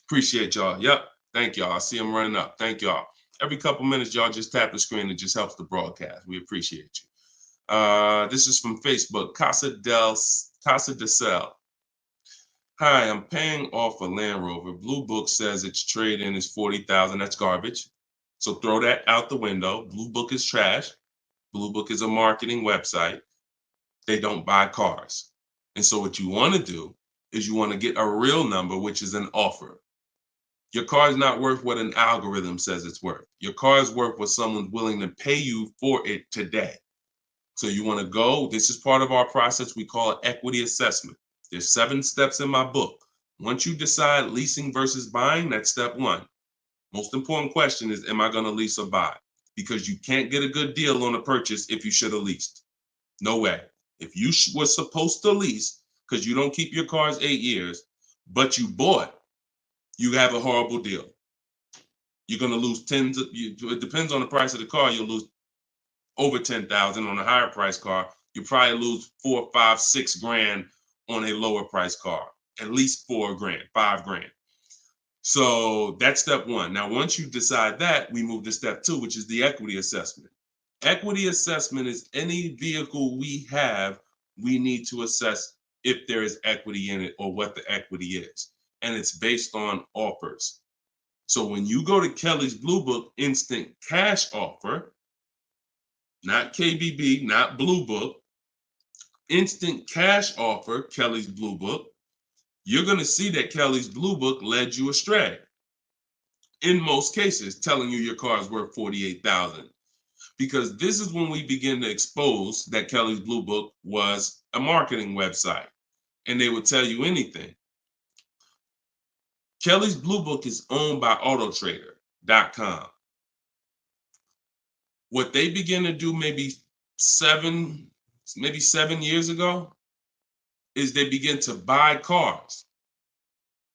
Appreciate y'all. Yep. Thank y'all. I see them running up. Thank y'all. Every couple minutes, y'all just tap the screen. It just helps the broadcast. We appreciate you. This is from Facebook. Casa de Sel. Hi, I'm paying off a Land Rover. Blue Book says its trade-in is $40,000. That's garbage. So throw that out the window. Blue Book is trash. Blue Book is a marketing website. They don't buy cars. And so what you want to do is you want to get a real number, which is an offer. Your car is not worth what an algorithm says it's worth. Your car is worth what someone's willing to pay you for it today. So you want to go, this is part of our process. We call it equity assessment. There's 7 steps in my book. Once you decide leasing versus buying, that's step 1. Most important question is, am I going to lease or buy? Because you can't get a good deal on a purchase if you should have leased. No way. If you were supposed to lease, because you don't keep your cars 8 years, but you bought, you have a horrible deal. You're going to lose it depends on the price of the car. You'll lose over 10,000 on a higher price car. You probably lose 4, 5, 6 grand on a lower price car, at least 4 grand, 5 grand. So that's step 1. Now, once you decide that, we move to step 2, which is the equity assessment. Equity assessment is any vehicle we have, we need to assess if there is equity in it or what the equity is. And it's based on offers. So when you go to Kelly's Blue Book instant cash offer, not KBB, not Blue Book, instant cash offer, Kelly's Blue Book, you're going to see that Kelly's Blue Book led you astray. In most cases, telling you your car is worth $48,000. Because this is when we begin to expose that Kelly's Blue Book was a marketing website and they would tell you anything. Kelly's Blue Book is owned by autotrader.com. What they began to do maybe 7 years ago is they begin to buy cars.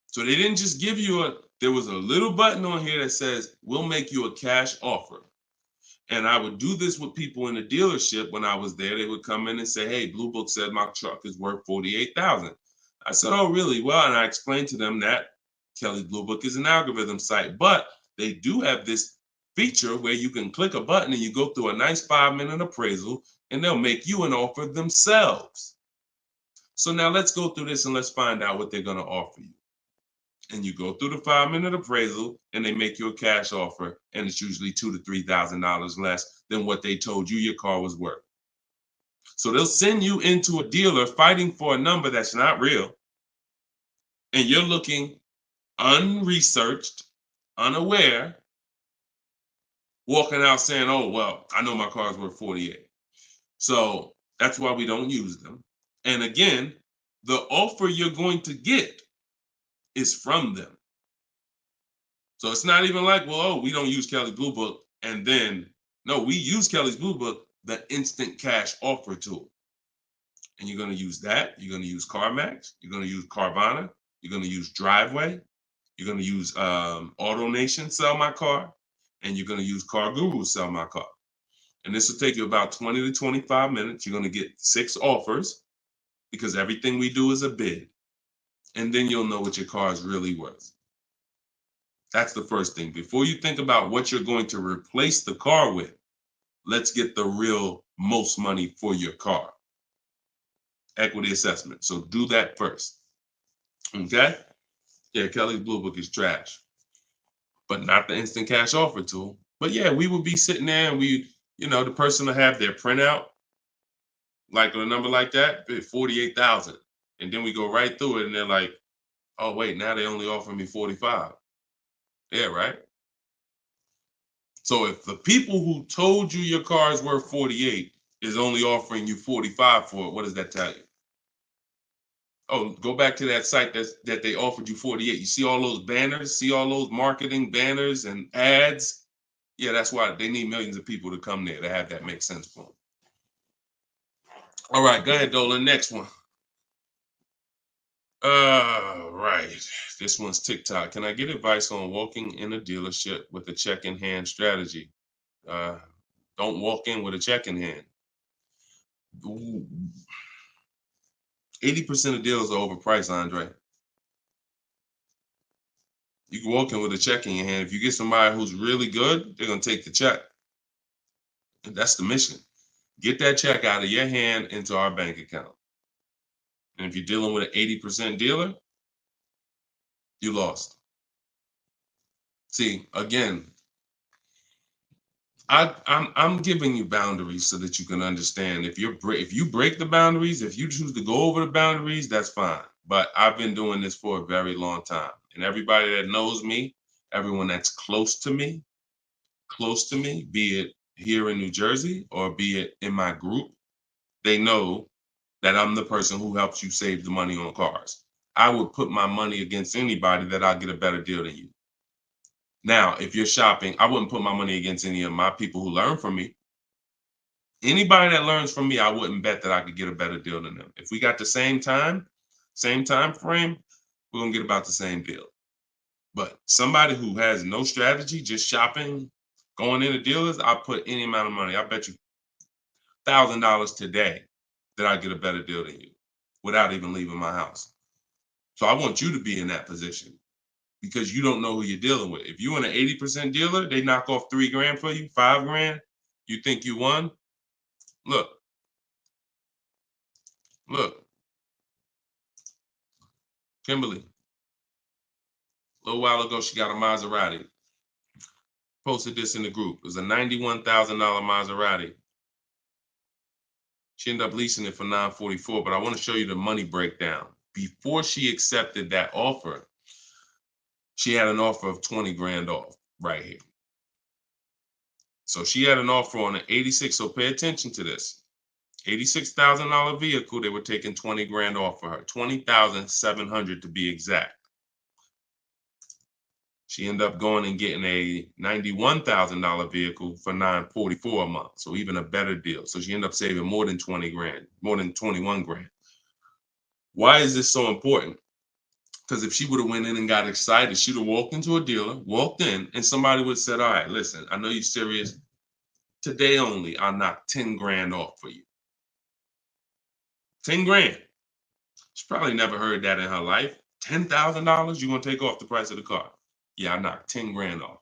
So they didn't just give you there was a little button on here that says, we'll make you a cash offer. And I would do this with people in the dealership when I was there. They would come in and say, hey, Blue Book said my truck is worth $48,000. I said, oh, really? Well, and I explained to them that Kelly's Blue Book is an algorithm site, but they do have this feature where you can click a button and you go through a nice 5-minute appraisal and they'll make you an offer themselves. So now let's go through this and let's find out what they're going to offer you. And you go through the 5-minute appraisal and they make you a cash offer, and it's usually $2,000 to $3,000 less than what they told you your car was worth. So they'll send you into a dealer fighting for a number that's not real, and you're looking unresearched, unaware, walking out saying, oh, well, I know my car's worth 48. So that's why we don't use them. And again, the offer you're going to get is from them. So it's not even like, well, oh, we don't use Kelly's Blue Book. And then, no, we use Kelly's Blue Book, the instant cash offer tool. And you're going to use that. You're going to use CarMax. You're going to use Carvana. You're going to use Driveway. You're going to use AutoNation, Sell My Car. And you're going to use Car Guru, Sell My Car. And this will take you about 20 to 25 minutes. You're going to get 6 offers because everything we do is a bid. And then you'll know what your car is really worth. That's the first thing. Before you think about what you're going to replace the car with, let's get the real most money for your car. Equity assessment. So do that first. Okay? Yeah, Kelly's Blue Book is trash, but not the instant cash offer tool. But yeah, we would be sitting there and the person will have their printout, like a number like that, 48,000. And then we go right through it and they're like, oh, wait, now they only offer me 45. Yeah, right? So if the people who told you your car is worth 48 is only offering you 45 for it, what does that tell you? Oh, go back to that site that they offered you 48. You see all those banners, see all those marketing banners and ads? Yeah, that's why they need millions of people to come there to have that make sense for them. All right, go ahead, Dolan. Next one. Right. This one's TikTok. Can I get advice on walking in a dealership with a check in hand strategy? Don't walk in with a check in hand. 80% of deals are overpriced, Andre. You can walk in with a check in your hand. If you get somebody who's really good, they're going to take the check. And that's the mission. Get that check out of your hand into our bank account. And if you're dealing with an 80% dealer, you lost. See, again, I'm giving you boundaries so that you can understand. If you break the boundaries, if you choose to go over the boundaries, that's fine. But I've been doing this for a very long time, and everybody that knows me, everyone that's close to me, be it here in New Jersey or be it in my group, they know that I'm the person who helps you save the money on cars. I would put my money against anybody that I'll get a better deal than you. Now, if you're shopping, I wouldn't put my money against any of my people who learn from me. Anybody that learns from me, I wouldn't bet that I could get a better deal than them. If we got the same time frame, we're gonna get about the same deal. But somebody who has no strategy, just shopping, going into dealers, I'll put any amount of money. I bet you $1,000 today that I get a better deal than you without even leaving my house. So I want you to be in that position because you don't know who you're dealing with. If you're in an 80% dealer, they knock off $3,000 for you, $5,000. You think you won? Look, Kimberly. A little while ago, she got a Maserati. Posted this in the group. It was a $91,000 Maserati. She ended up leasing it for $944, but I want to show you the money breakdown. Before she accepted that offer, she had an offer of 20 grand off right here. So she had an offer on an 86. So pay attention to this. $86,000 vehicle, they were taking 20 grand off for her. 20,700 to be exact. She ended up going and getting a $91,000 vehicle for $944 a month. So even a better deal. So she ended up saving more than 20 grand, more than 21 grand. Why is this so important? Because if she would have went in and got excited, she'd have walked into a dealer, walked in, and somebody would have said, all right, listen, I know you're serious. Today only, I'll knock 10 grand off for you. 10 grand. She probably never heard that in her life. $10,000 you're going to take off the price of the car. Yeah, I knocked 10 grand off.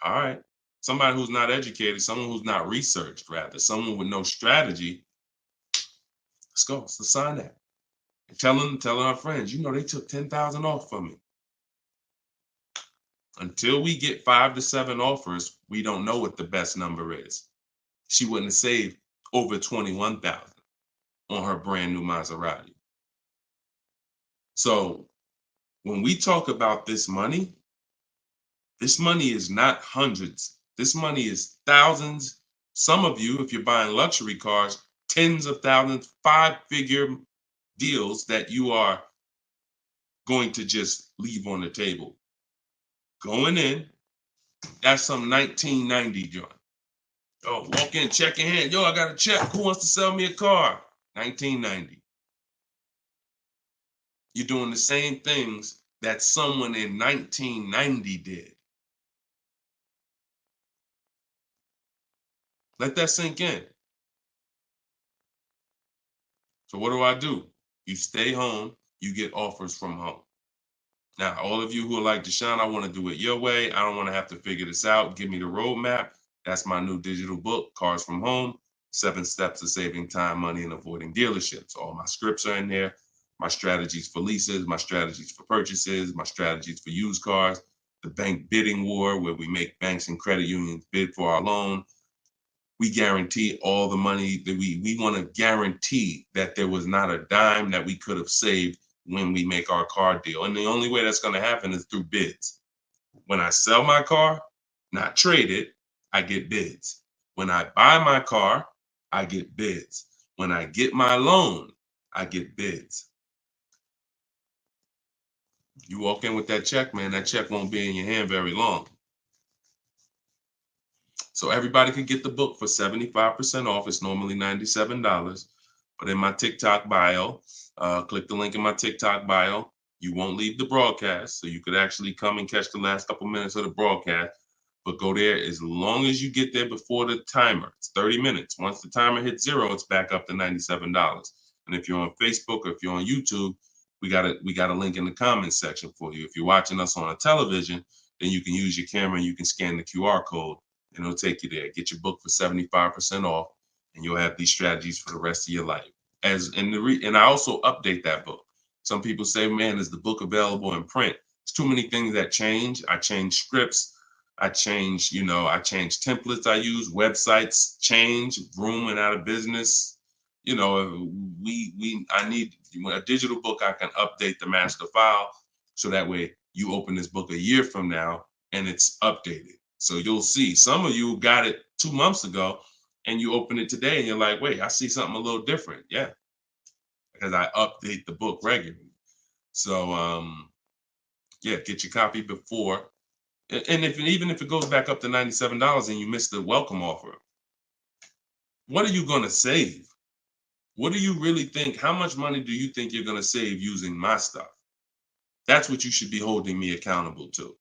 All right. Somebody who's not educated, someone who's not researched, rather, someone with no strategy. Let's go. Let's sign that. And telling our friends, you know, they took 10,000 off from me. Until we get 5 to 7 offers, we don't know what the best number is. She wouldn't have saved over 21,000 on her brand new Maserati. So when we talk about this money is not hundreds. This money is thousands. Some of you, if you're buying luxury cars, tens of thousands, 5-figure deals that you are going to just leave on the table. Going in, that's some 1990 joint. Oh, walk in, check in hand. Yo, I got a check. Who wants to sell me a car? 1990. You're doing the same things that someone in 1990 did. Let that sink in. So what do? You stay home, you get offers from home. Now, all of you who are like, Deshone, I want to do it your way. I don't want to have to figure this out. Give me the roadmap. That's my new digital book, Cars from Home, 7 Steps to Saving Time, Money, and Avoiding Dealerships. All my scripts are in there. My strategies for leases, my strategies for purchases, my strategies for used cars, the bank bidding war, where we make banks and credit unions bid for our loan. We guarantee all the money that we want to guarantee that there was not a dime that we could have saved when we make our car deal. And the only way that's going to happen is through bids. When I sell my car, not trade it, I get bids. When I buy my car, I get bids. When I get my loan, I get bids. You walk in with that check, man, that check won't be in your hand very long. So everybody can get the book for 75% off. It's normally $97. But in my TikTok bio, click the link in my TikTok bio. You won't leave the broadcast, so you could actually come and catch the last couple minutes of the broadcast. But go there as long as you get there before the timer. It's 30 minutes. Once the timer hits 0, it's back up to $97. And if you're on Facebook or if you're on YouTube, we got a link in the comments section for you. If you're watching us on a television, then you can use your camera and you can scan the QR code and it'll take you there. Get your book for 75% off, and you'll have these strategies for the rest of your life. And I also update that book. Some people say, man, is the book available in print? There's too many things that change. I change scripts. I change templates I use, websites change, Vroom went out of business. I need a digital book. I can update the master file so that way you open this book a year from now and it's updated. So you'll see some of you got it 2 months ago and you open it today and you're like, wait, I see something a little different. Yeah, because I update the book regularly. So get your copy before. And even if it goes back up to $97 and you missed the welcome offer, what are you going to save? What do you really think? How much money do you think you're going to save using my stuff? That's what you should be holding me accountable to.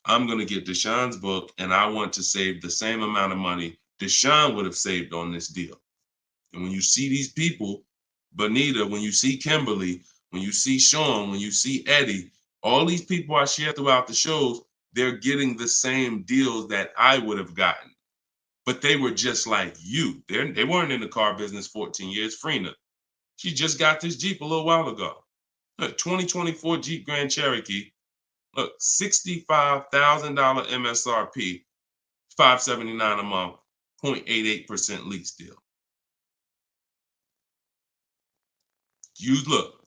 I'm going to get Deshone's book, and I want to save the same amount of money Deshone would have saved on this deal. And when you see these people, Bonita, when you see Kimberly, when you see Sean, when you see Eddie, all these people I share throughout the shows, they're getting the same deals that I would have gotten. But they were just like you. They weren't in the car business 14 years. Frina, she just got this Jeep a little while ago. Look, 2024 Jeep Grand Cherokee. Look, $65,000 MSRP, $579 a month, 0.88% lease deal.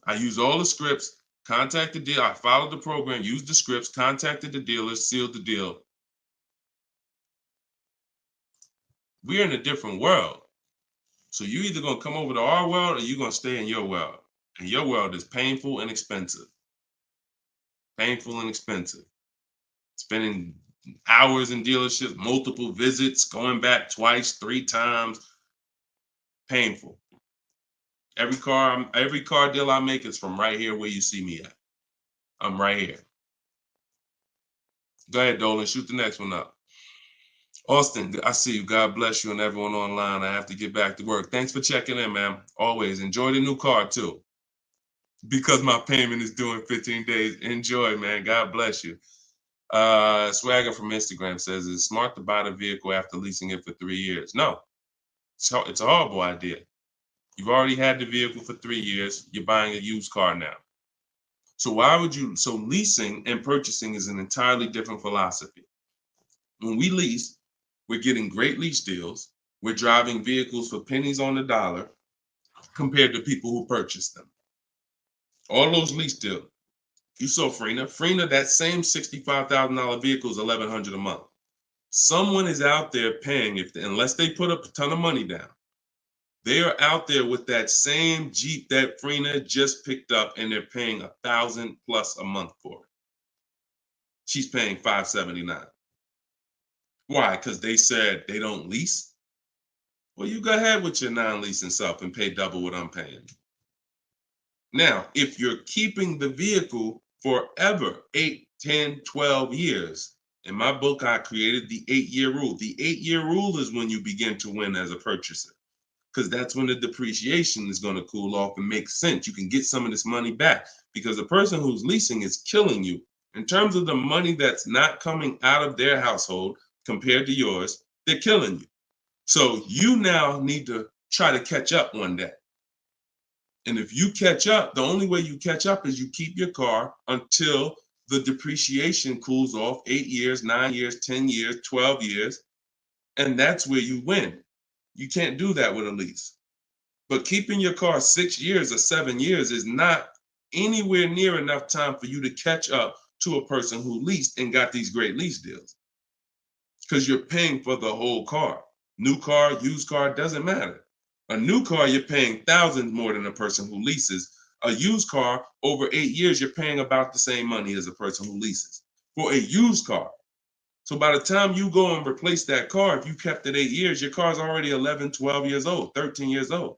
I use all the scripts, contacted the dealer, I followed the program, used the scripts, contacted the dealer, sealed the deal. We're in a different world. So you either gonna come over to our world or you're gonna stay in your world. And your world is painful and expensive. Painful and expensive. Spending hours in dealerships, multiple visits, going back twice, 3 times. Painful. Every car deal I make is from right here where you see me at. I'm right here. Go ahead, Dolan, shoot the next one up. Austin, I see you. God bless you and everyone online. I have to get back to work. Thanks for checking in, man. Always enjoy the new car too. Because my payment is due in 15 days. Enjoy, man. God bless you. Swagger from Instagram says, is it smart to buy the vehicle after leasing it for 3 years? No, it's a horrible idea. You've already had the vehicle for 3 years. You're buying a used car now. So leasing and purchasing is an entirely different philosophy. When we lease, we're getting great lease deals. We're driving vehicles for pennies on the dollar compared to people who purchase them. All those lease deals. You saw Frina, that same $65,000 vehicle is $1,100 a month. Someone is out there paying, unless they put up a ton of money down, they are out there with that same Jeep that Frina just picked up and they're paying $1,000 plus a month for it. She's paying $579. Why? Because they said they don't lease? Well, you go ahead with your non-leasing stuff and pay double what I'm paying. Now, if you're keeping the vehicle forever, 8, 10, 12 years, in my book, I created the 8-year rule. The 8-year rule is when you begin to win as a purchaser, because that's when the depreciation is going to cool off and make sense. You can get some of this money back because the person who's leasing is killing you in terms of the money that's not coming out of their household compared to yours. They're killing you. So you now need to try to catch up one day. And if you catch up, the only way you catch up is you keep your car until the depreciation cools off 8 years, 9 years, 10 years, 12 years. And that's where you win. You can't do that with a lease. But keeping your car 6 years or 7 years is not anywhere near enough time for you to catch up to a person who leased and got these great lease deals. Because you're paying for the whole car. New car, used car, doesn't matter. A new car, you're paying thousands more than a person who leases. A used car, over 8 years, you're paying about the same money as a person who leases for a used car. So by the time you go and replace that car, if you kept it 8 years, your car's already 11, 12 years old, 13 years old.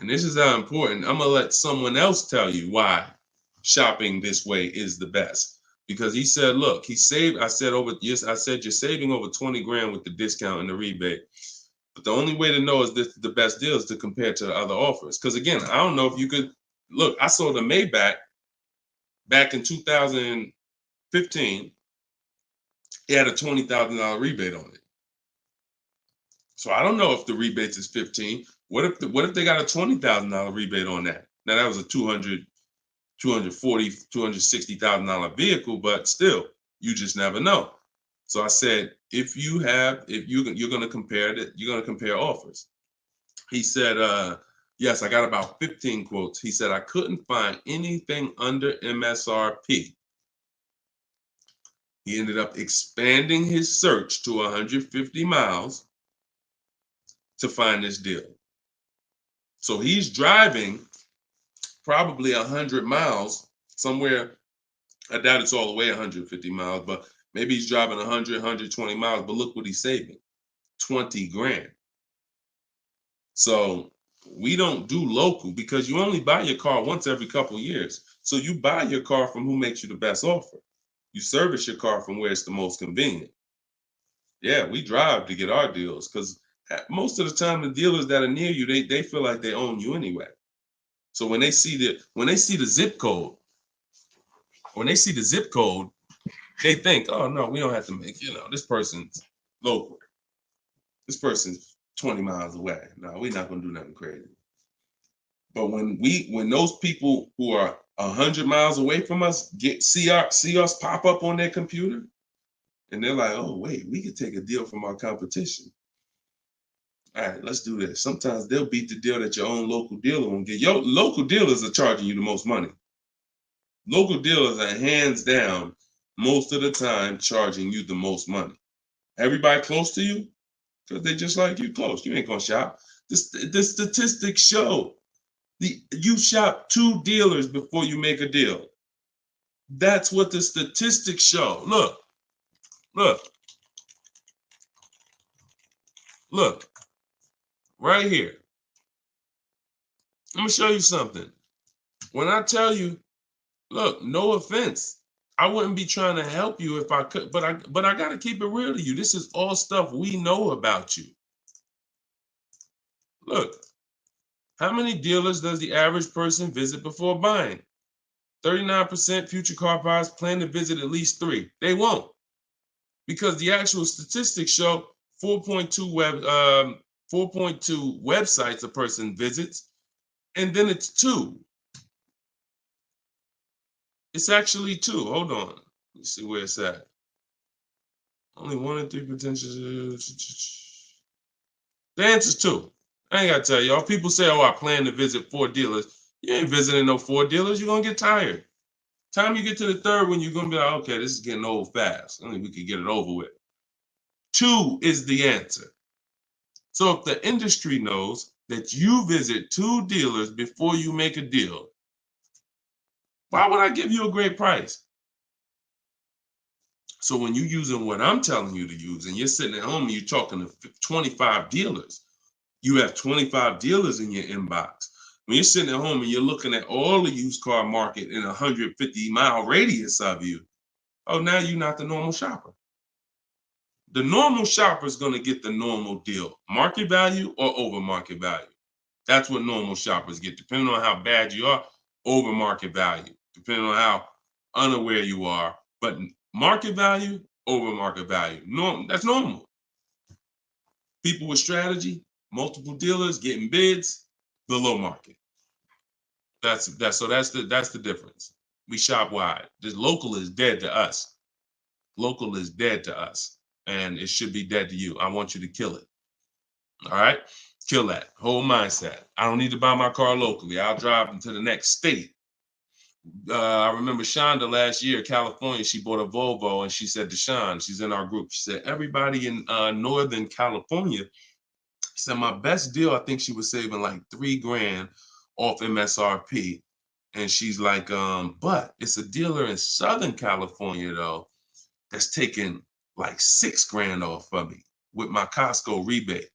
And this is how important. I'm gonna let someone else tell you why shopping this way is the best. Because he said, look, he saved. I said I said you're saving over 20 grand with the discount and the rebate. But the only way to know is this the best deal is to compare to the other offers. Because again, I don't know if you could look. I sold a Maybach back in 2015. It had a $20,000 rebate on it. So I don't know if the rebates is 15. What if they got a $20,000 rebate on that? Now that was a $260,000 vehicle, but still, you just never know. So I said, if you're going to compare it, you're going to compare offers. He said, yes, I got about 15 quotes. He said, I couldn't find anything under MSRP. He ended up expanding his search to 150 miles to find this deal. So he's driving probably 100 miles somewhere. I doubt it's all the way 150 miles, but maybe he's driving 100, 120 miles. But look what he's saving, 20 grand. So we don't do local because you only buy your car once every couple of years. So you buy your car from who makes you the best offer. You service your car from where it's the most convenient. Yeah, we drive to get our deals because most of the time the dealers that are near you, they feel like they own you anyway. So when they see the zip code, they think, oh no, we don't have to make, this person's local. This person's 20 miles away. No, we're not gonna do nothing crazy. But when those people who are 100 miles away from us see us pop up on their computer, and they're like, oh wait, we could take a deal from our competition. All right, let's do this. Sometimes they'll beat the deal that your own local dealer won't get. Your local dealers are charging you the most money. Local dealers are hands down most of the time charging you the most money. Everybody close to you, because they just like you close. You ain't gonna shop. The statistics show you shop 2 dealers before you make a deal. That's what the statistics show. Look, right here. Let me show you something. When I tell you, look, no offense, I wouldn't be trying to help you if I could, but I got to keep it real to you. This is all stuff we know about you. Look, how many dealers does the average person visit before buying? 39% future car buyers plan to visit at least 3. They won't, because the actual statistics show 4.2 websites a person visits, and then it's 2. It's actually 2. Hold on. Let's see where it's at. Only 1 in 3 potential. The answer's 2. I ain't got to tell y'all. People say, oh, I plan to visit 4 dealers. You ain't visiting no 4 dealers. You're going to get tired. Time you get to the 3rd one, you're going to be like, okay, this is getting old fast. I think we could get it over with. 2 is the answer. So if the industry knows that you visit 2 dealers before you make a deal, why would I give you a great price? So when you're using what I'm telling you to use and you're sitting at home and you're talking to 25 dealers, you have 25 dealers in your inbox. When you're sitting at home and you're looking at all the used car market in a 150-mile radius of you, oh, now you're not the normal shopper. The normal shopper is going to get the normal deal, market value or over market value. That's what normal shoppers get, depending on how bad you are, over market value, depending on how unaware you are. But market value, over market value. That's normal. People with strategy, multiple dealers getting bids, below market. That's the difference. We shop wide. This local is dead to us. Local is dead to us, and it should be dead to you. I want you to kill it. All right? Kill that whole mindset. I don't need to buy my car locally. I'll drive into the next state. I remember Shonda last year, California, she bought a Volvo and she said to Sean, she's in our group, she said, everybody in Northern California, she said, my best deal, I think she was saving like $3 grand off MSRP. And she's like, but it's a dealer in Southern California though, that's taking like $6 grand off of me with my Costco rebate.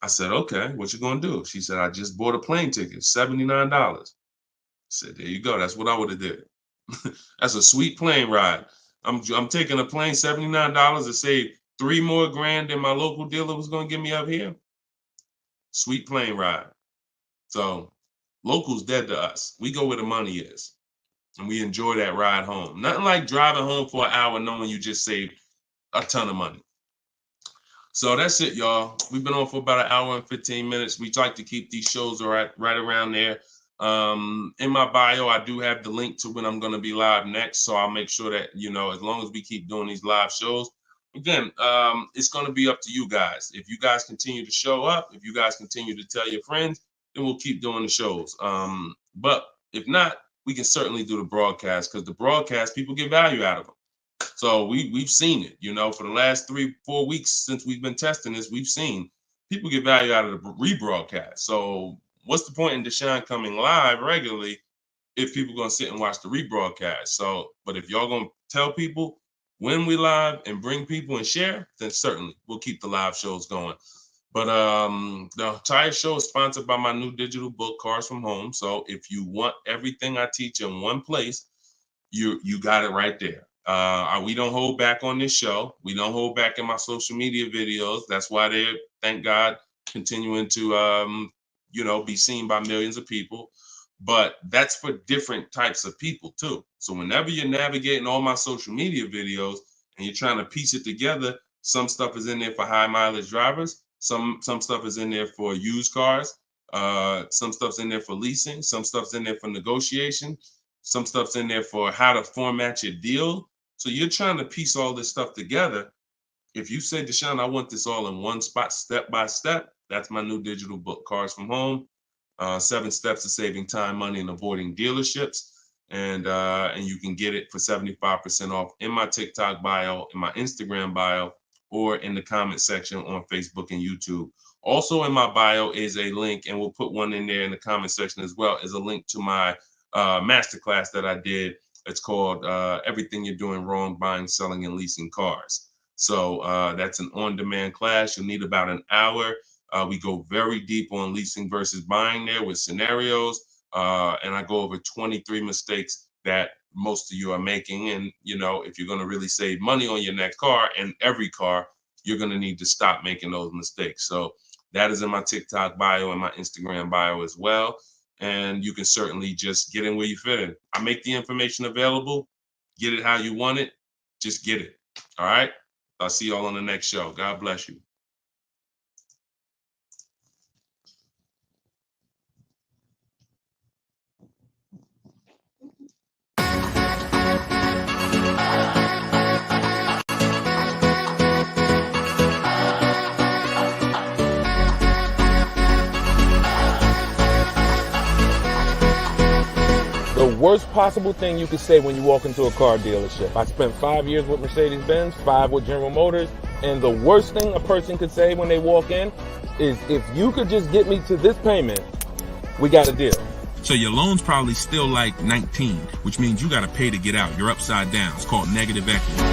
I said, okay, what you gonna do? She said, I just bought a plane ticket, $79. I said, there you go. That's what I would have did. That's a sweet plane ride. I'm taking a plane, $79 to save 3 more grand than my local dealer was gonna give me up here. Sweet plane ride. So local's dead to us. We go where the money is, and we enjoy that ride home. Nothing like driving home for an hour knowing you just saved a ton of money. So that's it, y'all. We've been on for about an hour and 15 minutes. We like to keep these shows right around there. In my bio, I do have the link to when I'm going to be live next. So I'll make sure that, as long as we keep doing these live shows, again, it's going to be up to you guys. If you guys continue to show up, if you guys continue to tell your friends, then we'll keep doing the shows. But if not, we can certainly do the broadcast, because the broadcast, people get value out of them. So we've seen it, for the last 3-4 weeks since we've been testing this, we've seen people get value out of the rebroadcast. So what's the point in Deshone coming live regularly if people are going to sit and watch the rebroadcast? So, but if y'all going to tell people when we live and bring people and share, then certainly we'll keep the live shows going. But the entire show is sponsored by my new digital book, Cars from Home. So if you want everything I teach in one place, you got it right there. We don't hold back on this show. We don't hold back in my social media videos. That's why they're, thank God, continuing to be seen by millions of people. But that's for different types of people too. So whenever you're navigating all my social media videos and you're trying to piece it together, some stuff is in there for high mileage drivers. Some stuff is in there for used cars. Some stuff's in there for leasing. Some stuff's in there for negotiation. Some stuff's in there for how to format your deal. So you're trying to piece all this stuff together. If you say, Deshone, I want this all in one spot, step by step, that's my new digital book, Cars from Home, 7 Steps to Saving Time, Money, and Avoiding Dealerships. And you can get it for 75% off in my TikTok bio, in my Instagram bio, or in the comment section on Facebook and YouTube. Also in my bio is a link, and we'll put one in there in the comment section as well, is a link to my masterclass that I did. It's called Everything You're Doing Wrong Buying, Selling, and Leasing Cars. So that's an on-demand class. You'll need about an hour. We go very deep on leasing versus buying there with scenarios. And I go over 23 mistakes that most of you are making. And, if you're going to really save money on your next car and every car, you're going to need to stop making those mistakes. So that is in my TikTok bio and my Instagram bio as well. And you can certainly just get in where you fit in. I make the information available. Get it how you want it. Just get it. All right. I'll see y'all on the next show. God bless you. The worst possible thing you could say when you walk into a car dealership. I spent 5 years with Mercedes-Benz, 5 with General Motors, and the worst thing a person could say when they walk in is, if you could just get me to this payment, we got a deal. So your loan's probably still like 19, which means you got to pay to get out. You're upside down. It's called negative equity.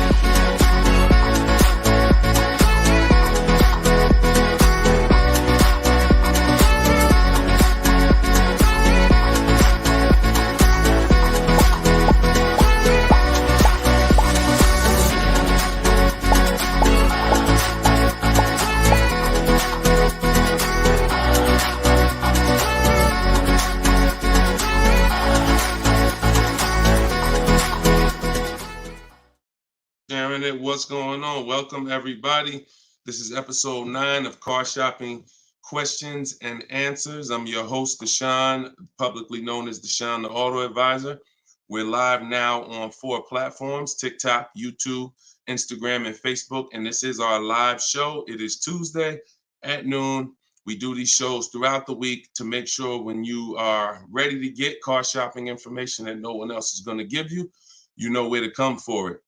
What's going on? Welcome, everybody. This is episode 9 of Car Shopping Questions and Answers. I'm your host, Deshone, publicly known as Deshone the Auto Advisor. We're live now on 4 platforms: TikTok, YouTube, Instagram, and Facebook. And this is our live show. It is Tuesday at noon. We do these shows throughout the week to make sure when you are ready to get car shopping information that no one else is going to give you, you know where to come for it.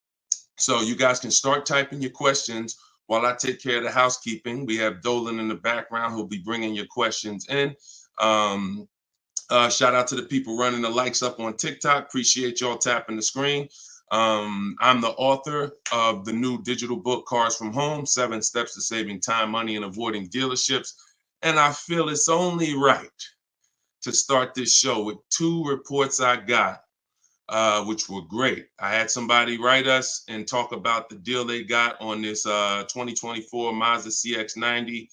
So you guys can start typing your questions while I take care of the housekeeping. We have Dolan in the background who'll be bringing your questions in. Shout out to the people running the likes up on TikTok. Appreciate y'all tapping the screen. I'm the author of the new digital book, Cars from Home, 7 Steps to Saving Time, Money, and Avoiding Dealerships. And I feel it's only right to start this show with two reports I got, which were great. I had somebody write us and talk about the deal they got on this 2024 Mazda CX-90.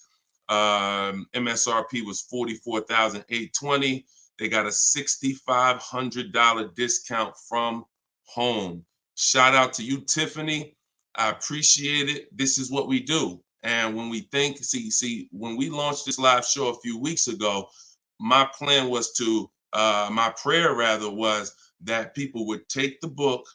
MSRP was $44,820. They got a $6,500 discount from home. Shout out to you, Tiffany. I appreciate it. This is what we do. And when we think, when we launched this live show a few weeks ago, my plan was my prayer rather was that people would take the book,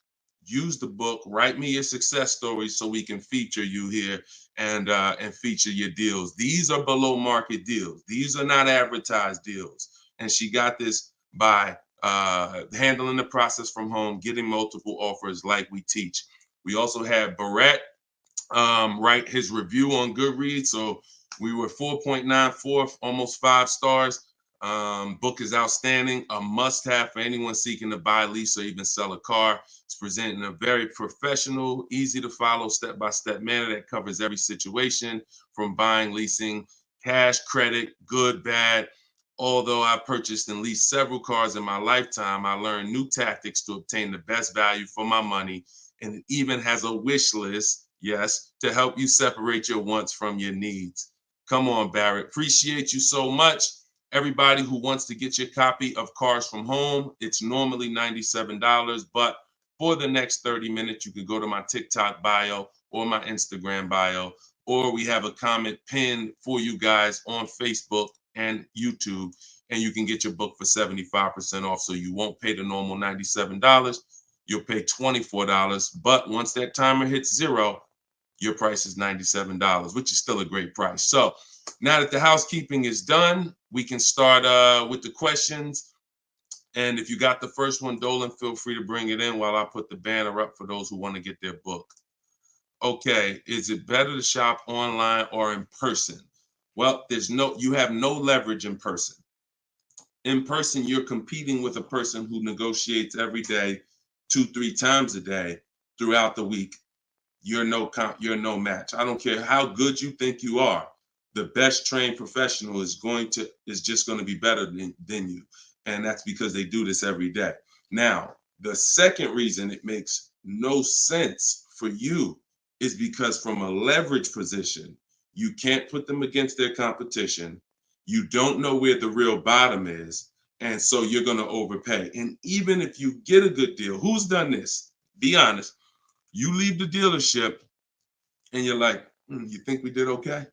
use the book, write me your success stories so we can feature you here and feature your deals. These are below market deals. These are not advertised deals. And she got this by handling the process from home, getting multiple offers like we teach. We also had Barrett write his review on Goodreads. So we were 4.94, almost 5 stars. Book is outstanding, a must-have for anyone seeking to buy, lease, or even sell a car. It's presented in a very professional, easy-to-follow, step-by-step manner that covers every situation from buying, leasing, cash, credit, good, bad. Although I've purchased and leased several cars in my lifetime, I learned new tactics to obtain the best value for my money, and it even has a wish list, yes, to help you separate your wants from your needs. Come on, Barrett. Appreciate you so much. Everybody who wants to get your copy of Cars from Home, it's normally $97, but for the next 30 minutes, you can go to my TikTok bio or my Instagram bio, or we have a comment pinned for you guys on Facebook and YouTube, and you can get your book for 75% off. So you won't pay the normal $97. You'll pay $24. But once that timer hits 0, your price is $97, which is still a great price. So now that the housekeeping is done, we can start with the questions. And if you got the first one, Dolan, feel free to bring it in while I put the banner up for those who want to get their book. Okay, is it better to shop online or in person? Well, you have no leverage in person. In person, you're competing with a person who negotiates every day, 2-3 times a day throughout the week. You're no match. I don't care how good you think you are. The best trained professional is just going to be better than you. And that's because they do this every day. Now, the second reason it makes no sense for you is because from a leverage position, you can't put them against their competition. You don't know where the real bottom is. And so you're going to overpay. And even if you get a good deal, who's done this? Be honest. You leave the dealership and you're like, you think we did okay?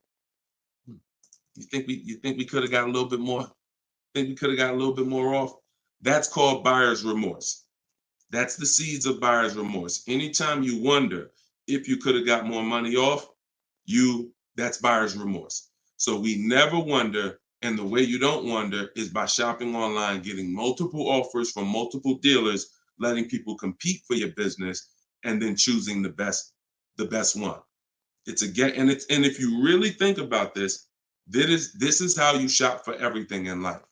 You think we could have got a little bit more? Think we could have got a little bit more off? That's called buyer's remorse. That's the seeds of buyer's remorse. Anytime you wonder if you could have got more money off, that's buyer's remorse. So we never wonder, and the way you don't wonder is by shopping online, getting multiple offers from multiple dealers, letting people compete for your business, and then choosing the best one. And if you really think about this, this is how you shop for everything in life.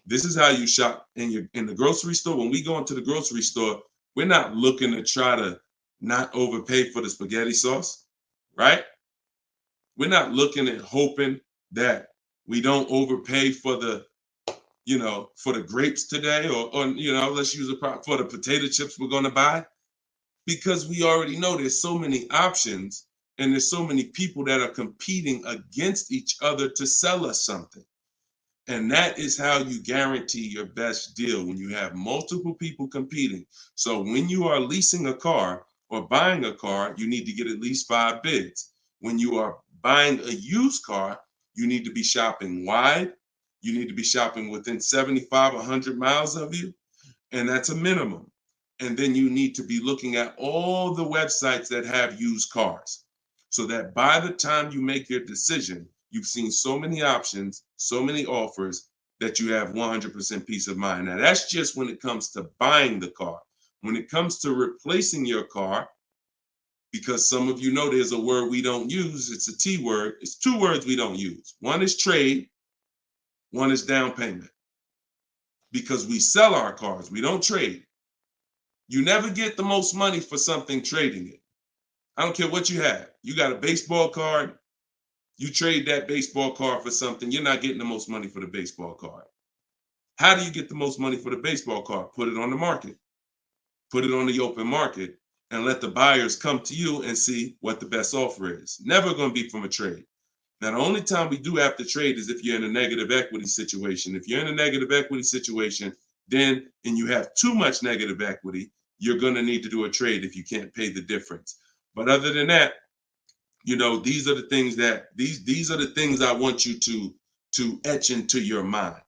This is how you shop in the grocery store. When we go into the grocery store, we're not looking to try to not overpay for the spaghetti sauce, right? We're not looking at hoping that we don't overpay for the grapes today, or let's use for the potato chips we're going to buy, because we already know there's so many options and there's so many people that are competing against each other to sell us something. And that is how you guarantee your best deal, when you have multiple people competing. So when you are leasing a car or buying a car, you need to get at least 5 bids. When you are buying a used car, you need to be shopping wide. You need to be shopping within 75, 100 miles of you. And that's a minimum. And then you need to be looking at all the websites that have used cars, so that by the time you make your decision, you've seen so many options, so many offers, that you have 100% peace of mind. Now, that's just when it comes to buying the car. When it comes to replacing your car, because some of you know there's a word we don't use, it's a T word. It's 2 words we don't use. One is trade, one is down payment. Because we sell our cars, we don't trade. You never get the most money for something trading it. I don't care what you have. You got a baseball card, You trade that baseball card for something, you're not getting the most money for the baseball card. How do you get the most money for the baseball card? Put it on the market. Put it on the open market and let the buyers come to you and see what the best offer is. Never going to be from a trade. Now, the only time we do have to trade is if you're in a negative equity situation. If you're in a negative equity situation, then, and you have too much negative equity, you're going to need to do a trade if you can't pay the difference. But other than that, you know, these are the things that these are the things I want you to etch into your mind.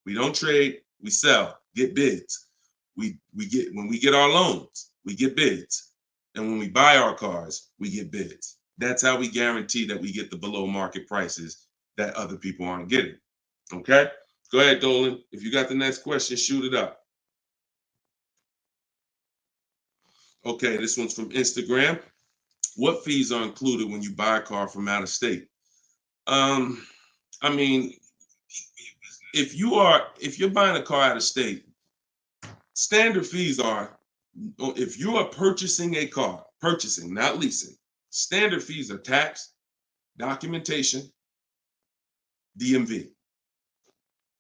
We don't trade, we sell, get bids. We get, when we get our loans, we get bids. And when we buy our cars, we get bids. That's how we guarantee that we get the below market prices that other people aren't getting. Okay? Go ahead, Dolan. If you got the next question, shoot it up. Okay, this one's from Instagram. What fees are included when you buy a car from out of state? I mean, if you're buying a car out of state, standard fees are, if you are purchasing a car, purchasing, not leasing, standard fees are tax, documentation, DMV.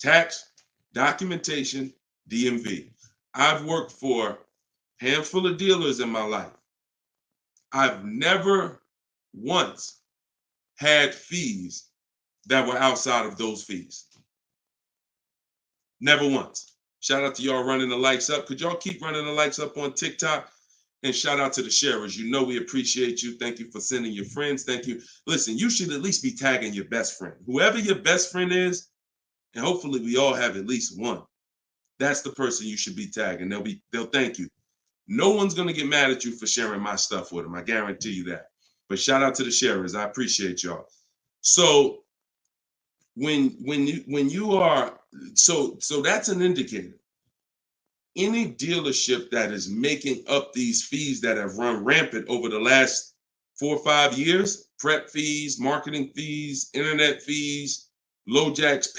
Tax, documentation, DMV. I've worked for a handful of dealers in my life. I've never once had fees that were outside of those fees. Never once. Shout out to y'all running the likes up. Could y'all keep running the likes up on TikTok? And shout out to the sharers. You know we appreciate you. Thank you for sending your friends. Thank you. Listen, you should at least be tagging your best friend. Whoever your best friend is, and hopefully we all have at least one. That's the person you should be tagging. They'll thank you. No one's gonna get mad at you for sharing my stuff with them. I guarantee you that. But shout out to the sharers. I appreciate y'all. So when you are, so that's an indicator. Any dealership that is making up these fees that have run rampant over the last 4 or 5 years, prep fees, marketing fees, internet fees, low jacks,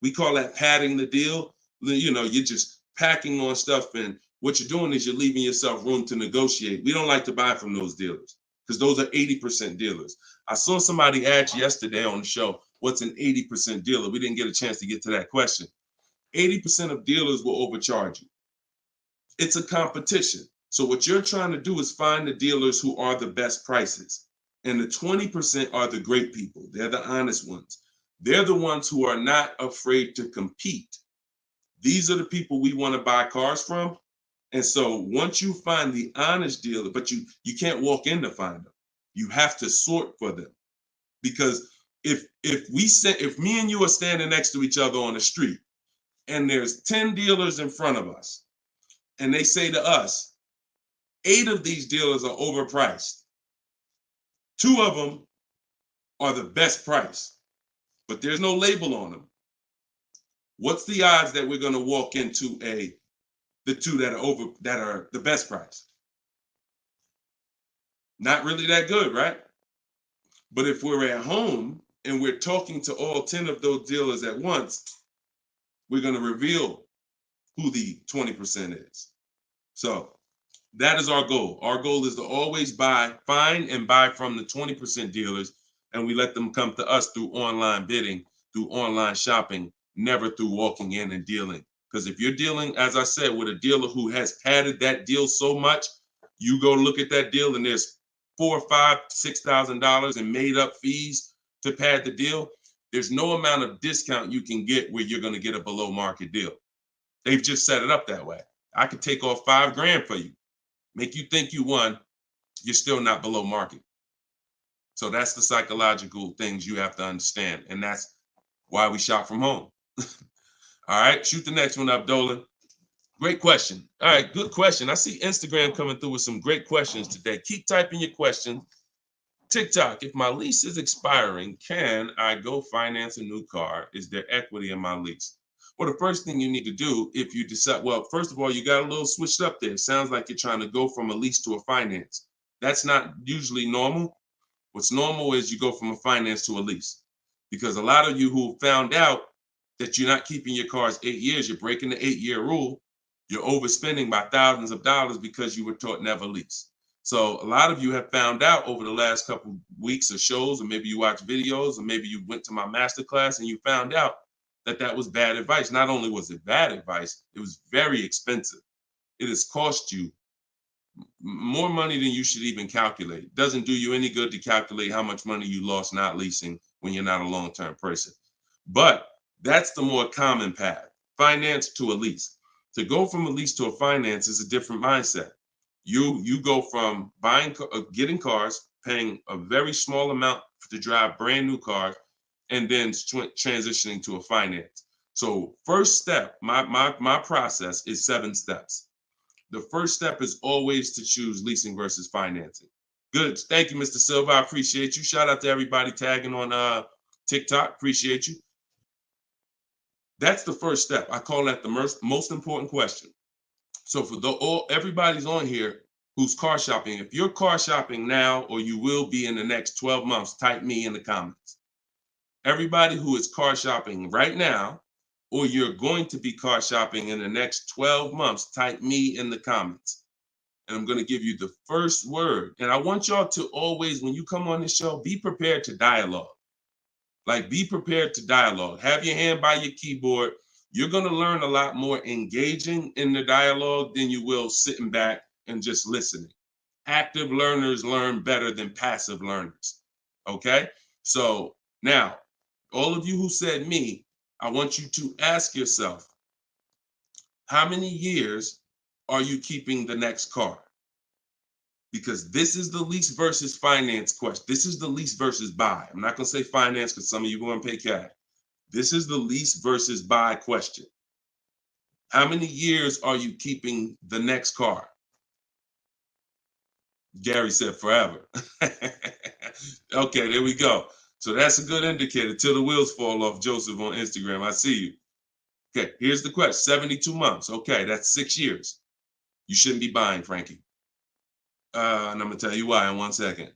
we call that padding the deal. You know, you're just packing on stuff, and what you're doing is you're leaving yourself room to negotiate. We don't like to buy from those dealers because those are 80% dealers. I saw somebody ask yesterday on the show, what's an 80% dealer? We didn't get a chance to get to that question. 80% of dealers will overcharge you. It's a competition. So what you're trying to do is find the dealers who are the best prices. And the 20% are the great people. They're the honest ones. They're the ones who are not afraid to compete. These are the people we want to buy cars from. And so once you find the honest dealer, but you can't walk in to find them. You have to sort for them. Because if me and you are standing next to each other on the street and there's 10 dealers in front of us, and they say to us, 8 of these dealers are overpriced. 2 of them are the best price, but there's no label on them. What's the odds that we're going to walk into the 2 that are the best price? Not really that good, right? But if we're at home and we're talking to all 10 of those dealers at once, we're going to reveal who the 20% is. So that is our goal. Our goal is to always find and buy from the 20% dealers, and we let them come to us through online bidding, through online shopping, never through walking in and dealing. Because if you're dealing, as I said, with a dealer who has padded that deal so much, you go look at that deal and there's $4,000, $5,000, $6,000 in made up fees to pad the deal. There's no amount of discount you can get where you're going to get a below market deal. They've just set it up that way. I could take off $5,000 for you, make you think you won. You're still not below market. So that's the psychological things you have to understand. And that's why we shop from home. All right, shoot the next one up, Dolan. Great question. All right, good question. I see Instagram coming through with some great questions today. Keep typing your questions. TikTok, if my lease is expiring, can I go finance a new car? Is there equity in my lease? Well, the first thing you need to do if you decide, well, first of all, you got a little switched up there. It sounds like you're trying to go from a lease to a finance. That's not usually normal. What's normal is you go from a finance to a lease. Because a lot of you who found out that you're not keeping your cars 8 years, you're breaking the 8-year rule, you're overspending by thousands of dollars because you were taught never lease. So a lot of you have found out over the last couple weeks of shows, or maybe you watch videos, or maybe you went to my masterclass and you found out that that was bad advice. Not only was it bad advice, it was very expensive. It has cost you more money than you should even calculate. It doesn't do you any good to calculate how much money you lost not leasing when you're not a long-term person. But that's the more common path, finance to a lease. To go from a lease to a finance is a different mindset. You go from getting cars, paying a very small amount to drive brand new cars, and then transitioning to a finance. So first step, my process is 7 steps. The first step is always to choose leasing versus financing. Good. Thank you, Mr. Silva. I appreciate you. Shout out to everybody tagging on TikTok. Appreciate you. That's the first step. I call that the most important question. So for everybody's on here who's car shopping, if you're car shopping now or you will be in the next 12 months, type me in the comments. Everybody who is car shopping right now, or you're going to be car shopping in the next 12 months, type me in the comments. And I'm going to give you the first word. And I want y'all to always, when you come on this show, be prepared to dialogue. Like, be prepared to dialogue. Have your hand by your keyboard. You're going to learn a lot more engaging in the dialogue than you will sitting back and just listening. Active learners learn better than passive learners. Okay? So now, all of you who said me, I want you to ask yourself, how many years are you keeping the next car? Because this is the lease versus finance question. This is the lease versus buy. I'm not going to say finance because some of you are going to pay cash. This is the lease versus buy question. How many years are you keeping the next car? Gary said forever. Okay, there we go. So that's a good indicator till the wheels fall off, Joseph on Instagram. I see you. Okay, here's the question. 72 months. Okay, that's 6 years. You shouldn't be buying, Frankie. And I'm going to tell you why in 1 second.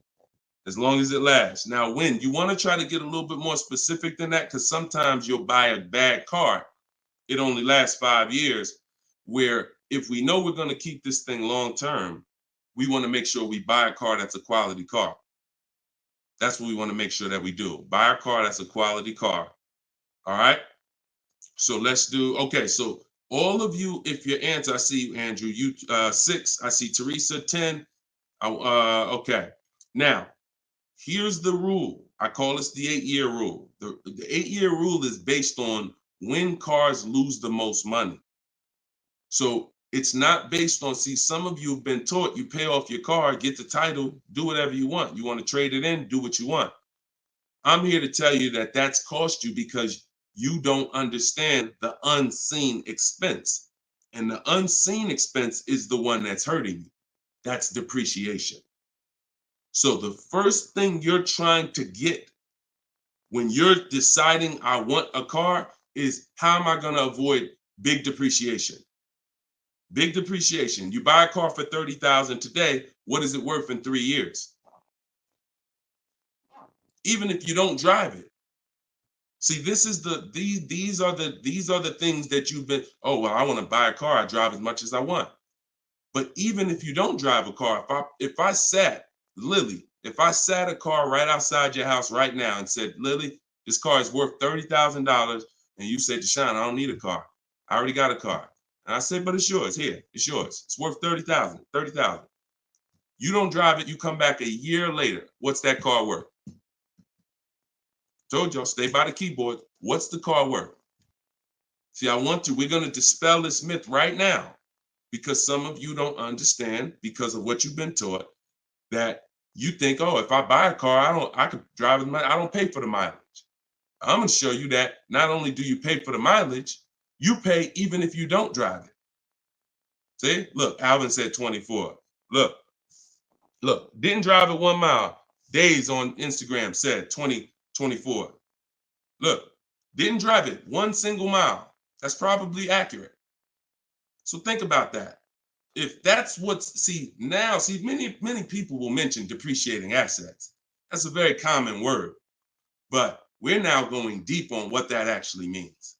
As long as it lasts. Now, when you want to try to get a little bit more specific than that, because sometimes you'll buy a bad car. It only lasts 5 years, where if we know we're going to keep this thing long term, we want to make sure we buy a car that's a quality car. That's what we want to make sure that we do. Buy a car that's a quality car. All right. So let's do, okay. So all of you, if your answer, I see you, Andrew, you 6, I see Teresa 10. Okay. Now, here's the rule. I call this the 8-year rule. The 8-year rule is based on when cars lose the most money. So it's not based on, see, some of you have been taught you pay off your car, get the title, do whatever you want. You want to trade it in, do what you want. I'm here to tell you that that's cost you because you don't understand the unseen expense. And the unseen expense is the one that's hurting you. That's depreciation. So the first thing you're trying to get when you're deciding I want a car is, how am I going to avoid big depreciation? Big depreciation. You buy a car for $30,000 today. What is it worth in 3 years? Even if you don't drive it. See, this is these are the things that you've been, oh, well, I want to buy a car. I drive as much as I want. But even if you don't drive a car, if I sat a car right outside your house right now and said, Lily, this car is worth $30,000, and you said, Deshone, I don't need a car. I already got a car. And I said, but it's yours. Here, it's yours. It's worth $30,000. You don't drive it. You come back a year later. What's that car worth? Told y'all, stay by the keyboard. What's the car worth? See, we're going to dispel this myth right now, because some of you don't understand, because of what you've been taught, that you think, oh, if I buy a car, I could drive it. I don't pay for the mileage. I'm going to show you that not only do you pay for the mileage, you pay even if you don't drive it. See, look, Alvin said 24. Look, didn't drive it 1 mile. Days on Instagram said 24. Look, didn't drive it 1 single mile. That's probably accurate. So think about that. If that's many people will mention depreciating assets. That's a very common word, but we're now going deep on what that actually means.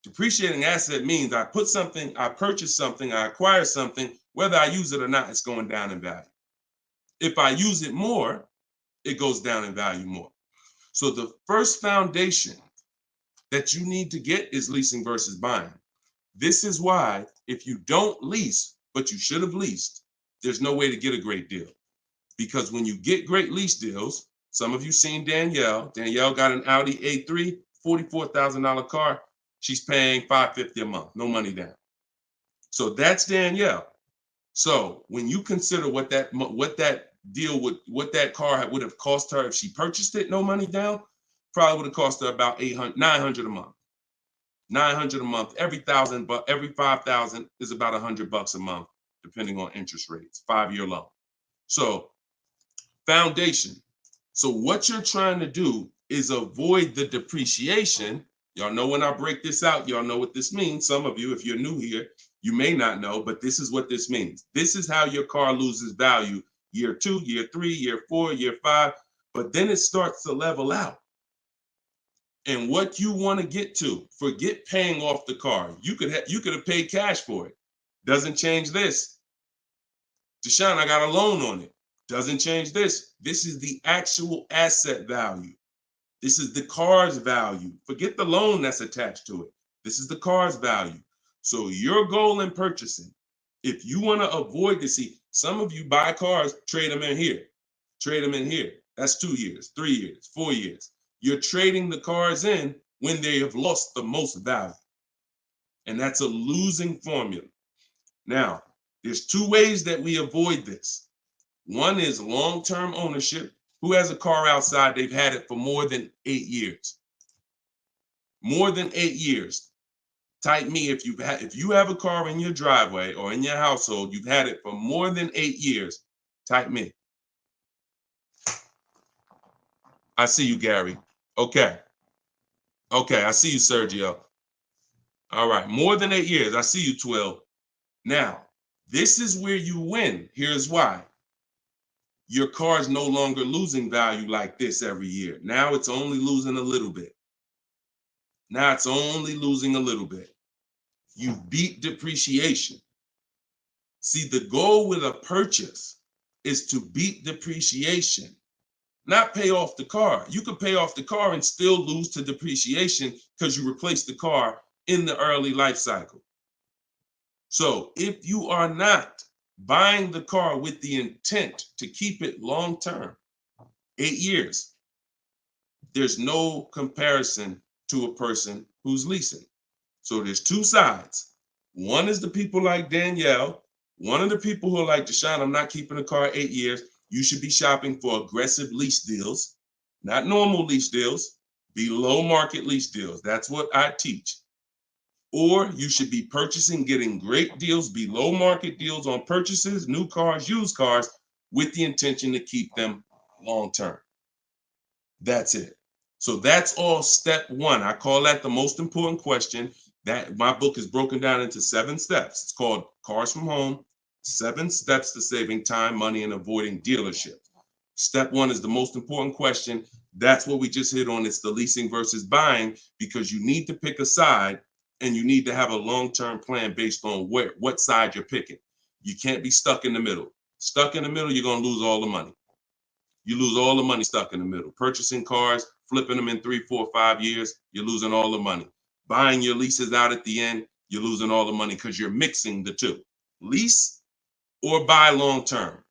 Depreciating asset means I purchase something, I acquire something, whether I use it or not, it's going down in value. If I use it more, it goes down in value more. So the first foundation that you need to get is leasing versus buying. This is why if you don't lease, but you should have leased, there's no way to get a great deal. Because when you get great lease deals, some of you seen Danielle. Danielle got an Audi A3, $44,000 car. She's paying $550 a month, no money down. So that's Danielle. So when you consider what that deal would, what that car would have cost her if she purchased it, no money down, probably would have cost her about $900 a month. $900 a month. Every 1,000, but every 5,000 is about $100 a month, depending on interest rates. 5-year loan. So foundation. So what you're trying to do is avoid the depreciation. Y'all know when I break this out, y'all know what this means. Some of you, if you're new here, you may not know, but this is what this means. This is how your car loses value year 2, year 3, year 4, year 5, but then it starts to level out. And what you want to get to, forget paying off the car. You could have paid cash for it. Doesn't change this. Deshone, I got a loan on it. Doesn't change this. This is the actual asset value. This is the car's value. Forget the loan that's attached to it. This is the car's value. So your goal in purchasing, if you want to avoid this, see, some of you buy cars, trade them in here. Trade them in here. That's 2 years, 3 years, 4 years. You're trading the cars in when they have lost the most value. And that's a losing formula. Now, there's 2 ways that we avoid this. One is long-term ownership. Who has a car outside? They've had it for more than 8 years. More than 8 years. Type me if you have a car in your driveway or in your household, you've had it for more than 8 years. Type me. I see you, Gary. Okay. Okay, I see you, Sergio. All right, more than 8 years. I see you, Twill. Now, this is where you win. Here's why. Your car is no longer losing value like this every year. Now it's only losing a little bit. Now it's only losing a little bit. You beat depreciation. See, the goal with a purchase is to beat depreciation, not pay off the car. You could pay off the car and still lose to depreciation because you replaced the car in the early life cycle. So if you are not buying the car with the intent to keep it long term, 8 years, there's no comparison to a person who's leasing. So there's 2 sides. One is the people like Danielle. One of the people who are like, Deshone, I'm not keeping a car 8 years. You should be shopping for aggressive lease deals, not normal lease deals, below market lease deals. That's what I teach. Or you should be purchasing, getting great deals, below market deals on purchases, new cars, used cars, with the intention to keep them long term. That's it. So that's all step 1. I call that the most important question. That my book is broken down into 7 steps. It's called Cars from Home, 7 Steps to Saving Time, Money, and Avoiding Dealership. Step 1 is the most important question. That's what we just hit on. It's the leasing versus buying, because you need to pick a side and you need to have a long-term plan based on what side you're picking. You can't be stuck in the middle. Stuck in the middle, you're going to lose all the money. You lose all the money stuck in the middle. Purchasing cars, flipping them in 3, 4, 5 years, you're losing all the money. Buying your leases out at the end, you're losing all the money because you're mixing the 2. Lease or buy long-term.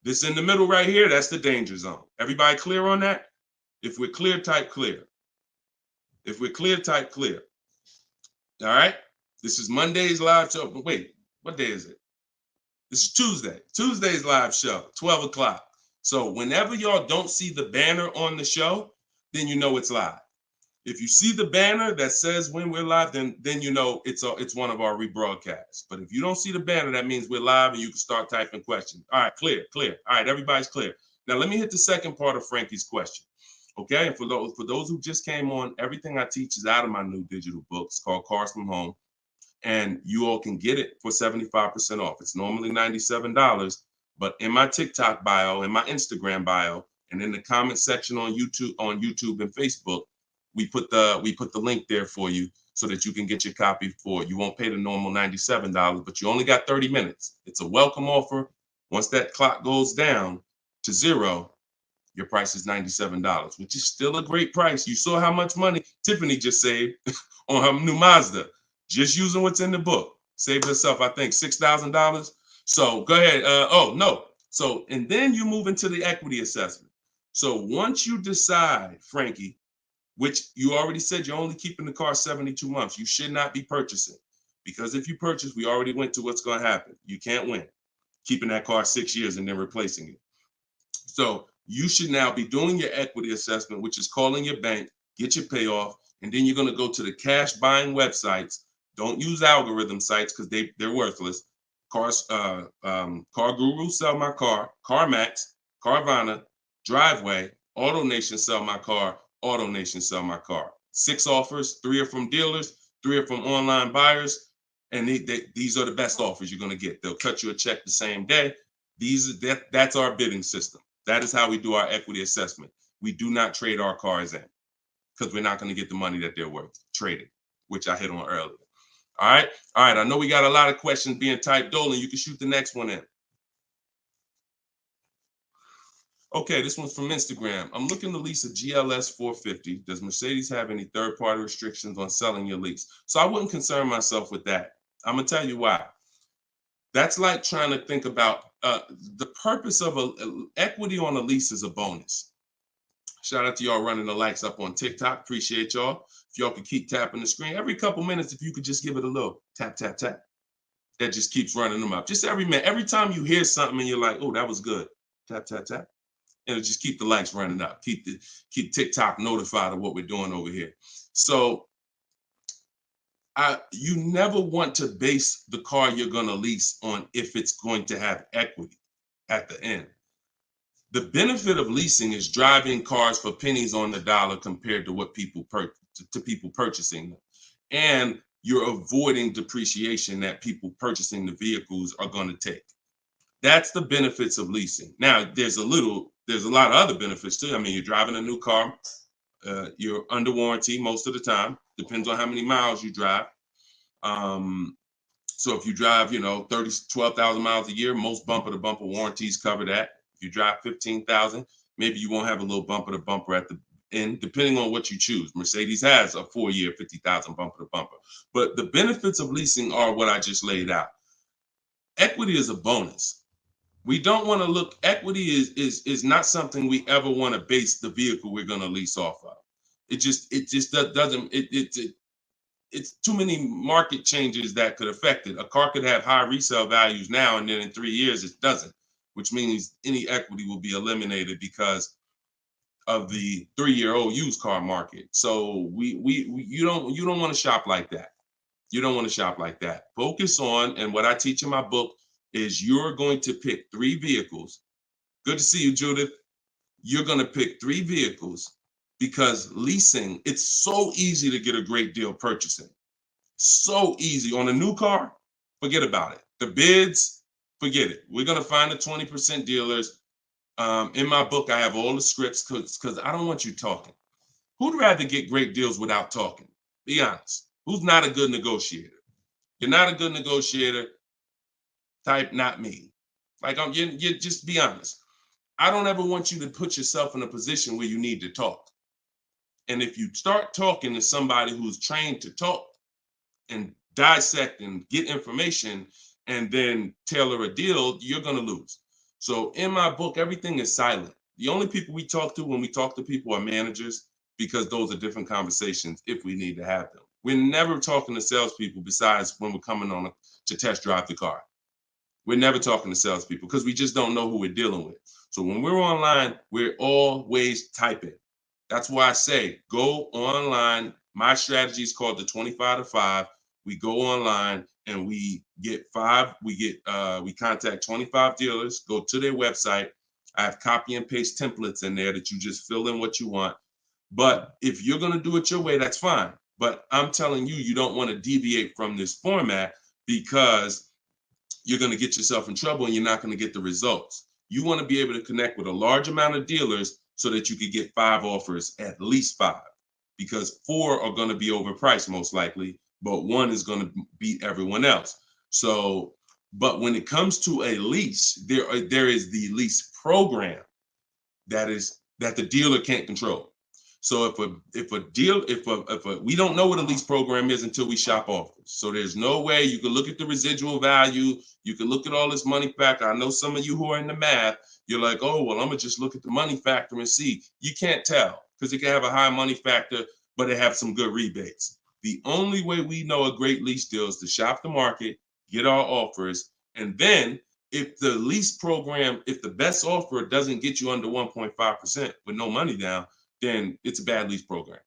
This in the middle right here, that's the danger zone. Everybody clear on that? If we're clear, type clear. If we're clear, type clear. All right? This is Monday's live show. But wait, what day is it? This is Tuesday. Tuesday's live show, 12 o'clock. So whenever y'all don't see the banner on the show, then you know it's live. If you see the banner that says when we're live, then you know it's one of our rebroadcasts. But if you don't see the banner, that means we're live and you can start typing questions. All right, clear. All right, everybody's clear. Now let me hit the second part of Frankie's question. Okay, and for those who just came on, everything I teach is out of my new digital book. It's called Cars from Home, and you all can get it for 75% off. It's normally $97, but in my TikTok bio, in my Instagram bio, and in the comment section on YouTube and Facebook, we put the link there for you so that you can get your copy for it. You won't pay the normal $97, but you only got 30 minutes. It's a welcome offer. Once that clock goes down, to 0, your price is $97, which is still a great price. You saw how much money Tiffany just saved on her new Mazda, just using what's in the book. Saved herself, I think, $6,000. So go ahead. Oh, no. So, and then you move into the equity assessment. So once you decide, Frankie, which you already said you're only keeping the car 72 months, you should not be purchasing. Because if you purchase, we already went to what's going to happen. You can't win keeping that car 6 years and then replacing it. So you should now be doing your equity assessment, which is calling your bank, get your payoff, and then you're going to go to the cash buying websites. Don't use algorithm sites because they're worthless. Car Guru, Sell My Car, CarMax, Carvana, Driveway, AutoNation, Sell My Car, AutoNation, Sell My Car. 6 offers, 3 are from dealers, 3 are from online buyers, and these are the best offers you're going to get. They'll cut you a check the same day. That's our bidding system. That is how we do our equity assessment. We do not trade our cars in because we're not going to get the money that they're worth trading, which I hit on earlier. All right. I know we got a lot of questions being typed. Dolan, you can shoot the next one in. Okay, this one's from Instagram. I'm looking to lease a GLS 450. Does Mercedes have any third-party restrictions on selling your lease? So I wouldn't concern myself with that. I'm going to tell you why. That's like trying to think about the purpose of equity on a lease is a bonus. Shout out to y'all running the likes up on TikTok. Appreciate y'all. If y'all could keep tapping the screen every couple minutes, if you could just give it a little tap, tap, tap. That just keeps running them up. Just every minute. Every time you hear something and you're like, oh, that was good. Tap, tap, tap. And it'll just keep the likes running up. Keep TikTok notified of what we're doing over here. So you never want to base the car you're going to lease on if it's going to have equity at the end. The benefit of leasing is driving cars for pennies on the dollar compared to what people purchasing them. And you're avoiding depreciation that people purchasing the vehicles are going to take. That's the benefits of leasing. Now, there's a lot of other benefits too. I mean, you're driving a new car. You're under warranty most of the time. Depends on how many miles you drive. So if you drive, 12,000 miles a year, most bumper to bumper warranties cover that. If you drive 15,000, maybe you won't have a little bumper to bumper at the end, depending on what you choose. Mercedes has a 4-year 50,000 bumper to bumper. But the benefits of leasing are what I just laid out. Equity is a bonus. We don't want to look, equity is not something we ever want to base the vehicle we're going to lease off of. It just doesn't, it's too many market changes that could affect it. A car could have high resale values now, and then in 3 years it doesn't, which means any equity will be eliminated because of the 3-year-old used car market. So you don't want to shop like that. You don't want to shop like that. Focus on, and what I teach in my book is you're going to pick 3 vehicles. Good to see you, Judith. You're going to pick 3 vehicles because leasing, it's so easy to get a great deal purchasing. So easy. On a new car, forget about it. The bids, forget it. We're going to find the 20% dealers. In my book, I have all the scripts because I don't want you talking. Who'd rather get great deals without talking? Be honest. Who's not a good negotiator? You're not a good negotiator. Type not me. Like you just be honest. I don't ever want you to put yourself in a position where you need to talk. And if you start talking to somebody who's trained to talk and dissect and get information and then tailor a deal, you're going to lose. So in my book, everything is silent. The only people we talk to when we talk to people are managers, because those are different conversations if we need to have them. We're never talking to salespeople besides when we're coming on to test drive the car. We're never talking to salespeople because we just don't know who we're dealing with. So when we're online, we're always typing. That's why I say go online. My strategy is called the 25 to 5. We go online and we contact 25 dealers, go to their website. I have copy and paste templates in there that you just fill in what you want. But if you're going to do it your way, that's fine. But I'm telling you, you don't want to deviate from this format because you're going to get yourself in trouble and you're not going to get the results. You want to be able to connect with a large amount of dealers so that you could get 5 offers, at least 5, because 4 are going to be overpriced most likely, but 1 is going to beat everyone else. So, but when it comes to a lease, there is the lease program. that the dealer can't control. So if we don't know what a lease program is until we shop offers. So there's no way you can look at the residual value. You can look at all this money factor. I know some of you who are in the math, you're like, oh, well, I'm gonna just look at the money factor and see. You can't tell because it can have a high money factor, but it have some good rebates. The only way we know a great lease deal is to shop the market, get our offers, and then if the lease program, if the best offer doesn't get you under 1.5% with no money down, then it's a bad lease program.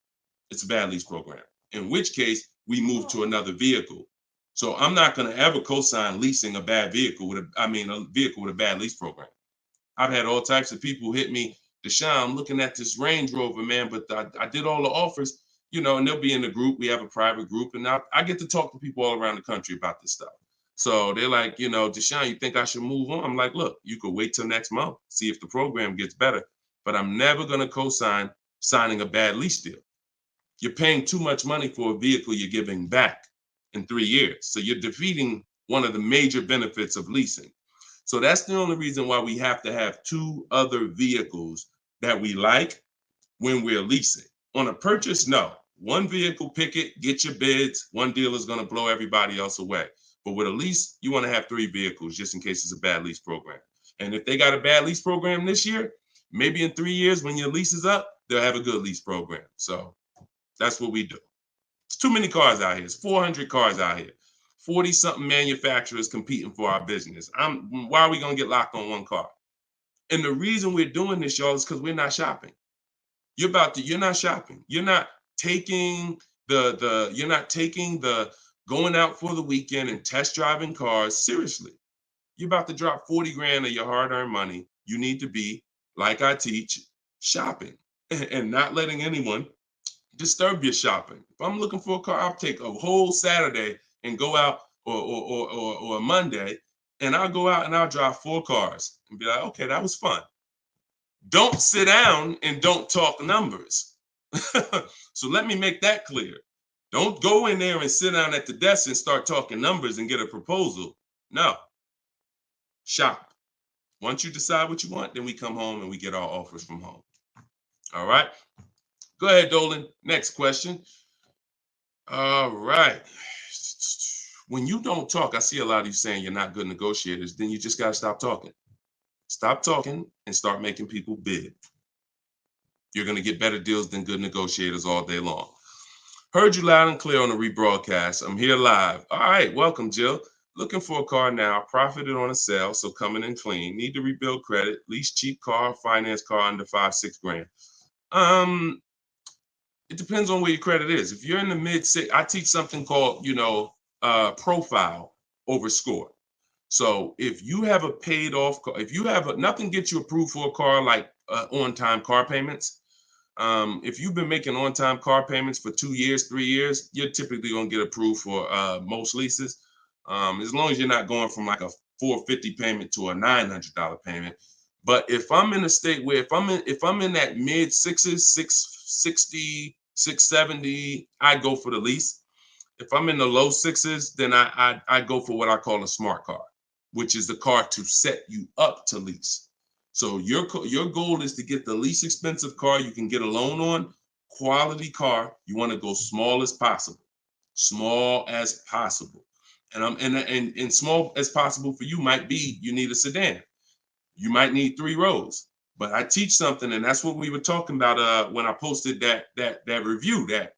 It's a bad lease program. In which case, we move to another vehicle. So I'm not going to ever co-sign leasing a bad vehicle a vehicle with a bad lease program. I've had all types of people hit me, Deshone, I'm looking at this Range Rover, man, but I did all the offers, and they'll be in the group. We have a private group, and I get to talk to people all around the country about this stuff. So they're like, Deshone, you think I should move on? I'm like, look, you could wait till next month, see if the program gets better, but I'm never going to co-sign signing a bad lease deal. You're paying too much money for a vehicle you're giving back in 3 years. So you're defeating one of the major benefits of leasing. So that's the only reason why we have to have 2 other vehicles that we like when we're leasing. On a purchase, no. One vehicle, pick it, get your bids. One dealer is going to blow everybody else away. But with a lease, you want to have 3 vehicles just in case it's a bad lease program. And if they got a bad lease program this year, maybe in 3 years when your lease is up, they'll have a good lease program. So that's what we do. It's too many cars out here. It's 400 cars out here. 40-something manufacturers competing for our business. Why are we going to get locked on one car? And the reason we're doing this, y'all, is because we're not shopping. You're not shopping. You're not taking the going out for the weekend and test driving cars seriously. You're about to drop 40 grand of your hard-earned money. You need to be, like I teach, shopping and not letting anyone disturb your shopping. If I'm looking for a car, I'll take a whole Saturday and go out or a Monday, and I'll go out and I'll drive 4 cars and be like, okay, that was fun. Don't sit down and don't talk numbers. So let me make that clear. Don't go in there and sit down at the desk and start talking numbers and get a proposal. No. Shop. Once you decide what you want, then we come home and we get our offers from home. All right. Go ahead, Dolan. Next question. All right. When you don't talk, I see a lot of you saying you're not good negotiators. Then you just got to stop talking. Stop talking and start making people bid. You're going to get better deals than good negotiators all day long. Heard you loud and clear on the rebroadcast. I'm here live. All right. Welcome, Jill. Looking for a car now. Profited on a sale, so coming in clean. Need to rebuild credit. Lease cheap car, finance car under 5-6 grand. It depends on where your credit is. If you're in the mid-6, I teach something called, profile over score. So if you have a paid off car, if you have nothing gets you approved for a car like on-time car payments. If you've been making on-time car payments for 2 years, 3 years, you're typically gonna get approved for most leases. As long as you're not going from like a $450 payment to a $900 payment. But if I'm in a state where if I'm in that mid-6s, 660, 670, I go for the lease. If I'm in the low 6s, then I go for what I call a smart car, which is the car to set you up to lease. So your goal is to get the least expensive car you can get a loan on, quality car. You want to go small as possible, and small as possible for you might be you need a sedan. You might need 3 rows. But I teach something, and that's what we were talking about when I posted that review that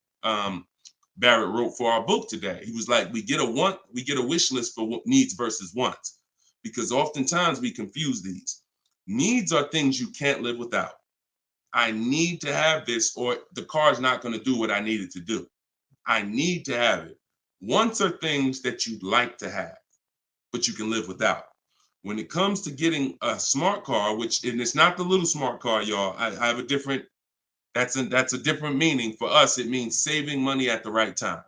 Barrett wrote for our book today. He was like, we get a wish list for needs versus wants, because oftentimes we confuse these. Needs are things you can't live without. I need to have this, or the car's not going to do what I need it to do. I need to have it. Wants are things that you'd like to have, but you can live without. When it comes to getting a smart car, and it's not the little smart car, y'all. I have a different. That's a different meaning for us. It means saving money at the right time.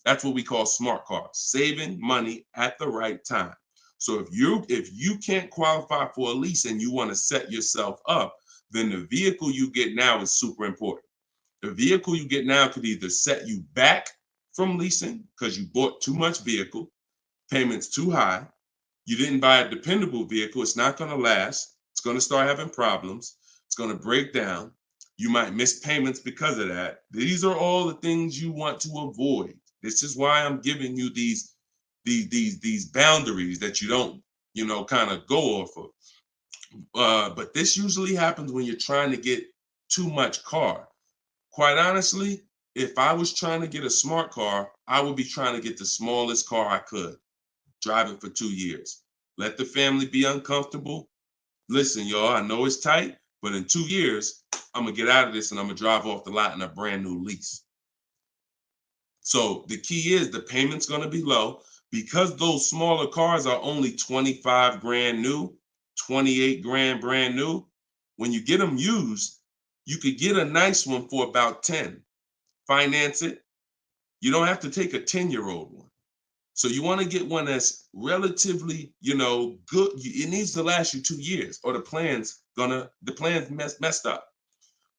That's what we call smart cars. Saving money at the right time. So if you can't qualify for a lease and you want to set yourself up, then the vehicle you get now is super important. The vehicle you get now could either set you back from leasing because you bought too much vehicle, payments too high. You didn't buy a dependable vehicle. It's not going to last. It's going to start having problems. It's going to break down. You might miss payments because of that. These are all the things you want to avoid. This is why I'm giving you these boundaries that you don't, kind of go off of. But this usually happens when you're trying to get too much car. Quite honestly, if I was trying to get a smart car, I would be trying to get the smallest car I could, drive it for 2 years. Let the family be uncomfortable. Listen, y'all, I know it's tight, but in 2 years, I'm gonna get out of this and I'm gonna drive off the lot in a brand new lease. So the key is the payment's gonna be low because those smaller cars are only 25 grand new, 28 grand brand new. When you get them used, you could get a nice one for about 10. Finance it. You don't have to take a 10-year-old one. So you want to get one that's relatively, good. It needs to last you 2 years, or the plan's messed up.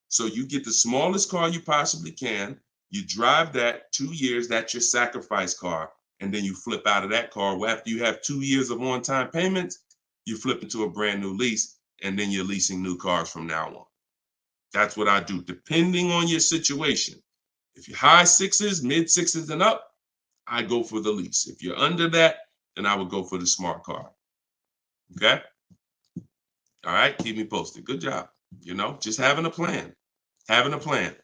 So you get the smallest car you possibly can. You drive that 2 years. That's your sacrifice car, and then you flip out of that car. Well, after you have 2 years of on-time payments, you flip into a brand new lease, and then you're leasing new cars from now on. That's what I do, depending on your situation. If you're high sixes, mid sixes, and up, I go for the lease. If you're under that, then I would go for the smart car. Okay? All right, keep me posted. Good job. Just having a plan. Having a plan.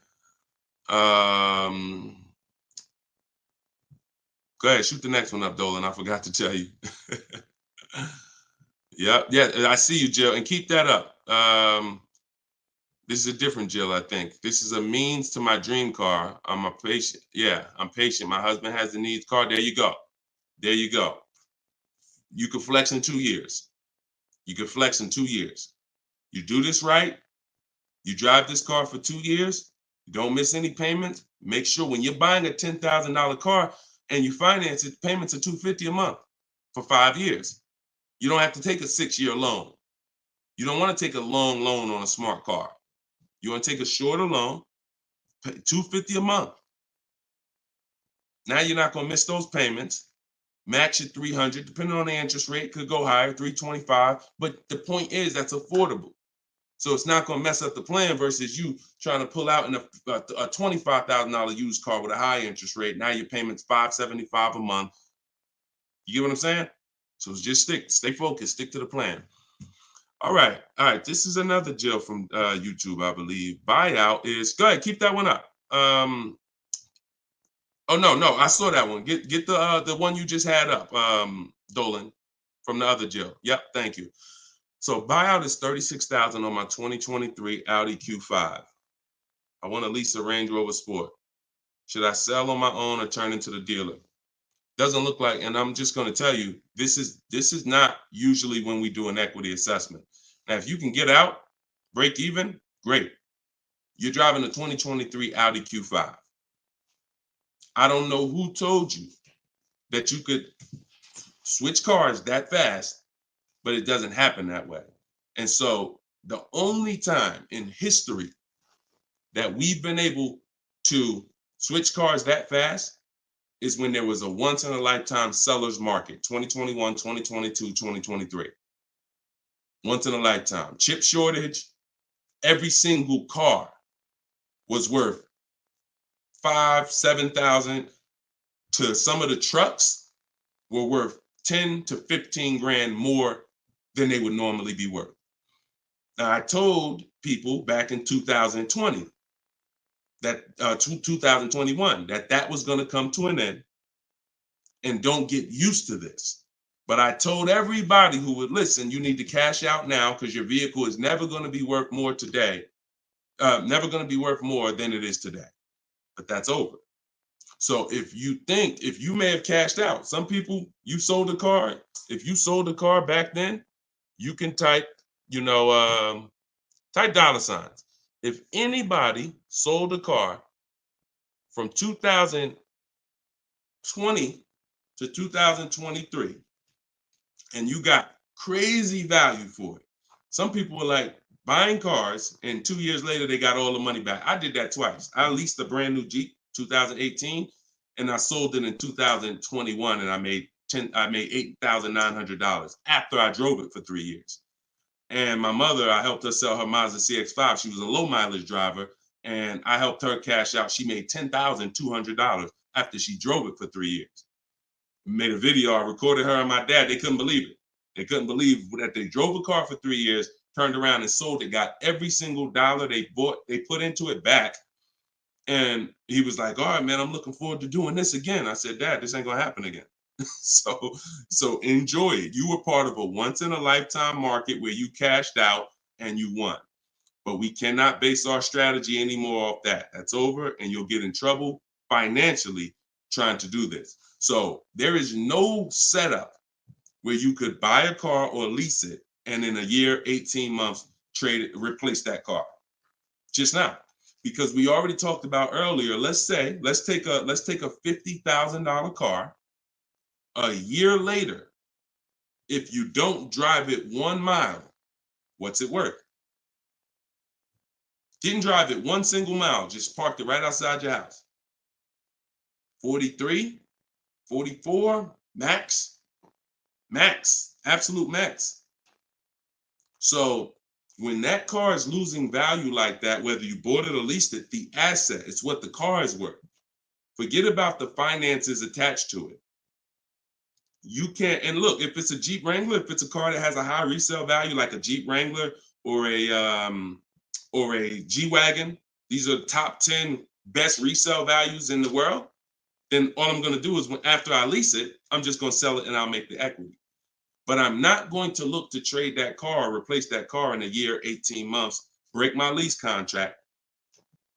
Go ahead, shoot the next one up, Dolan. I forgot to tell you. Yeah, I see you, Jill, and keep that up. This is a different Jill, I think. This is a means to my dream car. I'm a patient. Yeah, I'm patient. My husband has the needs car. There you go. There you go. You can flex in 2 years. You can flex in 2 years. You do this right. You drive this car for 2 years. You don't miss any payments. Make sure when you're buying a $10,000 car and you finance it, payments are $250 a month for 5 years. You don't have to take a 6-year loan. You don't want to take a long loan on a smart car. You want to take a shorter loan, pay $250 a month. Now you're not going to miss those payments. Max at 300, depending on the interest rate, could go higher, 325. But the point is that's affordable. So it's not going to mess up the plan versus you trying to pull out in a $25,000 used car with a high interest rate. Now your payment's $575 a month. You get what I'm saying? So just stay focused, stick to the plan. All right. This is another Jill from YouTube, I believe. Buyout is, go ahead, keep that one up. Oh no, I saw that one. Get the one you just had up, Dolan, from the other Jill. Yep, thank you. So buyout is $36,000 on my 2023 Audi Q5. I want to lease a Range Rover Sport. Should I sell on my own or turn into the dealer? Doesn't look like, and I'm just going to tell you, this is not usually when we do an equity assessment. Now, if you can get out, break even, great. You're driving a 2023 Audi Q5. I don't know who told you that you could switch cars that fast, but it doesn't happen that way. And so the only time in history that we've been able to switch cars that fast is when there was a once in a lifetime seller's market, 2021, 2022, 2023. Once in a lifetime. Chip shortage, every single car was worth 5,000, 7,000, to some of the trucks were worth 10 to 15 grand more than they would normally be worth. Now, I told people back in 2020 that 2021 that was going to come to an end, and don't get used to this. But I told everybody who would listen, you need to cash out now because your vehicle is never going to be worth more today, never going to be worth more than it is today. But that's over. So if you may have cashed out, some people, you sold a car. If you sold a car back then, you can type, type dollar signs. If anybody sold a car from 2020 to 2023, and you got crazy value for it. Some people were like buying cars, and 2 years later, they got all the money back. I did that twice. I leased a brand new Jeep, 2018, and I sold it in 2021, and I made $8,900 after I drove it for 3 years. And my mother, I helped her sell her Mazda CX-5. She was a low mileage driver, and I helped her cash out. She made $10,200 after she drove it for 3 years. We made a video. I recorded her and my dad. They couldn't believe it. They couldn't believe that they drove a car for 3 years, turned around and sold it, got every single dollar they put into it back. And he was like, all right, man, I'm looking forward to doing this again. I said, Dad, this ain't gonna happen again. So enjoy it. You were part of a once in a lifetime market where you cashed out and you won. But we cannot base our strategy anymore off that. That's over, and you'll get in trouble financially trying to do this. So there is no setup where you could buy a car or lease it and in a year, 18 months, trade it, replace that car. Just not. Because we already talked about earlier, let's take a $50,000 car. A year later, if you don't drive it 1 mile, what's it worth? Didn't drive it 1 single mile, just parked it right outside your house. 43, 44, max, absolute max. So when that car is losing value like that, whether you bought it or leased it, the asset, it's what the car is worth. Forget about the finances attached to it. You can't, and look, if it's a Jeep Wrangler, if it's a car that has a high resale value, like a Jeep Wrangler or a G-Wagon, these are top 10 best resale values in the world, then all I'm gonna do is after I lease it, I'm just gonna sell it and I'll make the equity. But I'm not going to look to trade that car or replace that car in a year, 18 months, break my lease contract.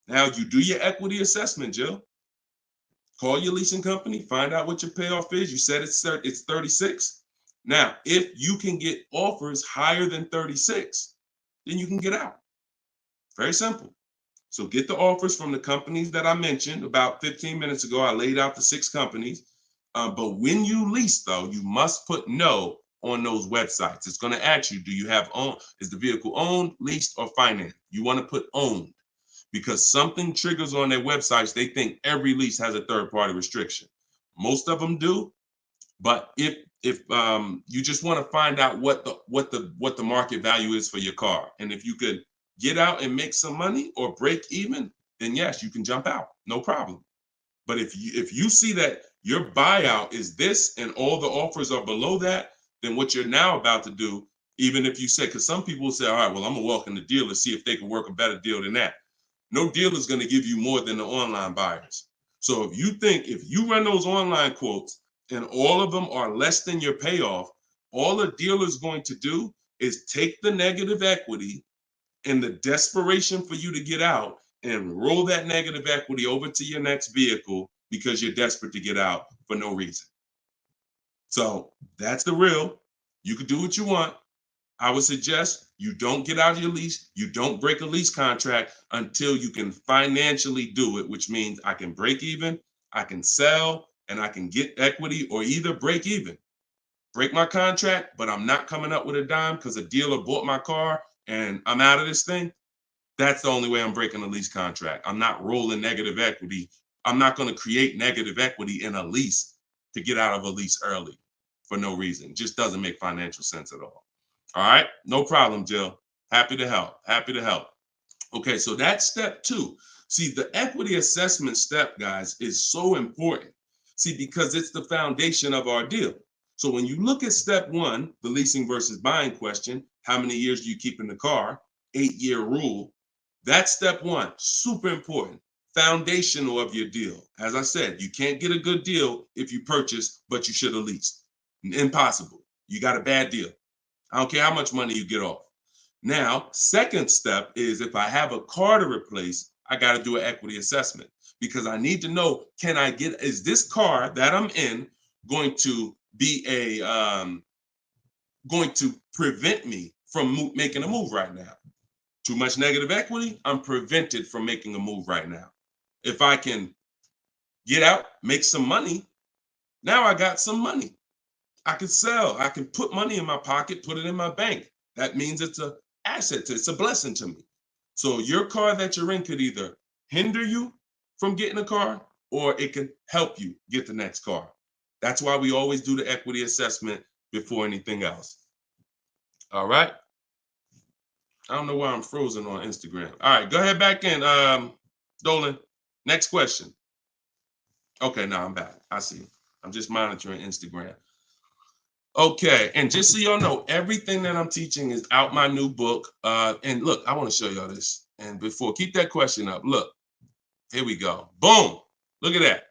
Now you do your equity assessment, Jill. Call your leasing company, find out what your payoff is. You said it's 36. Now, if you can get offers higher than 36, then you can get out. Very simple. So get the offers from the companies that I mentioned about 15 minutes ago. I laid out the 6 companies. But when you lease, though, you must put no on those websites. It's going to ask you, do you have is the vehicle owned, leased, or financed? You want to put owned, because something triggers on their websites. They think every lease has a third-party restriction. Most of them do, but if you just want to find out what the market value is for your car, and if you could get out and make some money or break even, then yes, you can jump out, no problem. But if you see that your buyout is this and all the offers are below that, then what you're now about to do, even if you say, because some people will say, all right, well, I'm gonna walk in the dealer, see if they can work a better deal than that. No dealer is going to give you more than the online buyers. So if you run those online quotes and all of them are less than your payoff, all a dealer is going to do is take the negative equity and the desperation for you to get out and roll that negative equity over to your next vehicle because you're desperate to get out for no reason. So that's the real. You can do what you want. I would suggest you don't get out of your lease. You don't break a lease contract until you can financially do it, which means I can break even, I can sell, and I can get equity, or either break even. Break my contract, but I'm not coming up with a dime because a dealer bought my car and I'm out of this thing. That's the only way I'm breaking a lease contract. I'm not rolling negative equity. I'm not going to create negative equity in a lease to get out of a lease early for no reason. It just doesn't make financial sense at all. All right, no problem, Jill. Happy to help. Happy to help. Okay, so that's step 2. See, the equity assessment step, guys, is so important. See, because it's the foundation of our deal. So when you look at step 1, the leasing versus buying question, how many years do you keep in the car? 8-year rule. That's step 1, super important. Foundational of your deal. As I said, you can't get a good deal if you purchase, but you should have leased. Impossible. You got a bad deal. I don't care how much money you get off. Now, second step is if I have a car to replace, I got to do an equity assessment because I need to know, is this car that I'm in going to be going to prevent me from making a move right now? Too much negative equity, I'm prevented from making a move right now. If I can get out, make some money, now I got some money. I can sell. I can put money in my pocket, put it in my bank. That means it's an asset. It's a blessing to me. So your car that you're in could either hinder you from getting a car or it can help you get the next car. That's why we always do the equity assessment before anything else. All right. I don't know why I'm frozen on Instagram. All right, go ahead back in, Dolan. Next question. Okay, now I'm back. I see. I'm just monitoring Instagram. Okay, and just so y'all know, everything that I'm teaching is out my new book. And look, I want to show y'all this. And before, keep that question up. Look, here we go. Boom. Look at that.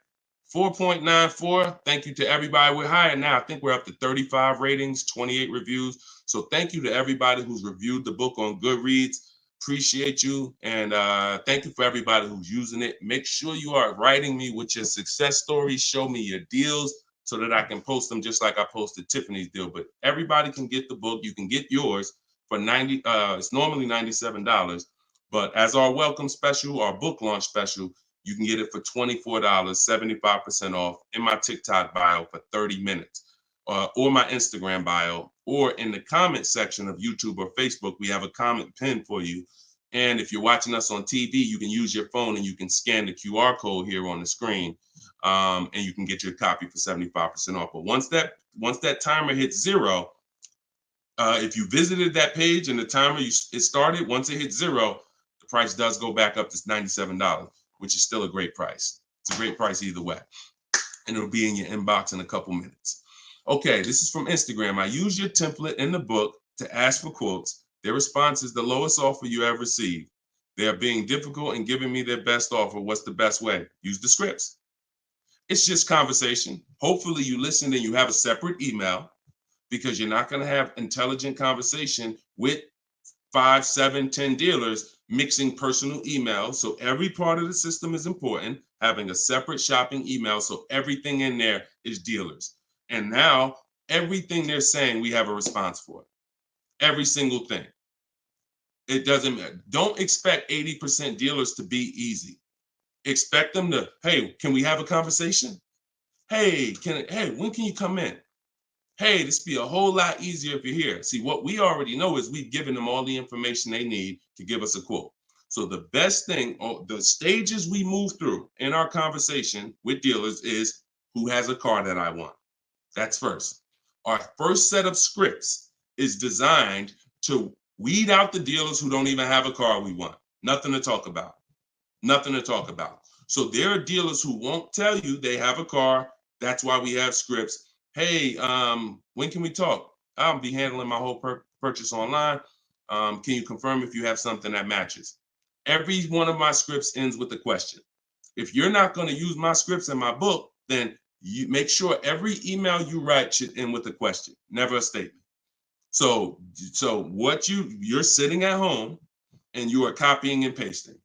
4.94. Thank you to everybody. We're higher now. I think we're up to 35 ratings, 28 reviews. So thank you to everybody who's reviewed the book on Goodreads. Appreciate you. And thank you for everybody who's using it. Make sure you are writing me with your success stories. Show me your deals so that I can post them just like I posted Tiffany's deal. But everybody can get the book. You can get yours for $90. It's normally $97. But as our welcome special, our book launch special, you can get it for $24, 75% off in my TikTok bio for 30 minutes, or my Instagram bio, or in the comment section of YouTube or Facebook. We have a comment pin for you. And if you're watching us on TV, you can use your phone and you can scan the QR code here on the screen, and you can get your copy for 75% off. But once that timer hits 0, if you visited that page and the timer it started, once it hits 0, the price does go back up to $97, which is still a great price. It's a great price either way. And it'll be in your inbox in a couple minutes. Okay, this is from Instagram. I use your template in the book to ask for quotes. Their response is the lowest offer you ever received. They are being difficult and giving me their best offer. What's the best way? Use the scripts. It's just conversation. Hopefully you listen and you have a separate email, because you're not going to have intelligent conversation with 5, 7, 10 dealers mixing personal emails. So every part of the system is important, having a separate shopping email. So everything in there is dealers. And now everything they're saying, we have a response for. Every single thing. It doesn't matter. Don't expect 80% dealers to be easy. Expect them to, hey, can we have a conversation? Hey, when can you come in? Hey, this be a whole lot easier if you're here. See, what we already know is we've given them all the information they need to give us a quote. So the best thing, or the stages we move through in our conversation with dealers, is who has a car that I want. That's first. Our first set of scripts is designed to weed out the dealers who don't even have a car we want. Nothing to talk about. Nothing to talk about. So there are dealers who won't tell you they have a car. That's why we have scripts. Hey, when can we talk? I'll be handling my whole purchase online. Can you confirm if you have something that matches? Every one of my scripts ends with a question. If you're not going to use my scripts in my book, then you make sure every email you write should end with a question, never a statement. So what you're sitting at home and you are copying and pasting.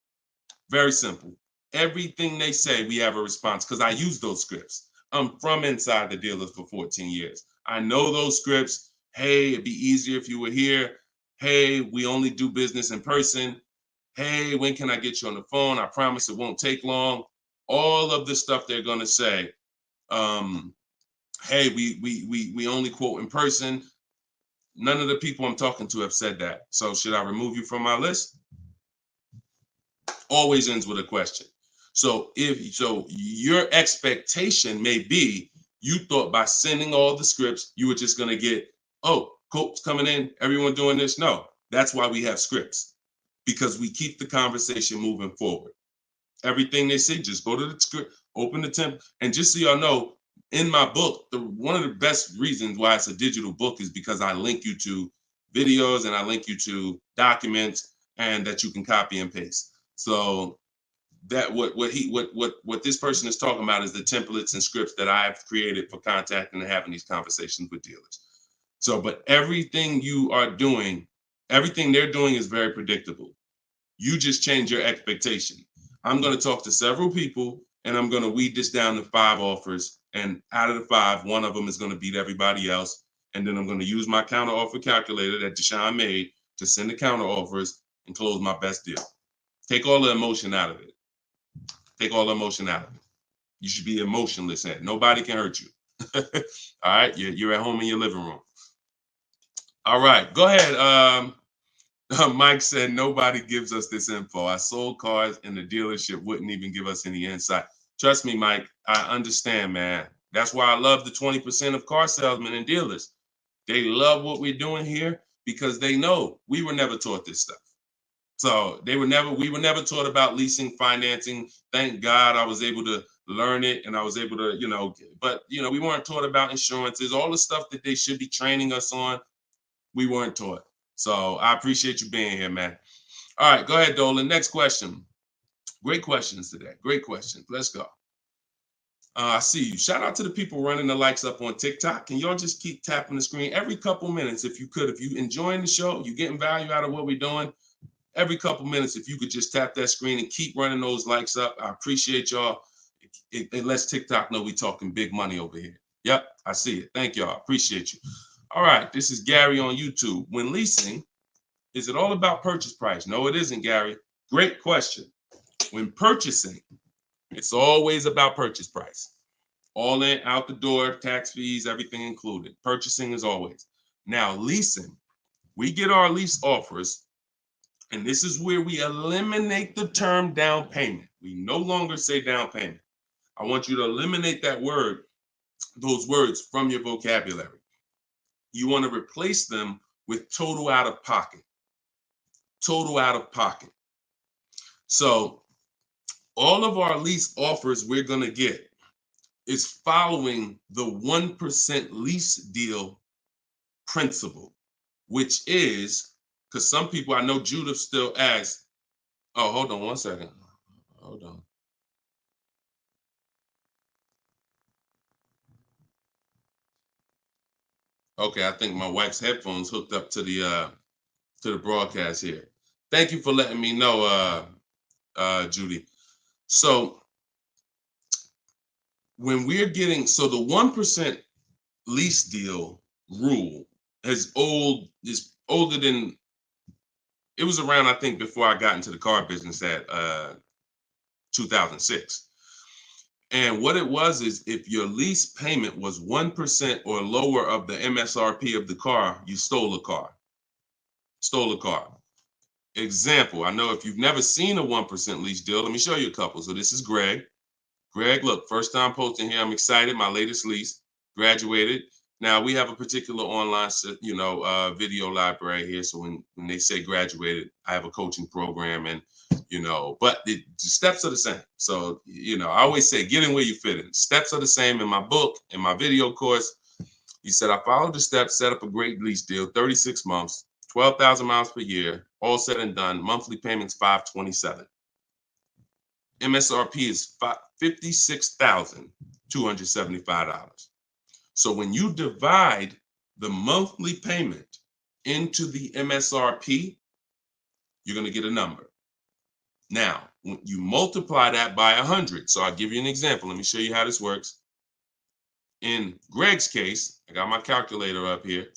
Very simple. Everything they say, we have a response, because I use those scripts. I'm from inside the dealers for 14 years. I know those scripts. Hey, it'd be easier if you were here. Hey, we only do business in person. Hey, when can I get you on the phone? I promise it won't take long. All of the stuff they're going to say. Hey, we only quote in person. None of the people I'm talking to have said that. So should I remove you from my list? Always ends with a question. So your expectation may be, you thought by sending all the scripts, you were just going to get, oh, quotes coming in, everyone doing this. No, that's why we have scripts, because we keep the conversation moving forward. Everything they say, just go to the script, open the template. And just so y'all know, in my book, one of the best reasons why it's a digital book is because I link you to videos and I link you to documents, and that you can copy and paste. So that what this person is talking about is the templates and scripts that I've created for contacting and having these conversations with dealers. So, but everything you are doing, everything they're doing is very predictable. You just change your expectation. I'm going to talk to several people and I'm going to weed this down to 5 offers. And out of the 5, one of them is going to beat everybody else. And then I'm going to use my counter offer calculator that Deshone made to send the counter offers and close my best deal. Take all the emotion out of it. Take all the emotion out of it. You should be emotionless. Nobody can hurt you. All right, you're at home in your living room. All right, go ahead. Mike said nobody gives us this info. I sold cars and the dealership wouldn't even give us any insight. Trust me, Mike, I understand, man. That's why I love the 20% of car salesmen and dealers. They love what we're doing here because they know we were never taught this stuff. So we were never taught about leasing, financing. Thank God I was able to learn it, and I was able to, but we weren't taught about insurances, all the stuff that they should be training us on. We weren't taught. So I appreciate you being here, man. All right, go ahead, Dolan. Next question. Great questions today. Great questions. Let's go. I see you. Shout out to the people running the likes up on TikTok. Can y'all just keep tapping the screen every couple minutes if you could? If you enjoying the show, you getting value out of what we're doing, every couple minutes, if you could just tap that screen and keep running those likes up. I appreciate y'all. It lets TikTok know we talking big money over here. Yep, I see it. Thank y'all. Appreciate you. All right, this is Gary on YouTube. When leasing, is it all about purchase price? No, it isn't, Gary. Great question. When purchasing, it's always about purchase price. All in, out the door, tax fees, everything included. Purchasing is always. Now, leasing, we get our lease offers, and this is where we eliminate the term down payment. We no longer say down payment. I want you to eliminate that word, those words from your vocabulary. You want to replace them with total out of pocket. Total out of pocket. So all of our lease offers we're going to get is following the 1% lease deal principle, which is, because some people, I know Judith still asks, oh, hold on one second. Hold on. Okay, I think my wife's headphones hooked up to the broadcast here. Thank you for letting me know, Judy. So when we're getting, so the 1% lease deal rule is older than, it was around, I think, before I got into the car business at 2006. And what it was is if your lease payment was 1% or lower of the MSRP of the car, you stole a car. Stole a car. Example, I know if you've never seen a 1% lease deal, let me show you a couple. So this is Greg. Greg, look, first time posting here. I'm excited. My latest lease, graduated. Now we have a particular online, video library here. So when they say graduated, I have a coaching program, and but the steps are the same. So I always say, get in where you fit in. Steps are the same in my book, in my video course. He said, I followed the steps, set up a great lease deal, 36 months, 12,000 miles per year, all said and done. Monthly payments $527. MSRP is $56,275. So when you divide the monthly payment into the MSRP, you're going to get a number. Now, when you multiply that by 100, so I'll give you an example. Let me show you how this works. In Greg's case, I got my calculator up here.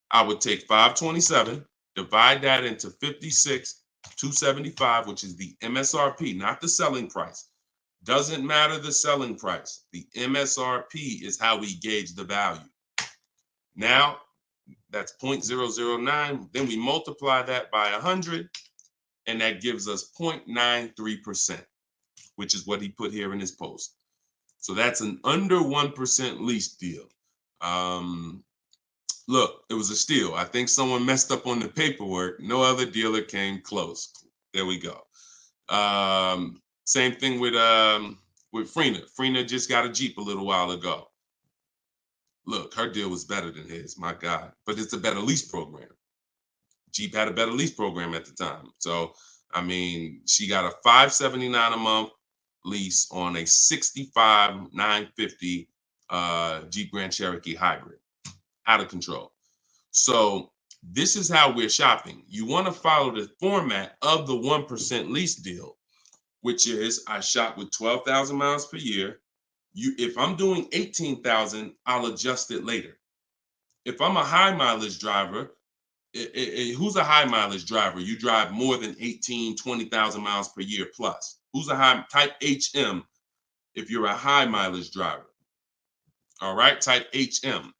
I would take 527, divide that into 56,275, which is the MSRP, not the selling price. Doesn't matter the selling price. The MSRP is how we gauge the value. Now, that's 0.009. Then we multiply that by 100, and that gives us 0.93%, which is what he put here in his post. So that's an under 1% lease deal. Look, it was a steal. I think someone messed up on the paperwork. No other dealer came close. There we go. Same thing with Freena. Freena just got a Jeep a little while ago. Look, her deal was better than his, my God. But it's a better lease program. Jeep had a better lease program at the time. So, I mean, she got a $579 a month lease on a $65,950 Jeep Grand Cherokee hybrid. Out of control. So this is how we're shopping. You want to follow the format of the 1% lease deal, which is I shop with 12,000 miles per year. If I'm doing 18,000, I'll adjust it later. If I'm a high mileage driver, who's a high mileage driver? You drive more than 20,000 miles per year plus. Who's a high type HM if you're a high mileage driver? All right, type HM.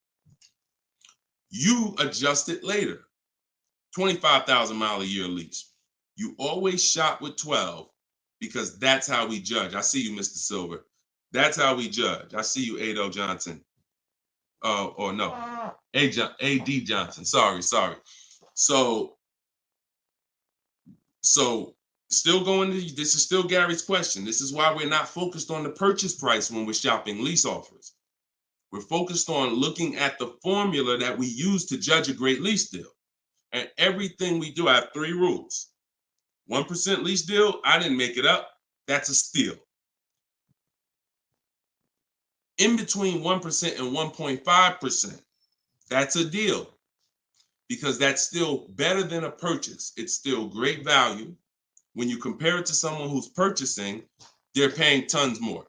You adjust it later. 25,000 mile a year lease. You always shop with 12 because that's how we judge. I see you, Mr. Silver. That's how we judge. I see you, Ado Johnson. Or no, AD Johnson. Sorry. So still going to, this is still Gary's question. This is why we're not focused on the purchase price when we're shopping lease offers. We're focused on looking at the formula that we use to judge a great lease deal. And everything we do, I have 3 rules. 1% lease deal, I didn't make it up. That's a steal. In between 1% and 1.5%, that's a deal, because that's still better than a purchase. It's still great value. When you compare it to someone who's purchasing, they're paying tons more.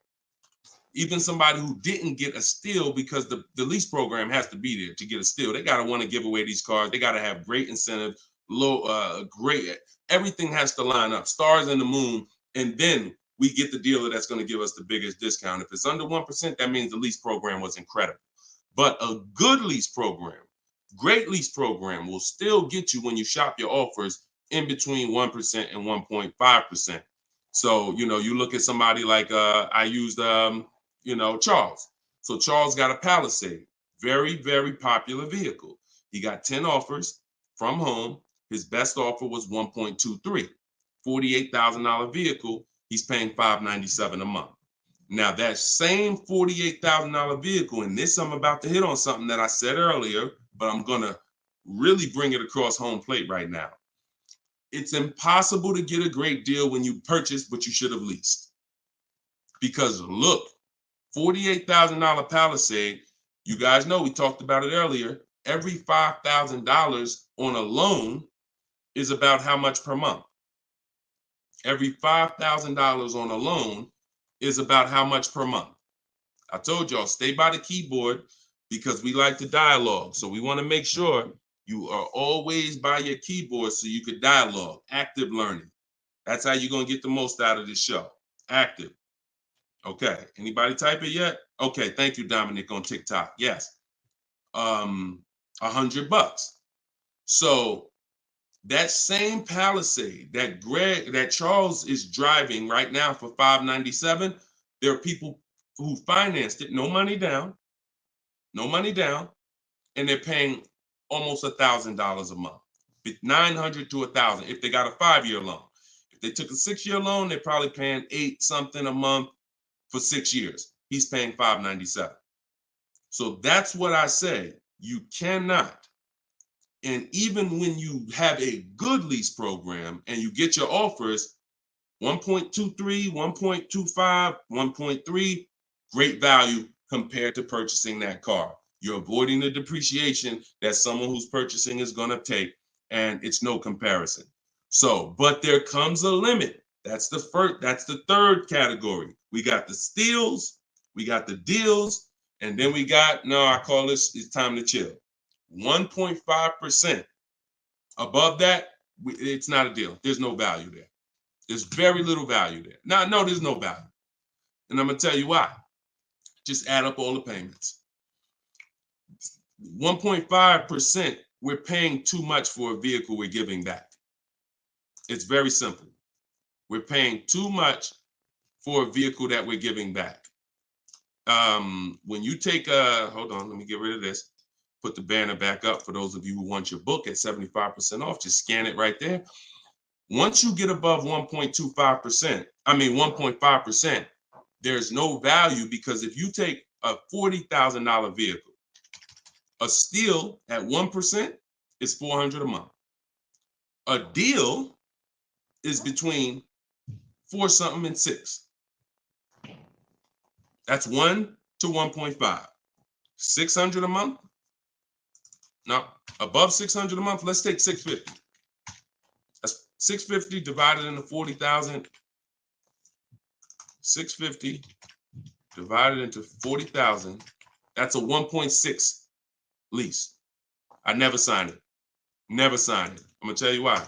Even somebody who didn't get a steal, because the lease program has to be there to get a steal. They got to want to give away these cars. They got to have great incentive, great, everything has to line up, stars in the moon, and then we get the dealer that's going to give us the biggest discount. If it's under 1%, that means the lease program was incredible. But a good lease program, great lease program, will still get you, when you shop your offers, in between 1% and 1.5%. So, you look at somebody like, I used, Charles. So Charles got a Palisade, very, very popular vehicle. He got 10 offers from home. His best offer was 1.23, $48,000 vehicle. He's paying $597 a month. Now that same $48,000 vehicle, and this I'm about to hit on something that I said earlier, but I'm gonna really bring it across home plate right now. It's impossible to get a great deal when you purchase, but you should have leased. Because look, $48,000 Palisade, you guys know we talked about it earlier. Every $5,000 on a loan is about how much per month? Every $5,000 on a loan is about how much per month? I told y'all, stay by the keyboard, because we like to dialogue. So we want to make sure you are always by your keyboard so you could dialogue. Active learning. That's how you're going to get the most out of this show. Active. Okay. Anybody type it yet? Okay. Thank you, Dominic, on TikTok. Yes. $100. So that same Palisade that Charles is driving right now for $597, there are people who financed it, no money down, and they're paying almost $1,000 a month, $900 to $1,000 if they got a 5-year loan. If they took a 6-year loan, they're probably paying $8 something a month for 6 years. He's paying $597. So that's what I say. You cannot. And even when you have a good lease program and you get your offers, 1.23, 1.25, 1.3, great value compared to purchasing that car. You're avoiding the depreciation that someone who's purchasing is going to take, and it's no comparison. So, but there comes a limit. That's the third category. We got the steals, we got the deals, and then we got, I call this, it's time to chill. 1.5%. Above that, it's not a deal. There's no value there. There's very little value there. Now, no, there's no value. And I'm going to tell you why. Just add up all the payments. 1.5%, we're paying too much for a vehicle we're giving back. It's very simple. We're paying too much for a vehicle that we're giving back. When you take hold on, let me get rid of this. Put the banner back up for those of you who want your book at 75% off. Just scan it right there. Once you get above 1.5%, there's no value, because if you take a $40,000 vehicle, a steal at 1% is $400 a month. A deal is between 4 something and 6. That's 1 to 1.5. 600 a month. Now, above 600 a month, let's take 650. That's 650 divided into 40,000. 650 divided into 40,000. That's a 1.6 lease. I never signed it. Never signed it. I'm gonna tell you why.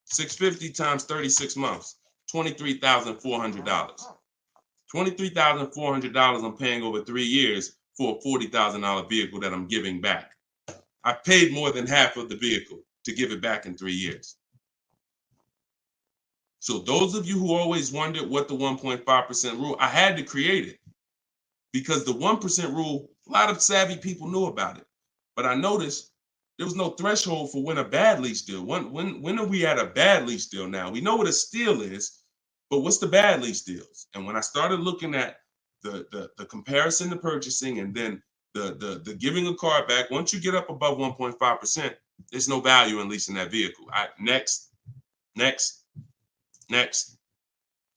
650 times 36 months, $23,400. $23,400 I'm paying over 3 years for a $40,000 vehicle that I'm giving back. I paid more than half of the vehicle to give it back in 3 years. So those of you who always wondered what the 1.5% rule, I had to create it, because the 1% rule, a lot of savvy people knew about it. But I noticed There was no threshold for when a bad lease deal. When are we at a bad lease deal now? We know what a steal is, but what's the bad lease deals? And when I started looking at the comparison to purchasing and then the giving a car back, once you get up above 1.5%, there's no value in leasing that vehicle. Next.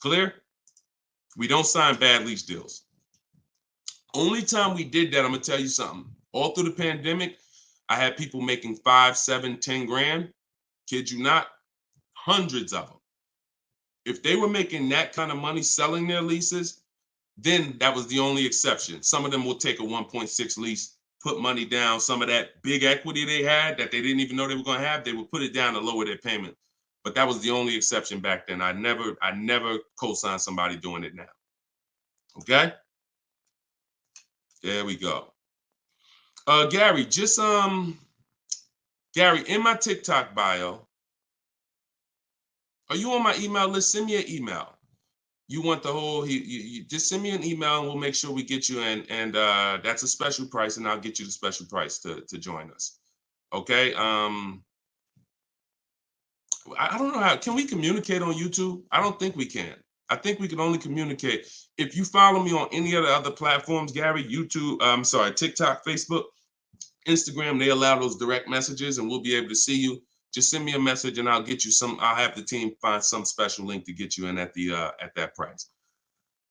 Clear? We don't sign bad lease deals. Only time we did that, I'm gonna tell you something. All through the pandemic, I had people making 5, 7, 10 grand. Kid you not, hundreds of them. If they were making that kind of money selling their leases, then that was the only exception. Some of them will take a 1.6 lease, put money down. Some of that big equity they had that they didn't even know they were going to have, they would put it down to lower their payment. But that was the only exception back then. I never co-signed somebody doing it now. Okay? There we go. Gary, Gary, in my TikTok bio, are you on my email list? Send me an email. You want the whole, you just send me an email and we'll make sure we get you in. And that's a special price, and I'll get you the special price to join us. Okay. I don't know how, can we communicate on YouTube? I don't think we can. I think we can only communicate. If you follow me on any of the other platforms, Gary, YouTube, TikTok, Facebook, Instagram, they allow those direct messages and we'll be able to see you. Just send me a message and I'll get you I'll have the team find some special link to get you in at that price.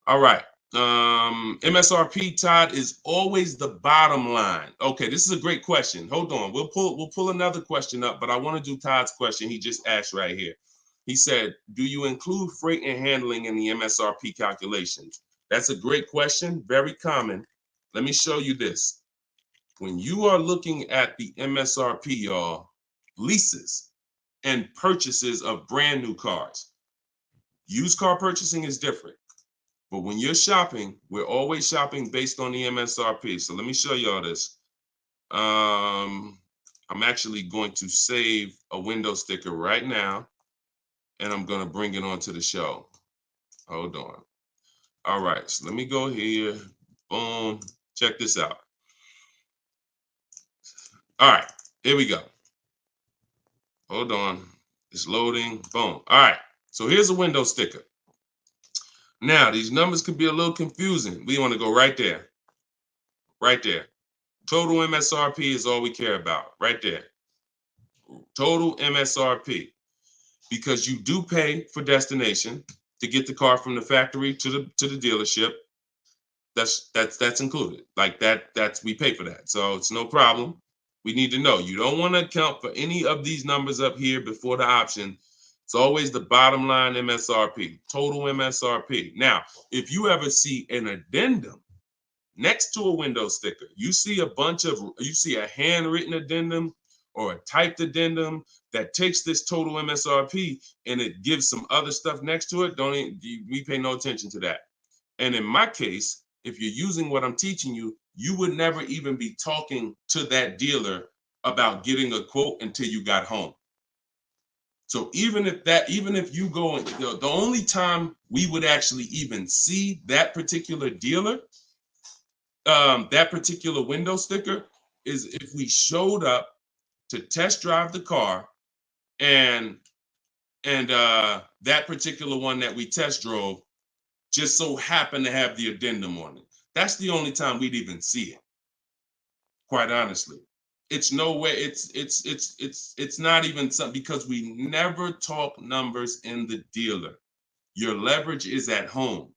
All right. MSRP, Todd, is always the bottom line. Okay, this is a great question. Hold on. We'll pull another question up, but I want to do Todd's question he just asked right here. He said, do you include freight and handling in the MSRP calculations? That's a great question. Very common. Let me show you this. When you are looking at the MSRP, y'all, leases and purchases of brand new cars, used car purchasing is different. But when you're shopping, we're always shopping based on the MSRP. So let me show y'all this. I'm actually going to save a window sticker right now, and I'm going to bring it onto the show. Hold on. All right, so let me go here. Boom. Check this out. All right, here we go. Hold on. It's loading. Boom. All right, so here's a window sticker. Now, these numbers can be a little confusing. We want to go right there. Right there. Total MSRP is all we care about. Right there. Total MSRP. Because you do pay for destination to get the car from the factory to the dealership. That's included. Like that's we pay for that. So it's no problem. We need to know. You don't want to account for any of these numbers up here before the option. It's always the bottom line MSRP, total MSRP. Now, if you ever see an addendum next to a window sticker, you see a handwritten addendum or a typed addendum that takes this total MSRP and it gives some other stuff next to it, we pay no attention to that. And in my case, if you're using what I'm teaching you, you would never even be talking to that dealer about getting a quote until you got home. So even if you go, the only time we would actually even see that particular dealer, that particular window sticker, is if we showed up to test drive the car and that particular one that we test drove just so happened to have the addendum on it. That's the only time we'd even see it. Quite honestly. It's no way, it's not even something, because we never talk numbers in the dealer. Your leverage is at home.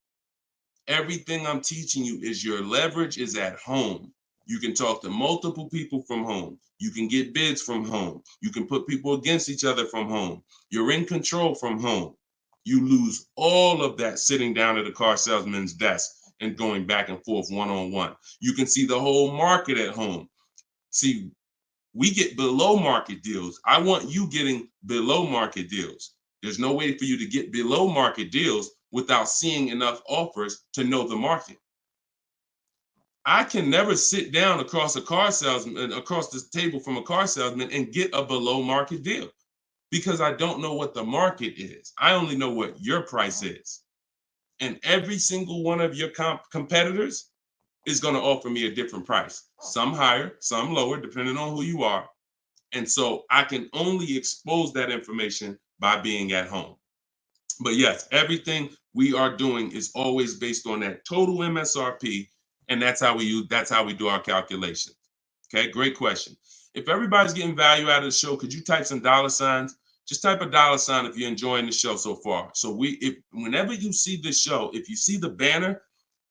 Everything I'm teaching you is your leverage is at home. You can talk to multiple people from home. You can get bids from home. You can put people against each other from home. You're in control from home. You lose all of that sitting down at a car salesman's desk and going back and forth one-on-one. You can see the whole market at home. See, we get below market deals. I want you getting below market deals. There's no way for you to get below market deals without seeing enough offers to know the market. I can never sit down across the table from a car salesman and get a below market deal because I don't know what the market is. I only know what your price is. And every single one of your competitors is going to offer me a different price. Some higher, some lower, depending on who you are. And so I can only expose that information by being at home. But yes, everything we are doing is always based on that total MSRP, and that's how we do our calculations. Okay, great question. If everybody's getting value out of the show, could you type some dollar signs? Just type a dollar sign if you're enjoying the show so far. So if whenever you see this show, if you see the banner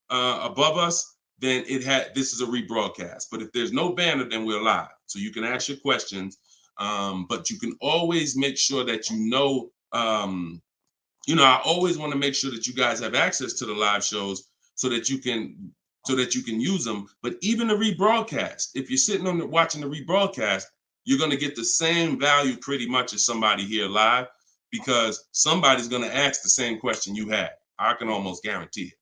above us, then this is a rebroadcast. But if there's no banner, then we're live. So you can ask your questions, but you can always make sure that I always want to make sure that you guys have access to the live shows so that you can use them. But even the rebroadcast, if you're sitting on watching the rebroadcast, you're going to get the same value pretty much as somebody here live, because somebody's going to ask the same question you had. I can almost guarantee it.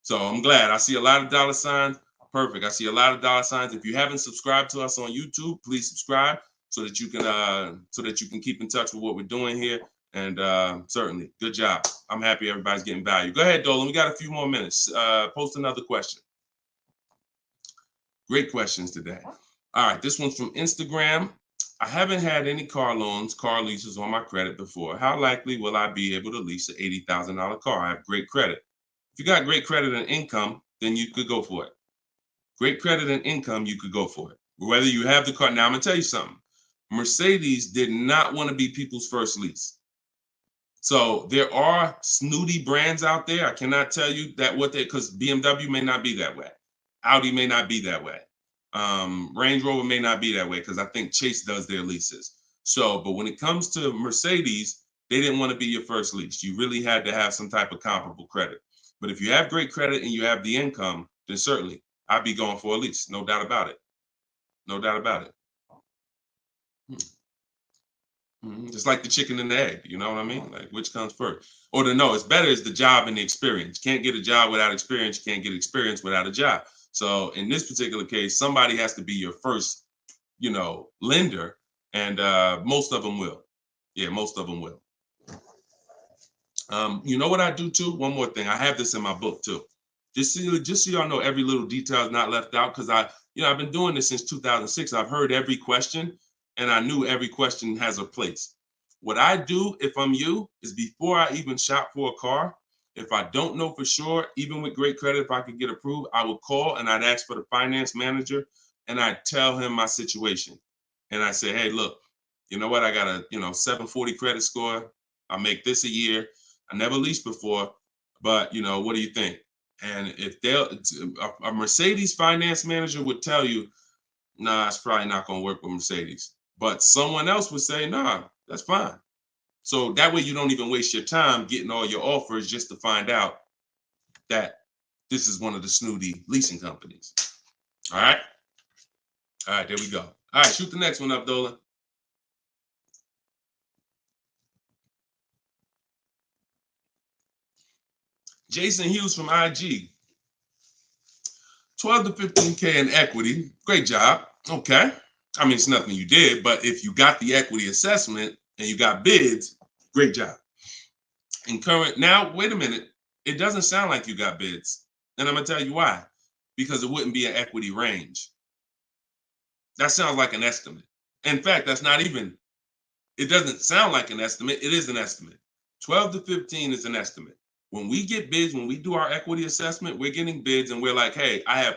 So I'm glad. I see a lot of dollar signs. Perfect. I see a lot of dollar signs. If you haven't subscribed to us on YouTube, please subscribe so that you can keep in touch with what we're doing here. And certainly, good job. I'm happy everybody's getting value. Go ahead, Dolan. We got a few more minutes. Post another question. Great questions today. All right, this one's from Instagram. I haven't had any car leases on my credit before. How likely will I be able to lease an $80,000 car? I have great credit. If you got great credit and income, then you could go for it. Great credit and income, you could go for it. Whether you have the car. Now, I'm going to tell you something. Mercedes did not want to be people's first lease. So there are snooty brands out there. I cannot tell you that because BMW may not be that way. Audi may not be that way. Range Rover may not be that way, because I think Chase does their leases. So, but when it comes to Mercedes, they didn't want to be your first lease. You really had to have some type of comparable credit. But if you have great credit and you have the income, then certainly I'd be going for a lease. No doubt about it. No doubt about it. Just like the chicken and the egg, you know what I mean? Like, which comes first? Or it's better is the job and the experience. You can't get a job without experience. You can't get experience without a job. So in this particular case, somebody has to be your first, lender, and most of them will. Yeah, most of them will. You know what I do too? One more thing. I have this in my book too. Just so y'all know, every little detail is not left out, because I've been doing this since 2006. I've heard every question, and I knew every question has a place. What I do, if I'm you, is before I even shop for a car, if I don't know for sure, even with great credit, if I could get approved, I would call and I'd ask for the finance manager, and I'd tell him my situation. And I say, hey, look, you know what? I got a 740 credit score. I make this a year. I never leased before, but what do you think? And if a Mercedes finance manager would tell you, nah, it's probably not going to work with Mercedes. But someone else would say, nah, that's fine. So that way you don't even waste your time getting all your offers just to find out that this is one of the snooty leasing companies. All right. All right, there we go. All right, shoot the next one up, Dolan. Jason Hughes from IG. 12 to 15K in equity. Great job. Okay. I mean, it's nothing you did, but if you got the equity assessment and you got bids, great job. Now, wait a minute. It doesn't sound like you got bids. And I'm going to tell you why. Because it wouldn't be an equity range. That sounds like an estimate. In fact, it doesn't sound like an estimate. It is an estimate. 12 to 15 is an estimate. When we get bids, when we do our equity assessment, we're getting bids and we're like, hey, I have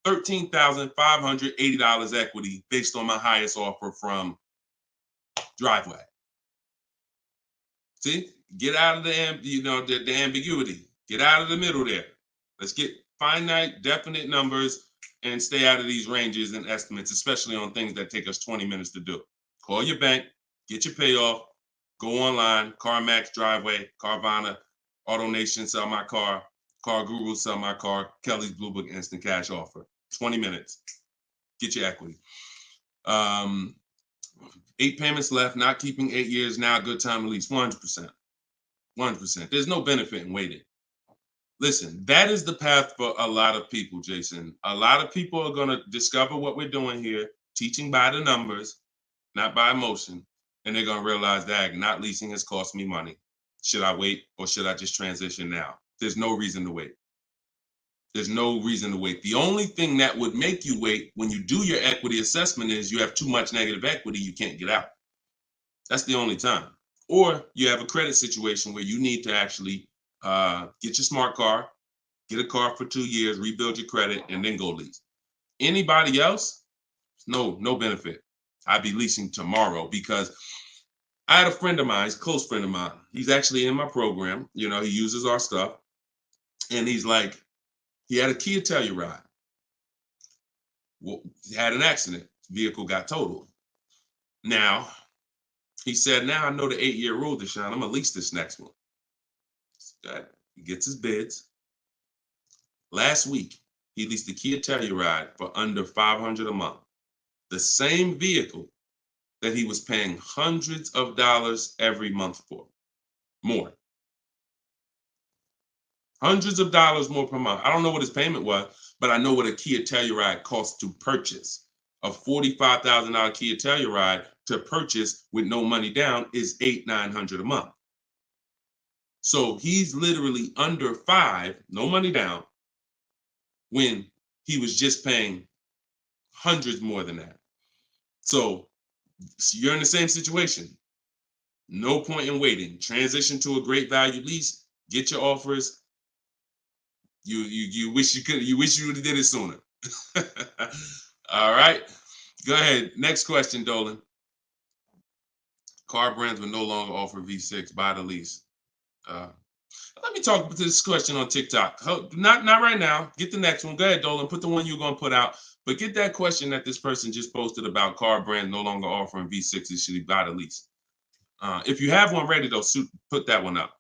$13,580 equity based on my highest offer from Driveway. See, get out of the ambiguity. Get out of the middle there. Let's get finite, definite numbers and stay out of these ranges and estimates, especially on things that take us 20 minutes to do. Call your bank, get your payoff, go online, CarMax, Driveway, Carvana, AutoNation, sell my car, Car Guru, sell my car, Kelly's Blue Book, instant cash offer. 20 minutes. Get your equity. 8 payments left, not keeping 8 years, now a good time to lease. 100%. 100%. There's no benefit in waiting. Listen, that is the path for a lot of people, Jason. A lot of people are going to discover what we're doing here, teaching by the numbers, not by emotion. And they're going to realize that not leasing has cost me money. Should I wait or should I just transition now? There's no reason to wait. There's no reason to wait. The only thing that would make you wait when you do your equity assessment is you have too much negative equity, you can't get out. That's the only time. Or you have a credit situation where you need to actually get your smart car, get a car for 2 years, rebuild your credit, and then go lease. Anybody else, no benefit. I'd be leasing tomorrow because I had a friend of mine, he's a close friend of mine. He's actually in my program. You know, he uses our stuff. And he's like, he had a Kia Telluride. Well, he had an accident. Vehicle got totaled. Now, he said, now I know the 8-year rule, Deshone. I'm going to lease this next one. He gets his bids. Last week, he leased the Kia Telluride for under $500 a month. The same vehicle that he was paying hundreds of dollars every month for. More. Hundreds of dollars more per month. I don't know what his payment was, but I know what a Kia Telluride costs to purchase. A $45,000 Kia Telluride to purchase with no money down is $800-900 a month. So he's literally under $5, no money down, when he was just paying hundreds more than that. So you're in the same situation. No point in waiting. Transition to a great value lease. Get your offers. You wish you could. You wish you would have did it sooner. All right. Go ahead. Next question, Dolan. Car brands will no longer offer V6. Buy the lease. Let me talk to this question on TikTok. Not right now. Get the next one. Go ahead, Dolan. Put the one you're going to put out. But get that question that this person just posted about car brands no longer offering V6s. Should he buy the lease? If you have one ready, though, put that one up.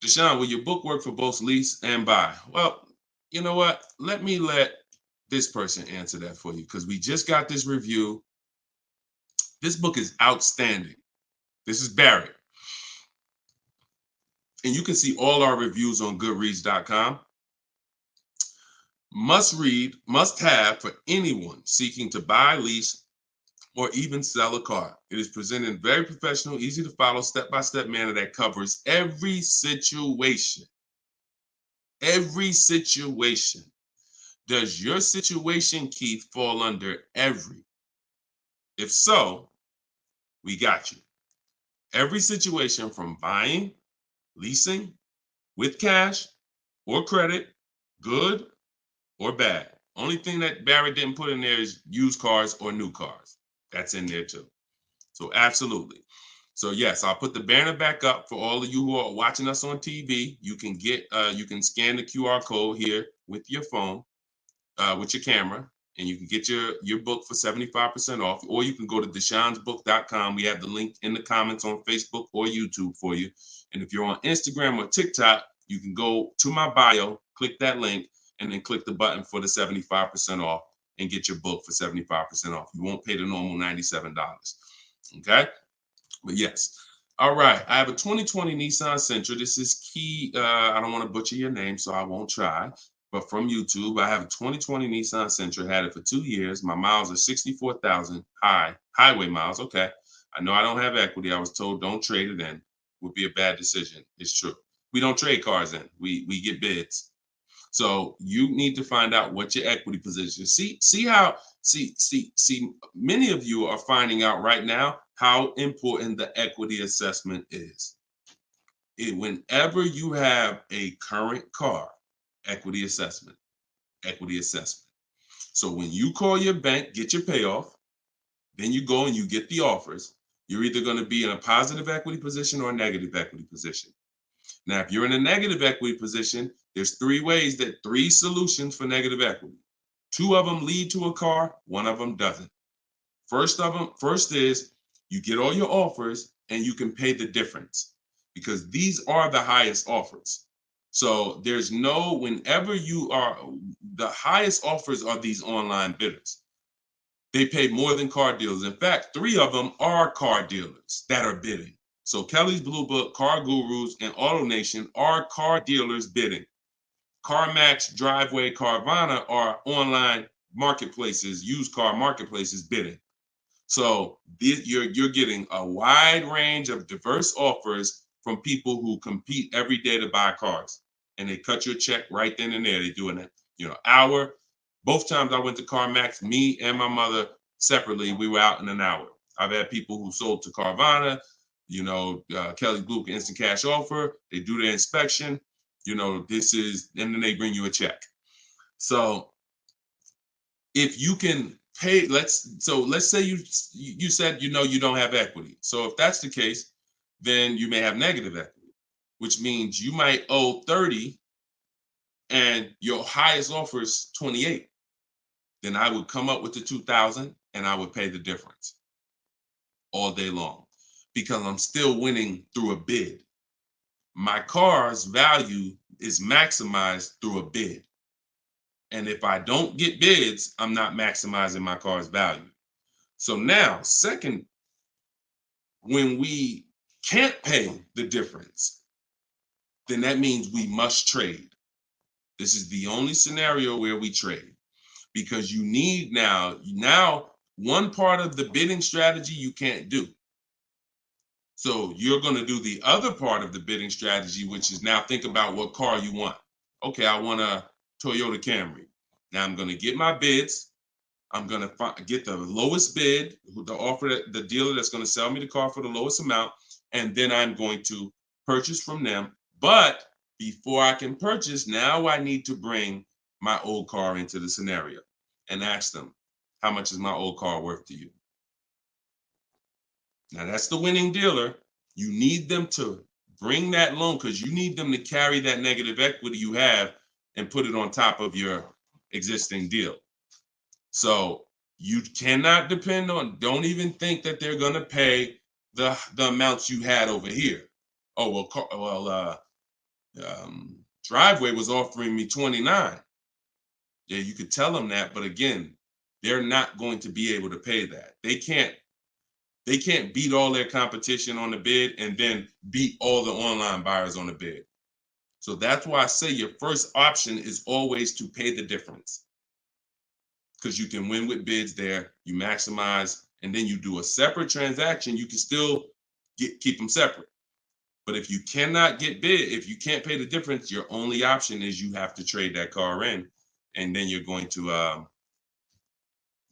Deshone, will your book work for both lease and buy? Well, you know what? Let this person answer that for you because we just got this review. This book is outstanding. This is Barrett. And you can see all our reviews on goodreads.com. Must read, must have for anyone seeking to buy, lease, or even sell a car. It is presented in very professional, easy to follow, step-by-step manner that covers every situation. Every situation. Does your situation, Keith, fall under every? If so, we got you. Every situation from buying, leasing, with cash or credit, good or bad. Only thing that Barrett didn't put in there is used cars or new cars. That's in there too. So absolutely. So yes, I'll put the banner back up for all of you who are watching us on TV. You can you can scan the QR code here with your phone, with your camera, and you can get your book for 75% off, or you can go to deshonesbook.com. We have the link in the comments on Facebook or YouTube for you. And if you're on Instagram or TikTok, you can go to my bio, click that link, and then click the button for the 75% off and get your book for 75% off. You won't pay the normal $97. Okay? But yes. All right. I have a 2020 Nissan Sentra. This is Key. I don't want to butcher your name, so I won't try. But from YouTube, I have a 2020 Nissan Sentra. Had it for 2 years. My miles are 64,000 highway miles. Okay. I know I don't have equity. I was told don't trade it in. Would be a bad decision. It's true. We don't trade cars in. We get bids. So you need to find out what your equity position. See many of you are finding out right now how important the equity assessment is. Whenever you have a current car, equity assessment. So when you call your bank, get your payoff, then you go and you get the offers, you're either going to be in a positive equity position or a negative equity position. Now, if you're in a negative equity position, there's three solutions for negative equity. 2 of them lead to a car, 1 of them doesn't. First is you get all your offers and you can pay the difference because these are the highest offers. So whenever you are, the highest offers are these online bidders. They pay more than car dealers. In fact, 3 of them are car dealers that are bidding. So Kelly's Blue Book, Car Gurus, and AutoNation are car dealers bidding. CarMax, Driveway, Carvana are online marketplaces, used car marketplaces bidding. So you're getting a wide range of diverse offers from people who compete every day to buy cars. and they cut you a check right then and there. They do an hour. Both times I went to CarMax, me and my mother separately, we were out in an hour. I've had people who sold to Carvana, Kelly Blue Instant Cash Offer. They do their inspection. And then they bring you a check. So if you can pay, let's say you said you don't have equity. So if that's the case, then you may have negative equity, which means you might owe 30 and your highest offer is 28. Then I would come up with the 2,000 and I would pay the difference all day long because I'm still winning through a bid. My car's value is maximized through a bid. And if I don't get bids, I'm not maximizing my car's value. So now, second, when we can't pay the difference, then that means we must trade. This is the only scenario where we trade because you need now one part of the bidding strategy you can't do. So you're going to do the other part of the bidding strategy, which is now think about what car you want. Okay, I want a Toyota Camry. Now I'm going to get my bids. I'm going to get the lowest bid, the dealer that's going to sell me the car for the lowest amount, and then I'm going to purchase from them. But before I can purchase, now I need to bring my old car into the scenario and ask them, how much is my old car worth to you? Now that's the winning dealer. You need them to bring that loan because you need them to carry that negative equity you have and put it on top of your existing deal. So you cannot depend on, don't even think that they're going to pay the amounts you had over here. Oh, Driveway was offering me 29. Yeah, you could tell them that, but again, they're not going to be able to pay that. They can't beat all their competition on the bid and then beat all the online buyers on the bid. So that's why I say your first option is always to pay the difference. Because you can win with bids there, you maximize, and then you do a separate transaction, you can still keep them separate. But if you cannot get bid, if you can't pay the difference, your only option is you have to trade that car in, and then you're going to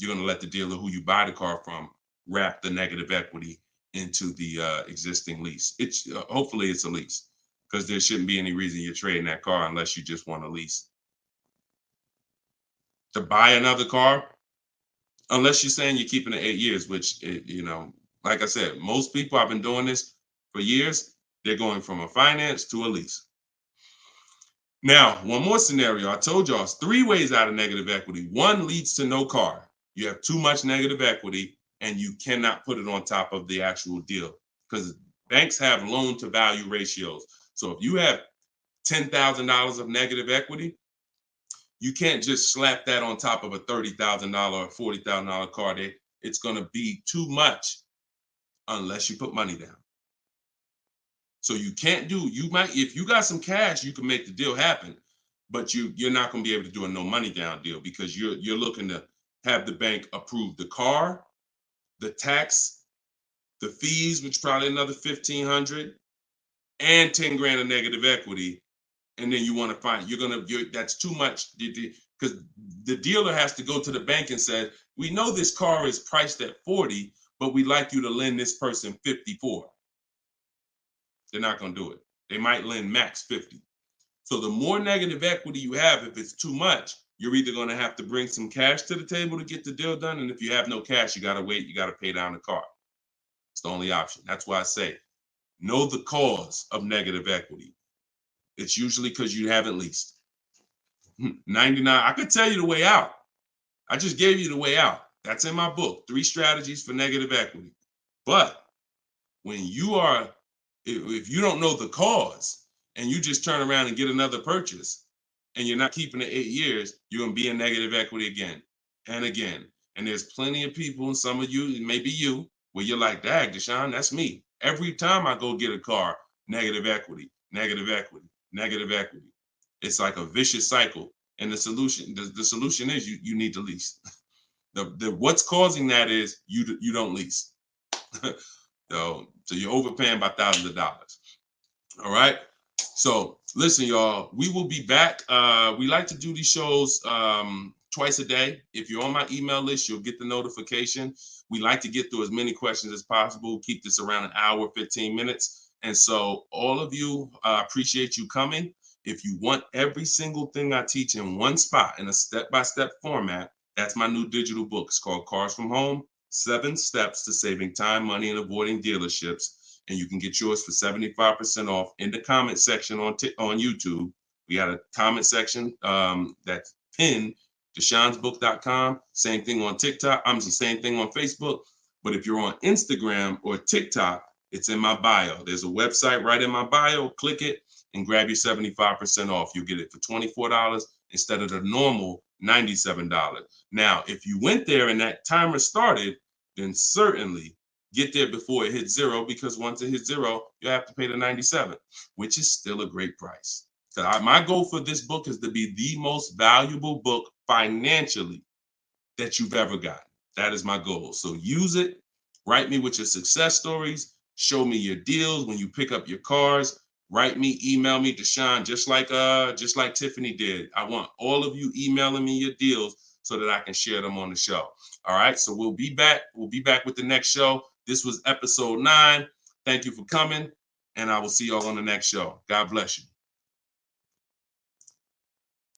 let the dealer who you buy the car from wrap the negative equity into the existing lease. It's hopefully it's a lease because there shouldn't be any reason you're trading that car unless you just want a lease. To buy another car, unless you're saying you're keeping it 8 years, which, like I said, most people, I've been doing this for years, they're going from a finance to a lease. Now, one more scenario. I told y'all it's 3 ways out of negative equity. One leads to no car. You have too much negative equity and you cannot put it on top of the actual deal because banks have loan to value ratios. So if you have $10,000 of negative equity, you can't just slap that on top of a $30,000 or $40,000 car. It's going to be too much unless you put money down. So you can't if you got some cash, you can make the deal happen, but you're not going to be able to do a no money down deal because you're looking to have the bank approve the car, the tax, the fees, which probably another $1,500, and 10 grand of negative equity. And then you want to find that's too much because the dealer has to go to the bank and say, we know this car is priced at 40, but we'd like you to lend this person 54. They're not going to do it. They might lend max 50. So the more negative equity you have, if it's too much, you're either going to have to bring some cash to the table to get the deal done. And if you have no cash, you got to wait. You got to pay down the car. It's the only option. That's why I say, know the cause of negative equity. It's usually because you haven't leased. 99, I could tell you the way out. I just gave you the way out. That's in my book, 3 strategies for negative equity. But when if you don't know the cause and you just turn around and get another purchase and you're not keeping it 8 years, you're going to be in negative equity again and again. And there's plenty of people, and some of you, and maybe you, where you're like, dag, Deshone, that's me. Every time I go get a car, negative equity, negative equity, negative equity. It's like a vicious cycle. And the solution is you need to lease. What's causing that is you don't lease. So you're overpaying by thousands of dollars. All right. So listen, y'all, we will be back. We like to do these shows twice a day. If you're on my email list, you'll get the notification. We like to get through as many questions as possible, keep this around an hour, 15 minutes. And so all of you, appreciate you coming. If you want every single thing I teach in one spot in a step-by-step format, that's my new digital book. It's called Cars from Home, 7 Steps to Saving Time, Money, and Avoiding Dealerships. And you can get yours for 75% off in the comment section on YouTube. We got a comment section that's pinned, deshonsbook.com. Same thing on TikTok. I'm the same thing on Facebook. But if you're on Instagram or TikTok, it's in my bio. There's a website right in my bio. Click it and grab your 75% off. You'll get it for $24 instead of the normal $97. Now, if you went there and that timer started, then certainly get there before it hits zero, because once it hits zero, you have to pay the $97, which is still a great price. So my goal for this book is to be the most valuable book financially that you've ever gotten. That is my goal. So use it. Write me with your success stories. Show me your deals when you pick up your cars. Write me, email me, Deshone, just like Tiffany did. I want all of you emailing me your deals so that I can share them on the show. All right. So we'll be back. We'll be back with the next show. This was episode 9. Thank you for coming, and I will see y'all on the next show. God bless you.